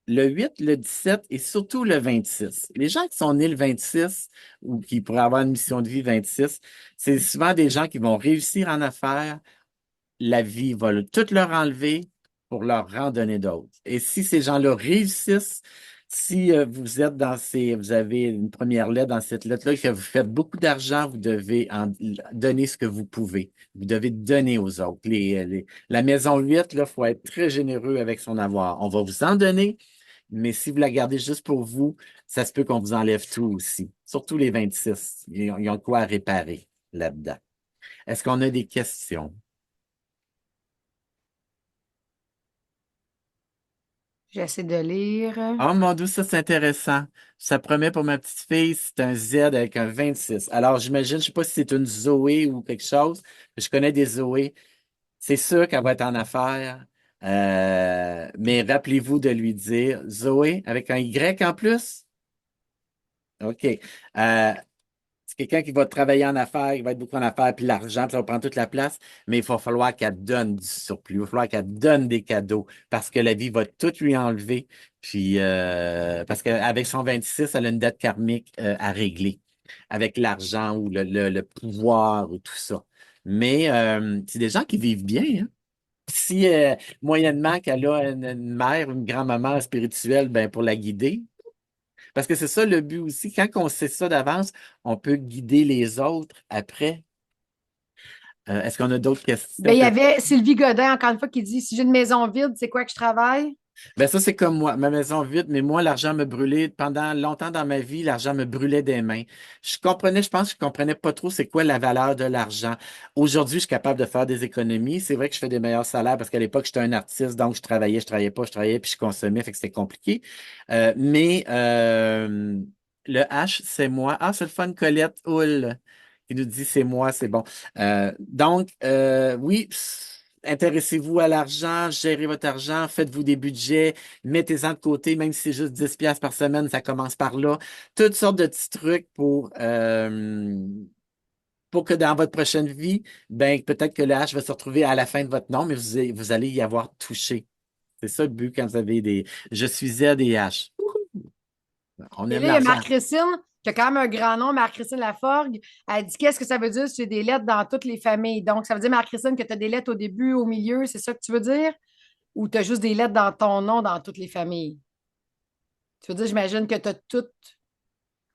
le 8, le 17 et surtout le 26. Les gens qui sont nés le 26 ou qui pourraient avoir une mission de vie 26, c'est souvent des gens qui vont réussir en affaires. La vie va tout leur enlever pour leur en donner d'autres. Et si ces gens-là réussissent, si vous avez une première lettre dans cette lettre-là, que vous faites beaucoup d'argent, vous devez en donner ce que vous pouvez. Vous devez donner aux autres. La maison 8, là, il faut être très généreux avec son avoir. On va vous en donner, mais si vous la gardez juste pour vous, ça se peut qu'on vous enlève tout aussi. Surtout les 26. Ils ont quoi à réparer là-dedans. Est-ce qu'on a des questions? J'essaie de lire. Oh mon Dieu, ça c'est intéressant. Ça promet pour ma petite fille, c'est un Z avec un 26. Alors j'imagine, je sais pas si c'est une Zoé ou quelque chose. Je connais des Zoé. C'est sûr qu'elle va être en affaires. Mais rappelez-vous de lui dire Zoé avec un Y en plus. OK. C'est quelqu'un qui va travailler en affaires, il va être beaucoup en affaires, puis l'argent, puis ça va prendre toute la place, mais il va falloir qu'elle donne du surplus, il va falloir qu'elle donne des cadeaux, parce que la vie va tout lui enlever, puis parce qu'avec son 26, elle a une dette karmique à régler, avec l'argent ou le pouvoir ou tout ça. Mais c'est des gens qui vivent bien, hein. Si moyennement qu'elle a une mère, une grand-maman spirituelle, ben pour la guider, parce que c'est ça le but aussi. Quand on sait ça d'avance, on peut guider les autres après. Est-ce qu'on a d'autres Ben, questions il y que... avait Sylvie Godin, encore une fois, qui dit si j'ai une maison vide, c'est quoi que je travaille? Ben ça, c'est comme moi, ma maison vide, mais moi, l'argent me brûlait. Pendant longtemps dans ma vie, l'argent me brûlait des mains. Je pense que je comprenais pas trop c'est quoi la valeur de l'argent. Aujourd'hui, je suis capable de faire des économies. C'est vrai que je fais des meilleurs salaires parce qu'à l'époque, j'étais un artiste, donc je travaillais pas, je travaillais, puis je consommais, fait que c'était compliqué. Mais le H, c'est moi. Ah, c'est le fun, Colette Hull, qui nous dit c'est moi, c'est bon. Oui. Intéressez-vous à l'argent, gérez votre argent, faites-vous des budgets, mettez-en de côté, même si c'est juste 10 piastres par semaine, ça commence par là. Toutes sortes de petits trucs pour que dans votre prochaine vie, ben, peut-être que le H va se retrouver à la fin de votre nom, mais vous allez y avoir touché. C'est ça le but quand vous avez des Je suis Z et H. On Et aime là, il y a l'argent. Marc-Christine, qui a quand même un grand nom, Marc-Christine Laforgue. Elle dit qu'est-ce que ça veut dire si tu as des lettres dans toutes les familles? Donc, ça veut dire, Marc-Christine, que tu as des lettres au début, au milieu, c'est ça que tu veux dire? Ou tu as juste des lettres dans ton nom dans toutes les familles? Tu veux dire, j'imagine que tu as toutes.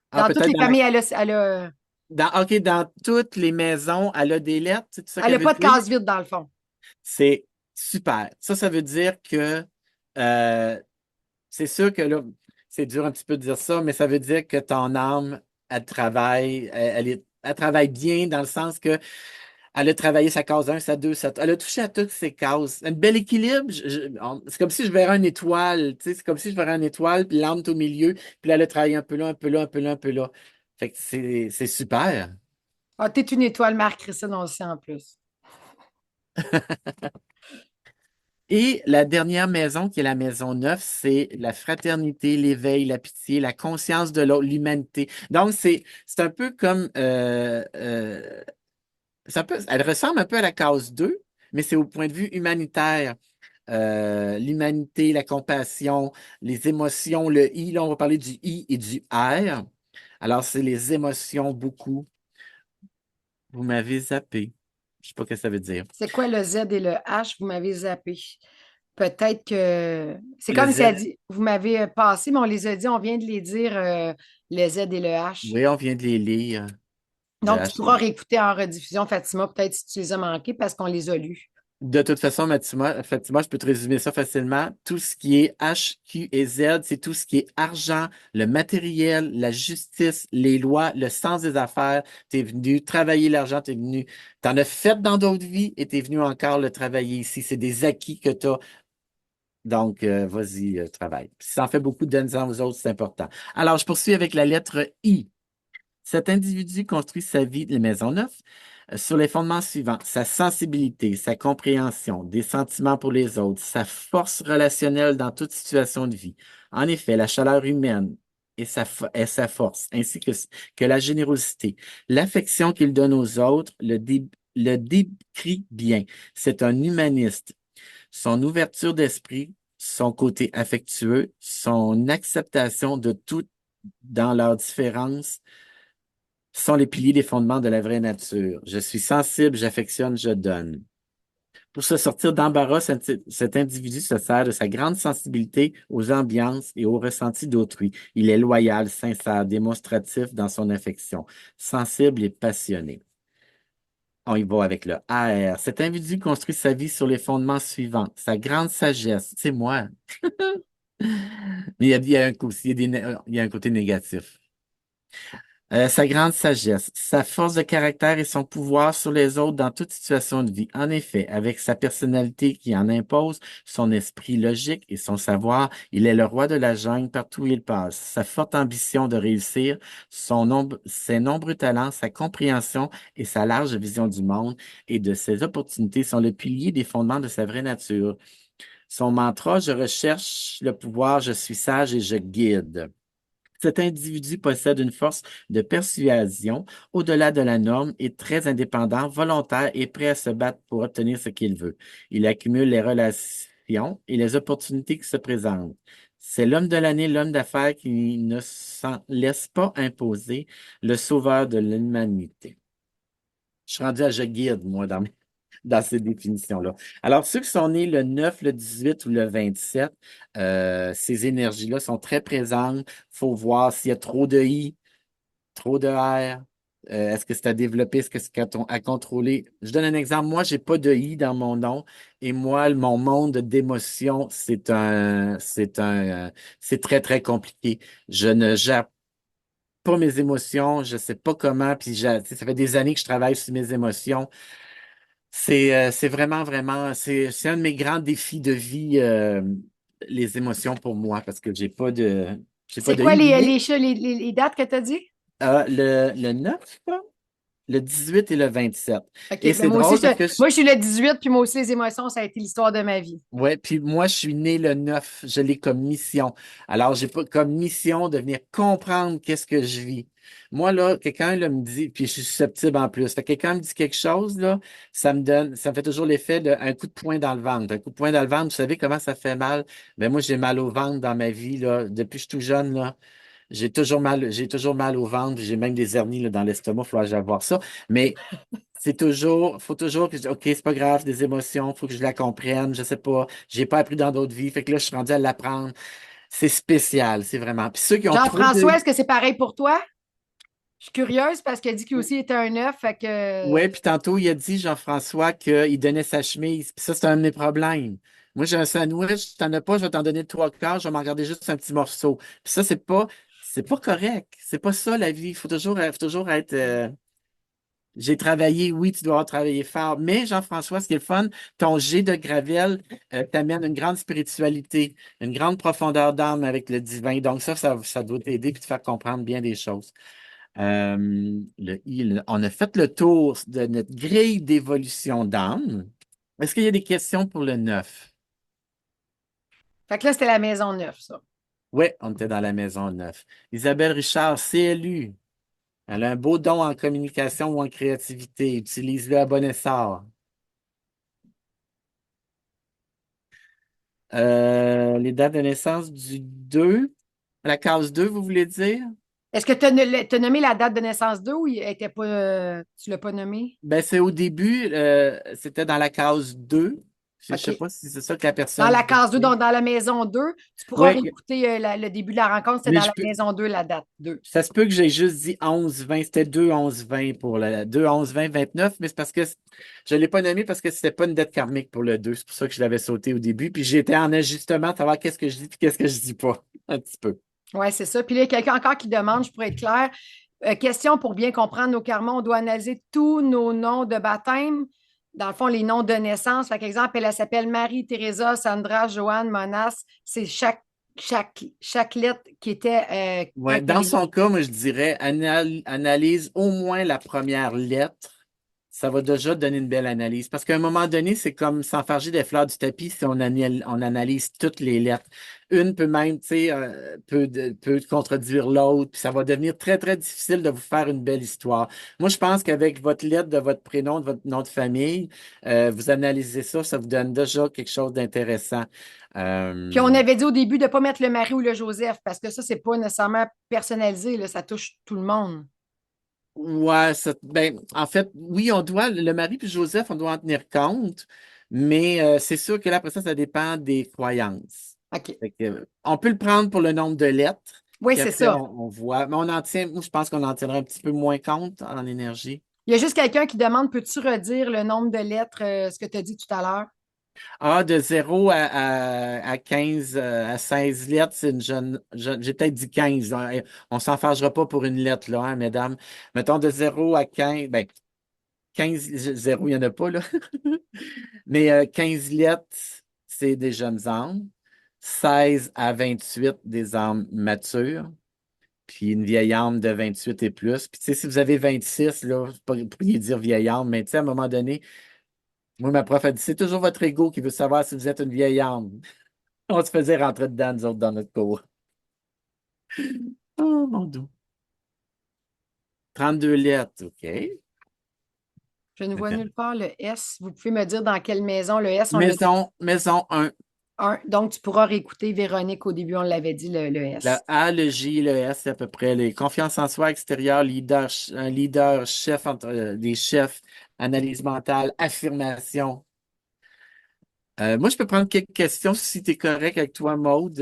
Ah, Dans toutes peut-être les familles, elle a, OK, dans toutes les maisons, elle a des lettres, c'est ça elle qu'elle a veut pas de dire? case vide, dans le fond. C'est super. Ça veut dire que euh, c'est sûr que là, c'est dur un petit peu de dire ça, mais ça veut dire que ton âme, elle travaille, elle travaille bien dans le sens que Elle a travaillé sa case 1, sa 2, sa... Elle a touché à toutes ses cases. Un bel équilibre. C'est comme si je verrais une étoile. Tu sais, c'est comme si je verrais une étoile, puis l'âme est au milieu, puis elle a travaillé un peu là, un peu là, un peu là, un peu là. Fait que c'est super. Ah, t'es une étoile, Marie-Christine, on le sait en plus. Et la dernière maison, qui est la maison 9, c'est la fraternité, l'éveil, la pitié, la conscience de l'autre, l'humanité. Donc, c'est un peu comme elle ressemble un peu à la case 2, mais c'est au point de vue humanitaire. L'humanité, la compassion, les émotions, le I, là, on va parler du I et du R. Alors, c'est les émotions beaucoup. Vous m'avez zappé. Je sais pas ce que ça veut dire. C'est quoi le Z et le H? Vous m'avez zappé. Peut-être que c'est Le comme si elle Z, dit, vous m'avez passé, mais on les a dit, on vient de les dire, le Z et le H. oui, on vient de les lire. Le Donc, tu H. pourras réécouter en rediffusion, Fatima, peut-être si tu les as manqués parce qu'on les a lus. De toute façon, Fatima, je peux te résumer ça facilement. Tout ce qui est H, Q et Z, c'est tout ce qui est argent, le matériel, la justice, les lois, le sens des affaires. Tu es venu travailler l'argent, tu es venu, t'en as fait dans d'autres vies et tu es venu encore le travailler ici. C'est des acquis que tu as. Donc, vas-y, travaille. Puis si ça en fait beaucoup, donne-en aux autres, c'est important. Alors, je poursuis avec la lettre I. Cet individu construit sa vie de Maisonneuve sur les fondements suivants: sa sensibilité, sa compréhension des sentiments pour les autres, sa force relationnelle dans toute situation de vie. En effet, la chaleur humaine est sa force, ainsi que la générosité. L'affection qu'il donne aux autres le décrit bien. C'est un humaniste. Son ouverture d'esprit, son côté affectueux, son acceptation de tout dans leurs différences sont les piliers des fondements de la vraie nature. Je suis sensible, j'affectionne, je donne. Pour se sortir d'embarras, cet individu se sert de sa grande sensibilité aux ambiances et aux ressentis d'autrui. Il est loyal, sincère, démonstratif dans son affection, sensible et passionné. On y va avec le AR. Cet individu construit sa vie sur les fondements suivants: sa grande sagesse, c'est moi. Mais il y a un côté, il y a un côté négatif. Sa grande sagesse, sa force de caractère et son pouvoir sur les autres dans toute situation de vie. En effet, avec sa personnalité qui en impose, son esprit logique et son savoir, il est le roi de la jungle partout où il passe. Sa forte ambition de réussir, ses nombreux talents, sa compréhension et sa large vision du monde et de ses opportunités sont le pilier des fondements de sa vraie nature. Son mantra: je recherche le pouvoir, je suis sage et je guide. Cet individu possède une force de persuasion au-delà de la norme, est très indépendant, volontaire et prêt à se battre pour obtenir ce qu'il veut. Il accumule les relations et les opportunités qui se présentent. C'est l'homme de l'année, l'homme d'affaires qui ne s'en laisse pas imposer, le sauveur de l'humanité. Je suis rendu à je guide, moi, dans ces définitions-là. Alors, ceux qui sont nés le 9, le 18 ou le 27, ces énergies-là sont très présentes. Il faut voir s'il y a trop de I, trop de R. Est-ce que c'est à développer? Est-ce que c'est à contrôler? Je donne un exemple. Moi, j'ai pas de I dans mon nom. Et moi, mon monde d'émotions, c'est très, très compliqué. Je ne gère pas mes émotions. Je sais pas comment. Puis, tu sais, ça fait des années que je travaille sur mes émotions. C'est vraiment, vraiment, c'est un de mes grands défis de vie, les émotions pour moi, parce que j'ai pas C'est de quoi I, mais les dates que tu as dit? le 9, le 18 et le 27. Et OK, ben c'est moi aussi, drôle parce que moi, je suis le 18, puis moi aussi, les émotions, ça a été l'histoire de ma vie. ouais, puis moi, je suis né le 9, je l'ai comme mission. Alors, j'ai pas comme mission de venir comprendre qu'est-ce que je vis. Moi, là, quelqu'un là, me dit, puis je suis susceptible en plus. Fait que quelqu'un me dit quelque chose, là, ça me fait toujours l'effet d'un coup de poing dans le ventre. Un coup de poing dans le ventre, vous savez comment ça fait mal? Ben moi, j'ai mal au ventre dans ma vie, là. Depuis que je suis tout jeune, là. J'ai toujours mal au ventre, j'ai même des hernies là, dans l'estomac, il faudra que j'aille voir ça. Mais faut toujours que je dis, OK, c'est pas grave, des émotions, faut que je la comprenne, je sais pas, j'ai pas appris dans d'autres vies, fait que là, je suis rendu à l'apprendre. C'est spécial, c'est vraiment. Puis ceux qui ont trop Jean-François, de... est-ce que c'est pareil pour toi? Je suis curieuse parce qu'il a dit qu'il aussi était un œuf, fait que... Ouais, puis tantôt, il a dit, Jean-François, qu'il donnait sa chemise, puis ça, c'est un de mes problèmes. Moi, j'ai un sandwich, t'en as pas, je vais t'en donner le trois quarts, je vais m'en garder juste un petit morceau. Puis ça, c'est pas correct. C'est pas ça, la vie. Il faut toujours être, J'ai travaillé, oui, tu dois avoir travaillé fort, mais Jean-François, ce qui est le fun, ton jet de Gravel t'amène une grande spiritualité, une grande profondeur d'âme avec le divin. Donc ça doit t'aider et te faire comprendre bien des choses. On a fait le tour de notre grille d'évolution d'âme. Est-ce qu'il y a des questions pour le 9? Fait que là, c'était la maison neuve, ça. Oui, on était dans la maison 9. Isabelle Richard, CLU. Elle a un beau don en communication ou en créativité. Utilise-le à bon escient. Les dates de naissance du 2, la case 2, vous voulez dire? Est-ce que tu as nommé la date de naissance d'eux ou il était pas, tu l'as pas nommé? Ben, c'est au début, c'était dans la case 2. Je ne sais OK. pas si c'est ça que la Dans personne la veut case 2, dire. donc dans la maison 2, tu pourras Oui, réécouter le début de la rencontre, c'est mais dans je la peux. maison 2, la date 2. Ça se peut que j'ai juste dit 11-20. C'était 2-11-20 pour le 2-11-20-29, mais c'est parce que je ne l'ai pas nommé parce que c'était pas une dette karmique pour le 2. C'est pour ça que je l'avais sauté au début. Puis j'étais en ajustement à savoir qu'est-ce que je dis et qu'est-ce que je dis pas. Un petit peu. Oui, c'est ça. Puis là, il y a quelqu'un encore qui demande, je pourrais être clair. Question pour bien comprendre nos karmas, on doit analyser tous nos noms de baptême, dans le fond, les noms de naissance. Par exemple, elle s'appelle Marie, Teresa, Sandra, Joanne, Monas. C'est chaque lettre qui était quand Ouais, elle dans est. son cas, moi, je dirais analyse au moins la première lettre. Ça va déjà donner une belle analyse. Parce qu'à un moment donné, c'est comme s'enfarger des fleurs du tapis si on analyse toutes les lettres. Une peut même, tu sais, peut contredire l'autre, puis ça va devenir très, très difficile de vous faire une belle histoire. Moi, je pense qu'avec votre lettre de votre prénom, de votre nom de famille, vous analysez ça, ça vous donne déjà quelque chose d'intéressant. Puis on Euh, avait dit au début de ne pas mettre le Marie ou le Joseph, parce que ça, c'est pas nécessairement personnalisé, là, ça touche tout le monde. Ouais, ben, en fait, oui, le mari puis Joseph, on doit en tenir compte, mais c'est sûr que là, après ça, ça dépend des croyances. OK. Fait que, on peut le prendre pour le nombre de lettres, Oui, puis c'est après, ça. on voit. Mais on en tient, moi, je pense qu'on en tiendra un petit peu moins compte en énergie. Il y a juste quelqu'un qui demande, peux-tu redire le nombre de lettres, ce que tu as dit tout à l'heure? Ah, de 0 à 15, à 16 lettres, c'est j'ai peut-être dit 15, hein. On s'en fâchera pas pour une lettre, là, hein, mesdames. Mettons de 0 à 15, ben, 15, 0, il n'y en a pas, là. Mais 15 lettres, c'est des jeunes âmes. 16 à 28, des âmes matures. Puis une vieille âme de 28 et plus. Puis tu sais, si vous avez 26, là, vous pourriez dire vieille âme, mais tu sais, à un moment donné, moi, ma prof a dit, c'est toujours votre ego qui veut savoir si vous êtes une vieille âme. On se faisait rentrer dedans, nous autres, dans notre cours. Oh, mon doux. 32 lettres, OK. Je ne vois nulle part le S. Vous pouvez me dire dans quelle maison le S, on l'a dit Maison 1. 1. Donc, tu pourras réécouter Véronique au début, on l'avait dit, le Le S. A, le J, le S, c'est à peu près les confiance en soi extérieure, un leader, chef, des chefs, analyse mentale, affirmation. Moi, je peux prendre quelques questions si tu es correct avec toi, Maude.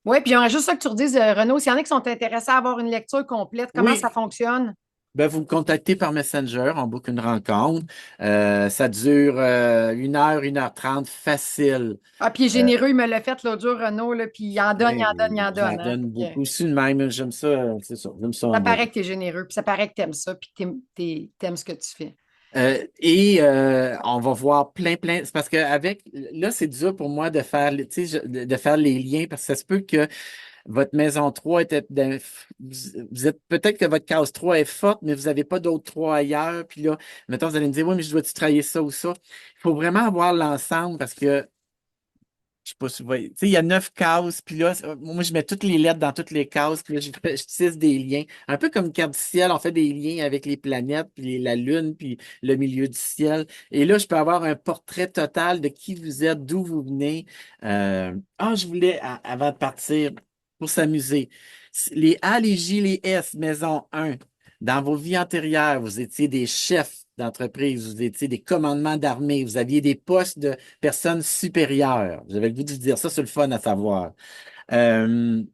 Oui, puis j'aimerais juste ça que tu redises, Renaud, s'il y en a qui sont intéressés à avoir une lecture complète, comment ça Oui, fonctionne? ben, vous me contactez par Messenger, on book une rencontre. Ça dure 1 heure 30 facile. Ah, puis il est Euh, généreux, il me l'a fait l'autre jour, Renaud, là, puis il en donne, il ben en donne, il oui, en j'en donne. Hein? donne Fait que beaucoup. Aussi de même, j'aime ça, c'est ça, j'aime ça en ça donner. paraît que tu es généreux, puis ça paraît que tu aimes ça, puis que tu aimes ce que tu fais. On va voir plein. C'est parce que là, c'est dur pour moi de faire, tu sais, de faire les liens parce que ça se peut que votre maison 3 était, vous êtes peut-être que votre case 3 est forte, mais vous n'avez pas d'autres 3 ailleurs. Puis là, mettons, vous allez me dire, oui, mais je dois-tu travailler ça ou ça? Il faut vraiment avoir l'ensemble parce que je sais pas si vous voyez. Tu sais, il y a 9 cases, puis là, moi, je mets toutes les lettres dans toutes les cases, puis là, je tisse des liens. Un peu comme une carte du ciel, on fait des liens avec les planètes, puis la Lune, puis le milieu du ciel. Et là, je peux avoir un portrait total de qui vous êtes, d'où vous venez. Je voulais, avant de partir, pour s'amuser, les A, les J, les S, maison 1. Dans vos vies antérieures, vous étiez des chefs d'entreprise, vous étiez des commandements d'armée, vous aviez des postes de personnes supérieures. J'avais le goût de vous dire ça, c'est le fun à savoir. Euh,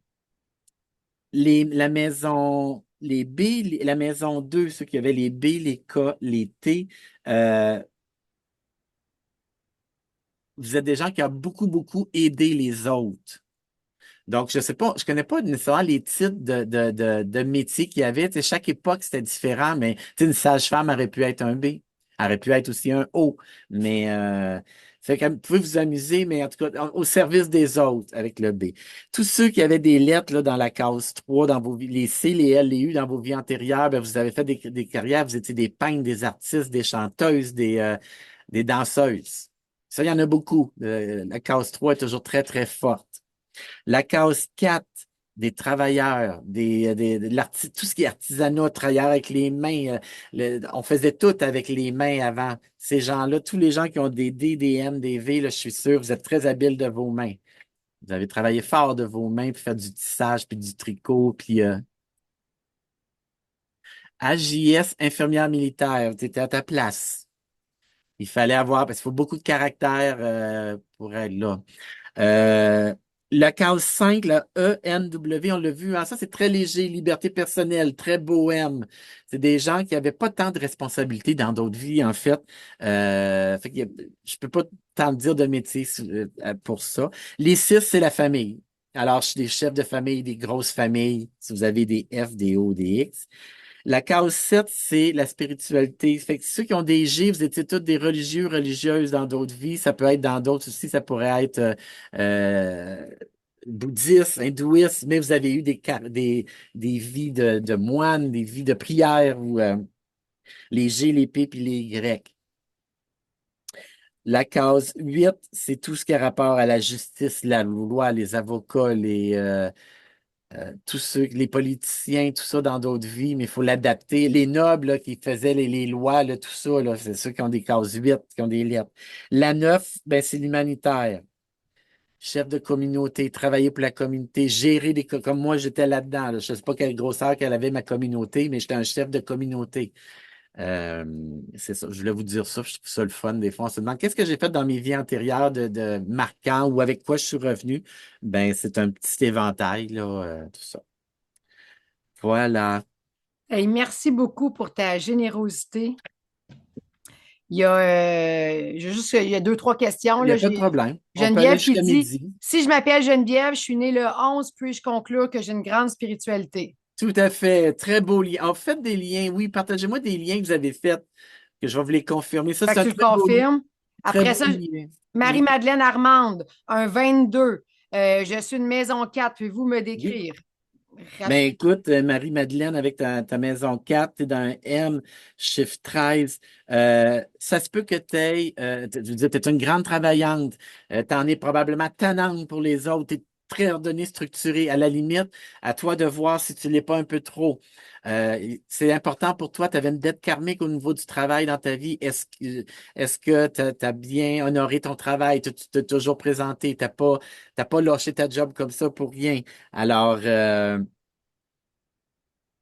la maison, les B, la maison 2, ceux qui avaient les B, les K, les T, euh, vous êtes des gens qui ont beaucoup, beaucoup aidé les autres. Donc, je sais pas, je connais pas nécessairement les titres de métiers qu'il y avait. Tu sais, chaque époque, c'était différent, mais tu sais, une sage-femme aurait pu être un B, aurait pu être aussi un O. Mais fait que vous pouvez vous amuser, mais en tout cas, au service des autres avec le B. Tous ceux qui avaient des lettres là, dans la case 3 dans vos vies, les C, les L, les U dans vos vies antérieures, ben, vous avez fait des carrières, vous étiez des peintres, des artistes, des chanteuses, des danseuses. Ça, il y en a beaucoup. La case 3 est toujours très, très forte. La case 4 des travailleurs, tout ce qui est artisanat, travailleurs avec les mains. On faisait tout avec les mains avant. Ces gens-là, tous les gens qui ont des D, des M, des V, là, je suis sûr, vous êtes très habiles de vos mains. Vous avez travaillé fort de vos mains, puis faire du tissage, puis du tricot, puis AJS, infirmière militaire, tu étais à ta place. Il fallait avoir, parce qu'il faut beaucoup de caractère pour être là. Euh, la case 5, la ENW, on l'a vu, hein, ça c'est très léger, liberté personnelle, très bohème. C'est des gens qui n'avaient pas tant de responsabilités dans d'autres vies, en fait. Je peux pas tant dire de métier pour ça. Les 6, c'est la famille. Alors, je suis des chefs de famille, des grosses familles, si vous avez des F, des O, des X. La case 7, c'est la spiritualité. Fait que ceux qui ont des G, vous étiez tous des religieux, religieuses dans d'autres vies. Ça peut être dans d'autres aussi. Ça pourrait être euh, bouddhiste, hindouiste, mais vous avez eu des vies de moines, des vies de prière ou les G, les P puis les Y. La case 8, c'est tout ce qui a rapport à la justice, la loi, les avocats, tous ceux, les politiciens, tout ça dans d'autres vies, mais il faut l'adapter. Les nobles là, qui faisaient les lois, là, tout ça, là, c'est ceux qui ont des cases 8, qui ont des lettres. La 9, ben, c'est l'humanitaire. Chef de communauté, travailler pour la communauté, gérer comme moi, j'étais là-dedans. Là. Je ne sais pas quelle grosseur qu'elle avait ma communauté, mais j'étais un chef de communauté. Euh, c'est ça, je voulais vous dire ça, je trouve ça le fun des fois. On se demande qu'est-ce que j'ai fait dans mes vies antérieures de marquant ou avec quoi je suis revenu. Ben, c'est un petit éventail, là, tout ça. Voilà. Hey, merci beaucoup pour ta générosité. Il y a deux, trois questions. Il n'y Là. a pas de problème. On peut aller Geneviève qui jusqu'à dit, midi. si je m'appelle Geneviève, je suis née le 11, puis-je conclure que j'ai une grande spiritualité? Tout à fait. Très beau lien. En fait, des liens, oui, partagez-moi des liens que vous avez faits, que je vais vous les confirmer. Ça, Fait c'est que un tu le confirmes. très Après beau ça, lien. Oui. Marie-Madeleine Armande, un 22. Je suis une maison 4. Pouvez-vous me Oui. décrire? Ben Rapide. écoute, Marie-Madeleine, avec ta maison 4, tu es dans un M, chiffre 13. Ça se peut que tu aies, je veux dire, tu es une grande travaillante. Tu en es probablement tannante pour les autres. Tu es très ordonnée, structurée. À la limite, à toi de voir si tu ne l'es pas un peu trop. C'est important pour toi. Tu avais une dette karmique au niveau du travail dans ta vie. Est-ce que tu as bien honoré ton travail? Tu t'es toujours présenté? T'as pas lâché ta job comme ça pour rien. Alors,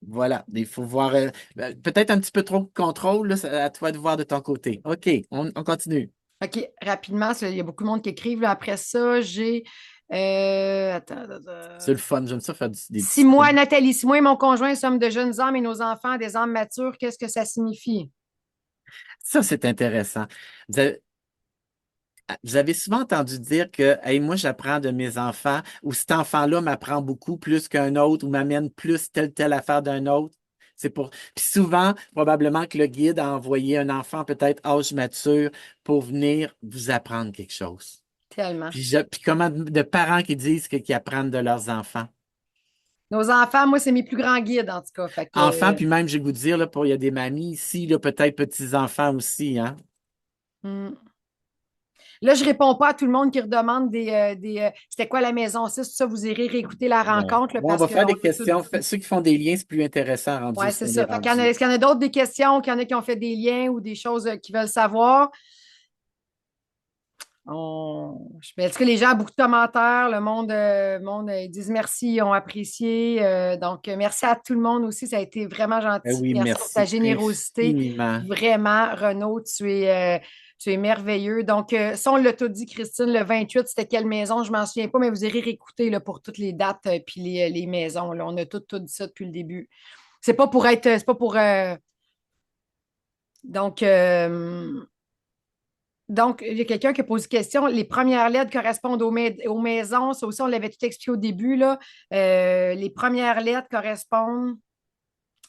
voilà, il faut voir. Peut-être un petit peu trop de contrôle, là, c'est à toi de voir de ton côté. OK, on continue. OK, rapidement, il y a beaucoup de monde qui écrivent. Là. Après ça, j'ai. Attends, attends, C'est attends. le fun, j'aime ça faire des Si petits moi, quiz. Nathalie, si moi et mon conjoint sommes de jeunes hommes et nos enfants des âmes matures, qu'est-ce que ça signifie? Ça, c'est intéressant. Vous avez souvent entendu dire que hey, moi, j'apprends de mes enfants ou cet enfant-là m'apprend beaucoup plus qu'un autre ou m'amène plus telle affaire d'un autre. C'est pour. Puis souvent, probablement que le guide a envoyé un enfant peut-être âge mature pour venir vous apprendre quelque chose. Tellement. Puis comment de parents qui disent qu'ils apprennent de leurs enfants. Nos enfants, moi, c'est mes plus grands guides, en tout cas. Fait Enfants, que, puis même, je vais vous dire, là, il y a des mamies ici, là, peut-être petits-enfants aussi, hein? hmm. Là, je réponds pas à tout le monde qui redemande c'était quoi la maison 6, tout ça, vous irez réécouter la Ouais. rencontre là, Bon, on parce va qu'on faire a des tout questions. dit. Ceux qui font des liens, c'est plus intéressant rendu Oui, ce c'est qu'on est ça. rendu. Est-ce qu'il y en a d'autres des questions, qu'il y en a qui ont fait des liens ou des choses qui veulent savoir? Mais est-ce que les gens ont beaucoup de commentaires? Ils disent merci, ils ont apprécié. Merci à tout le monde aussi. Ça a été vraiment gentil. Oui, Merci pour ta merci générosité. infiniment. Vraiment, Renaud, tu es merveilleux. Ça, on l'a tout dit, Christine, le 28, c'était quelle maison? Je ne m'en souviens pas, mais vous irez réécouter là, pour toutes les dates puis les maisons. Là. On a tout dit ça depuis le début. C'est pas pour être. C'est pas pour. Donc, Donc, il y a quelqu'un qui a posé une question. Les premières lettres correspondent aux maisons. Ça aussi, on l'avait tout expliqué au début, là. Les premières lettres correspondent.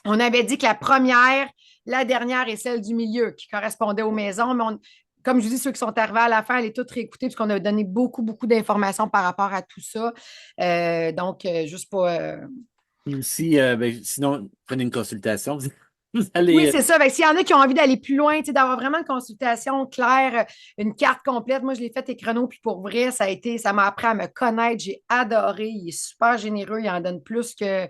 On avait dit que la première, la dernière et celle du milieu qui correspondaient aux maisons, mais comme je vous dis, ceux qui sont arrivés à la fin, allez toutes réécouter puisqu'on a donné beaucoup, beaucoup d'informations par rapport à tout ça. Donc, juste pour. Et aussi, sinon, prenez une consultation. Vous Oui, allez. c'est ça. S'il y en a qui ont envie d'aller plus loin, d'avoir vraiment une consultation claire, une carte complète, moi, je l'ai faite avec Renaud, puis pour vrai, ça m'a appris à me connaître. J'ai adoré. Il est super généreux. Il en donne plus que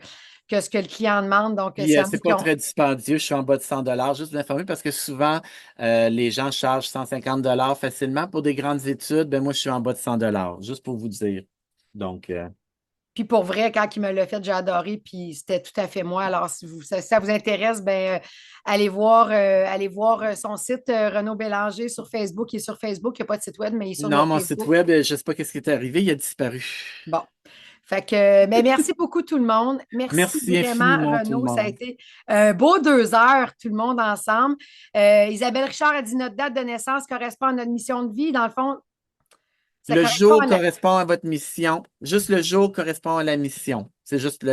ce que le client demande. Donc, Puis, s'il y en a c'est qui pas ont. très dispendieux. Je suis en bas de 100 juste pour l'informer parce que souvent, les gens chargent 150 facilement pour des grandes études. Ben, moi, je suis en bas de 100 juste pour vous dire. Donc, Puis pour vrai, quand il me l'a fait, j'ai adoré, puis c'était tout à fait moi. Alors, si ça vous intéresse, ben, allez voir son site, Renaud Bélanger, sur Facebook. Il est sur Facebook, il n'y a pas de site web, mais il est sur non, notre mon site Facebook. web, je sais pas qu'est-ce qui est arrivé, il a disparu. Bon. Fait que, mais merci beaucoup tout le monde. Merci Merci vraiment, infiniment, tout le Renaud. Ça a monde. été un beau 2 heures, tout le monde ensemble. Isabelle Richard a dit notre date de naissance correspond à notre mission de vie. Dans le fond, ça Le correspond jour à notre. correspond à votre mission. Juste le jour correspond à la mission. C'est juste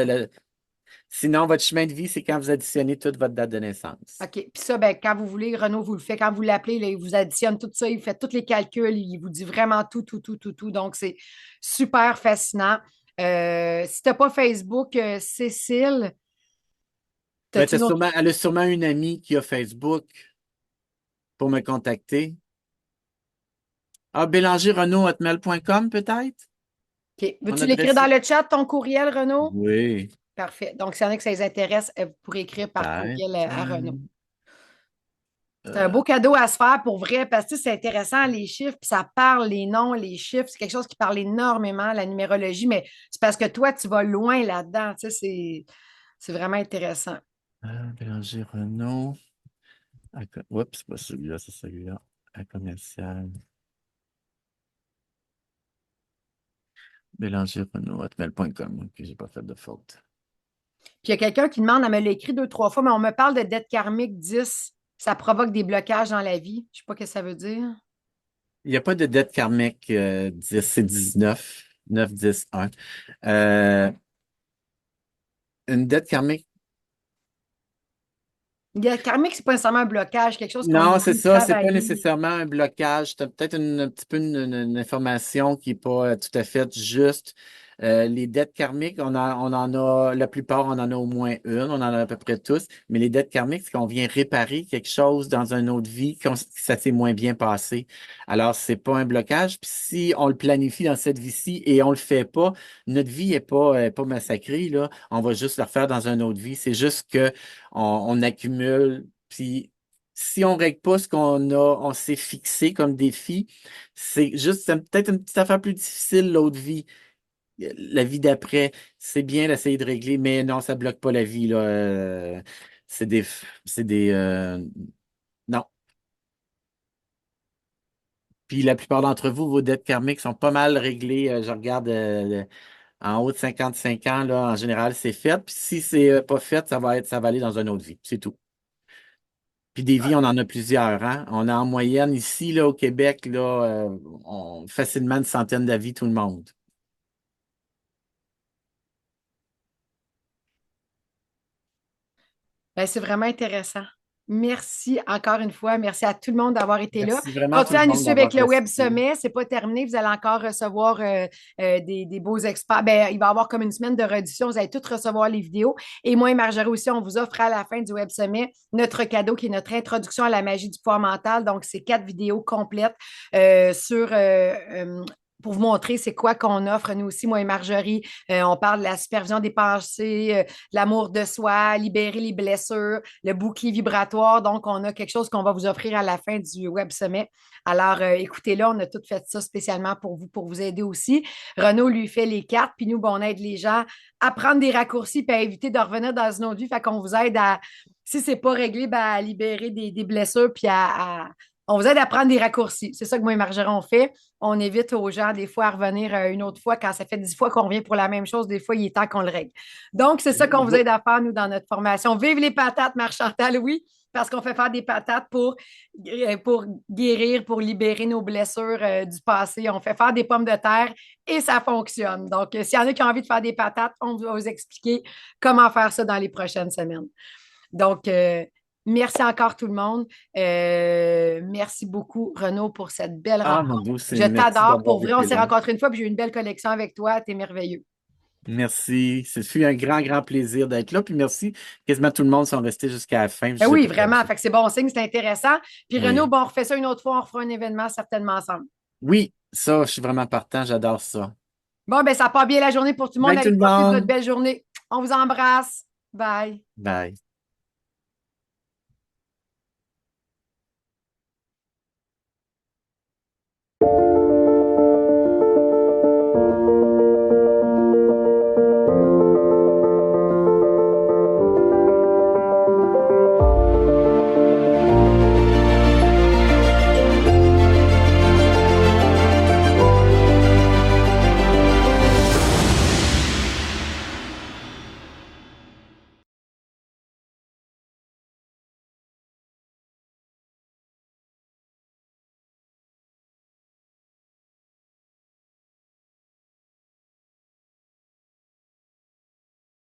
Sinon, votre chemin de vie, c'est quand vous additionnez toute votre date de naissance. OK. Puis ça, ben, quand vous voulez, Renaud vous le fait. Quand vous l'appelez, là, il vous additionne tout ça, il fait tous les calculs, il vous dit vraiment tout, tout, tout, tout, tout. Donc, c'est super fascinant. Si tu n'as pas Facebook, Cécile, Ben, as-tu une autre. elle a sûrement une amie qui a Facebook pour me contacter. Ah, bélangerrenaud@mail.com, peut-être? OK. Mon Veux-tu l'écrire adresse? dans le chat, ton courriel, Renaud? Oui, Parfait. Donc, s'il y en a que ça les intéresse, vous pourrez écrire par peut-être. courriel à Renaud. C'est un beau cadeau à se faire pour vrai parce que c'est intéressant, les chiffres, puis ça parle, les noms, les chiffres. C'est quelque chose qui parle énormément, la numérologie, mais c'est parce que toi, tu vas loin là-dedans. C'est vraiment intéressant. Bélanger Renaud. Oups, c'est pas celui-là, c'est celui-là. Un commercial. Bélangerrenaud@mail.com. Ok, j'ai pas fait de faute. Puis il y a quelqu'un qui demande, elle me l'a écrit 2, 3 fois, mais on me parle de dette karmique 10. Ça provoque des blocages dans la vie. Je ne sais pas ce que ça veut dire. Il n'y a pas de dette karmique 10, c'est 19, 9, 10, 1. Euh, une dette karmique. Dette karmique, c'est pas nécessairement un blocage, quelque chose qu'on Non, est c'est venu ça, c'est pas travailler. nécessairement un blocage. Tu as peut-être un petit peu une information qui n'est pas tout à fait juste. Les dettes karmiques, on en a, la plupart, on en a au moins une, on en a à peu près tous, mais les dettes karmiques, c'est qu'on vient réparer quelque chose dans une autre vie, que ça s'est moins bien passé. Alors, c'est pas un blocage. Puis si on le planifie dans cette vie-ci et on le fait pas, notre vie est pas massacrée, là. On va juste le refaire dans une autre vie. C'est juste que on accumule. Puis si on ne règle pas ce on s'est fixé comme défi, c'est peut-être une petite affaire plus difficile l'autre vie. La vie d'après, c'est bien d'essayer de régler, mais non, ça ne bloque pas la vie, là. C'est des, non. Puis la plupart d'entre vous, vos dettes karmiques sont pas mal réglées. Je regarde en haut de 55 ans, là, en général, c'est fait. Puis si c'est pas fait, ça va aller dans une autre vie. C'est tout. Puis des vies, on en a plusieurs, hein. On a en moyenne ici, là, au Québec, là, facilement une centaine d'avis, tout le monde. Ben, c'est vraiment intéressant. Merci encore une fois. Merci à tout le monde d'avoir été là. Merci vraiment tout Continuez le à nous monde suivre d'avoir avec le Web participé. Sommet. Ce n'est pas terminé. Vous allez encore recevoir des beaux experts. Ben, il va y avoir comme une semaine de rediffusion. Vous allez tous recevoir les vidéos. Et moi et Marjorie aussi, on vous offre à la fin du Web Sommet notre cadeau qui est notre introduction à la magie du pouvoir mental. Donc, c'est 4 vidéos complètes sur pour vous montrer c'est quoi qu'on offre, nous aussi, moi et Marjorie. On parle de la supervision des pensées, l'amour de soi, libérer les blessures, le bouclier vibratoire. Donc, on a quelque chose qu'on va vous offrir à la fin du Web Sommet. Alors, écoutez-là, on a tout fait ça spécialement pour vous aider aussi. Renaud lui fait les cartes, puis nous, ben, on aide les gens à prendre des raccourcis puis à éviter de revenir dans une autre vie. Fait qu'on vous aide à, si c'est pas réglé, ben, à libérer des blessures puis on vous aide à prendre des raccourcis. C'est ça que moi et Marjorie, on fait. On évite aux gens, des fois, à revenir une autre fois. Quand ça fait 10 fois qu'on revient pour la même chose, des fois, il est temps qu'on le règle. Donc, c'est ça qu'on vous aide à faire, nous, dans notre formation. Vive les patates, Marc Chantal, oui. parce qu'on fait faire des patates pour guérir, pour libérer nos blessures du passé. On fait faire des pommes de terre et ça fonctionne. Donc, s'il y en a qui ont envie de faire des patates, on va vous expliquer comment faire ça dans les prochaines semaines. Donc, merci encore tout le monde. Merci beaucoup, Renaud, pour cette belle Ah, rencontre. mon Dieu, c'est Je merci t'adore. d'avoir Pour vrai, on été s'est là. rencontrés une fois, puis j'ai eu une belle collection avec toi. T'es merveilleux. Merci. Ce fut un grand, grand plaisir d'être là. Puis merci. Quasiment tout le monde sont restés jusqu'à la fin. Je Ben sais oui, pas. vraiment. Fait que c'est bon signe, c'est intéressant. Puis Renaud, Oui. bon, on refait ça une autre fois, on refera un événement certainement ensemble. Oui, ça, je suis vraiment partant. J'adore ça. Bon, ben ça part bien la journée pour tout le monde. Bye tout Allez, le profitez de votre monde. belle journée. On vous embrasse. Bye. Bye.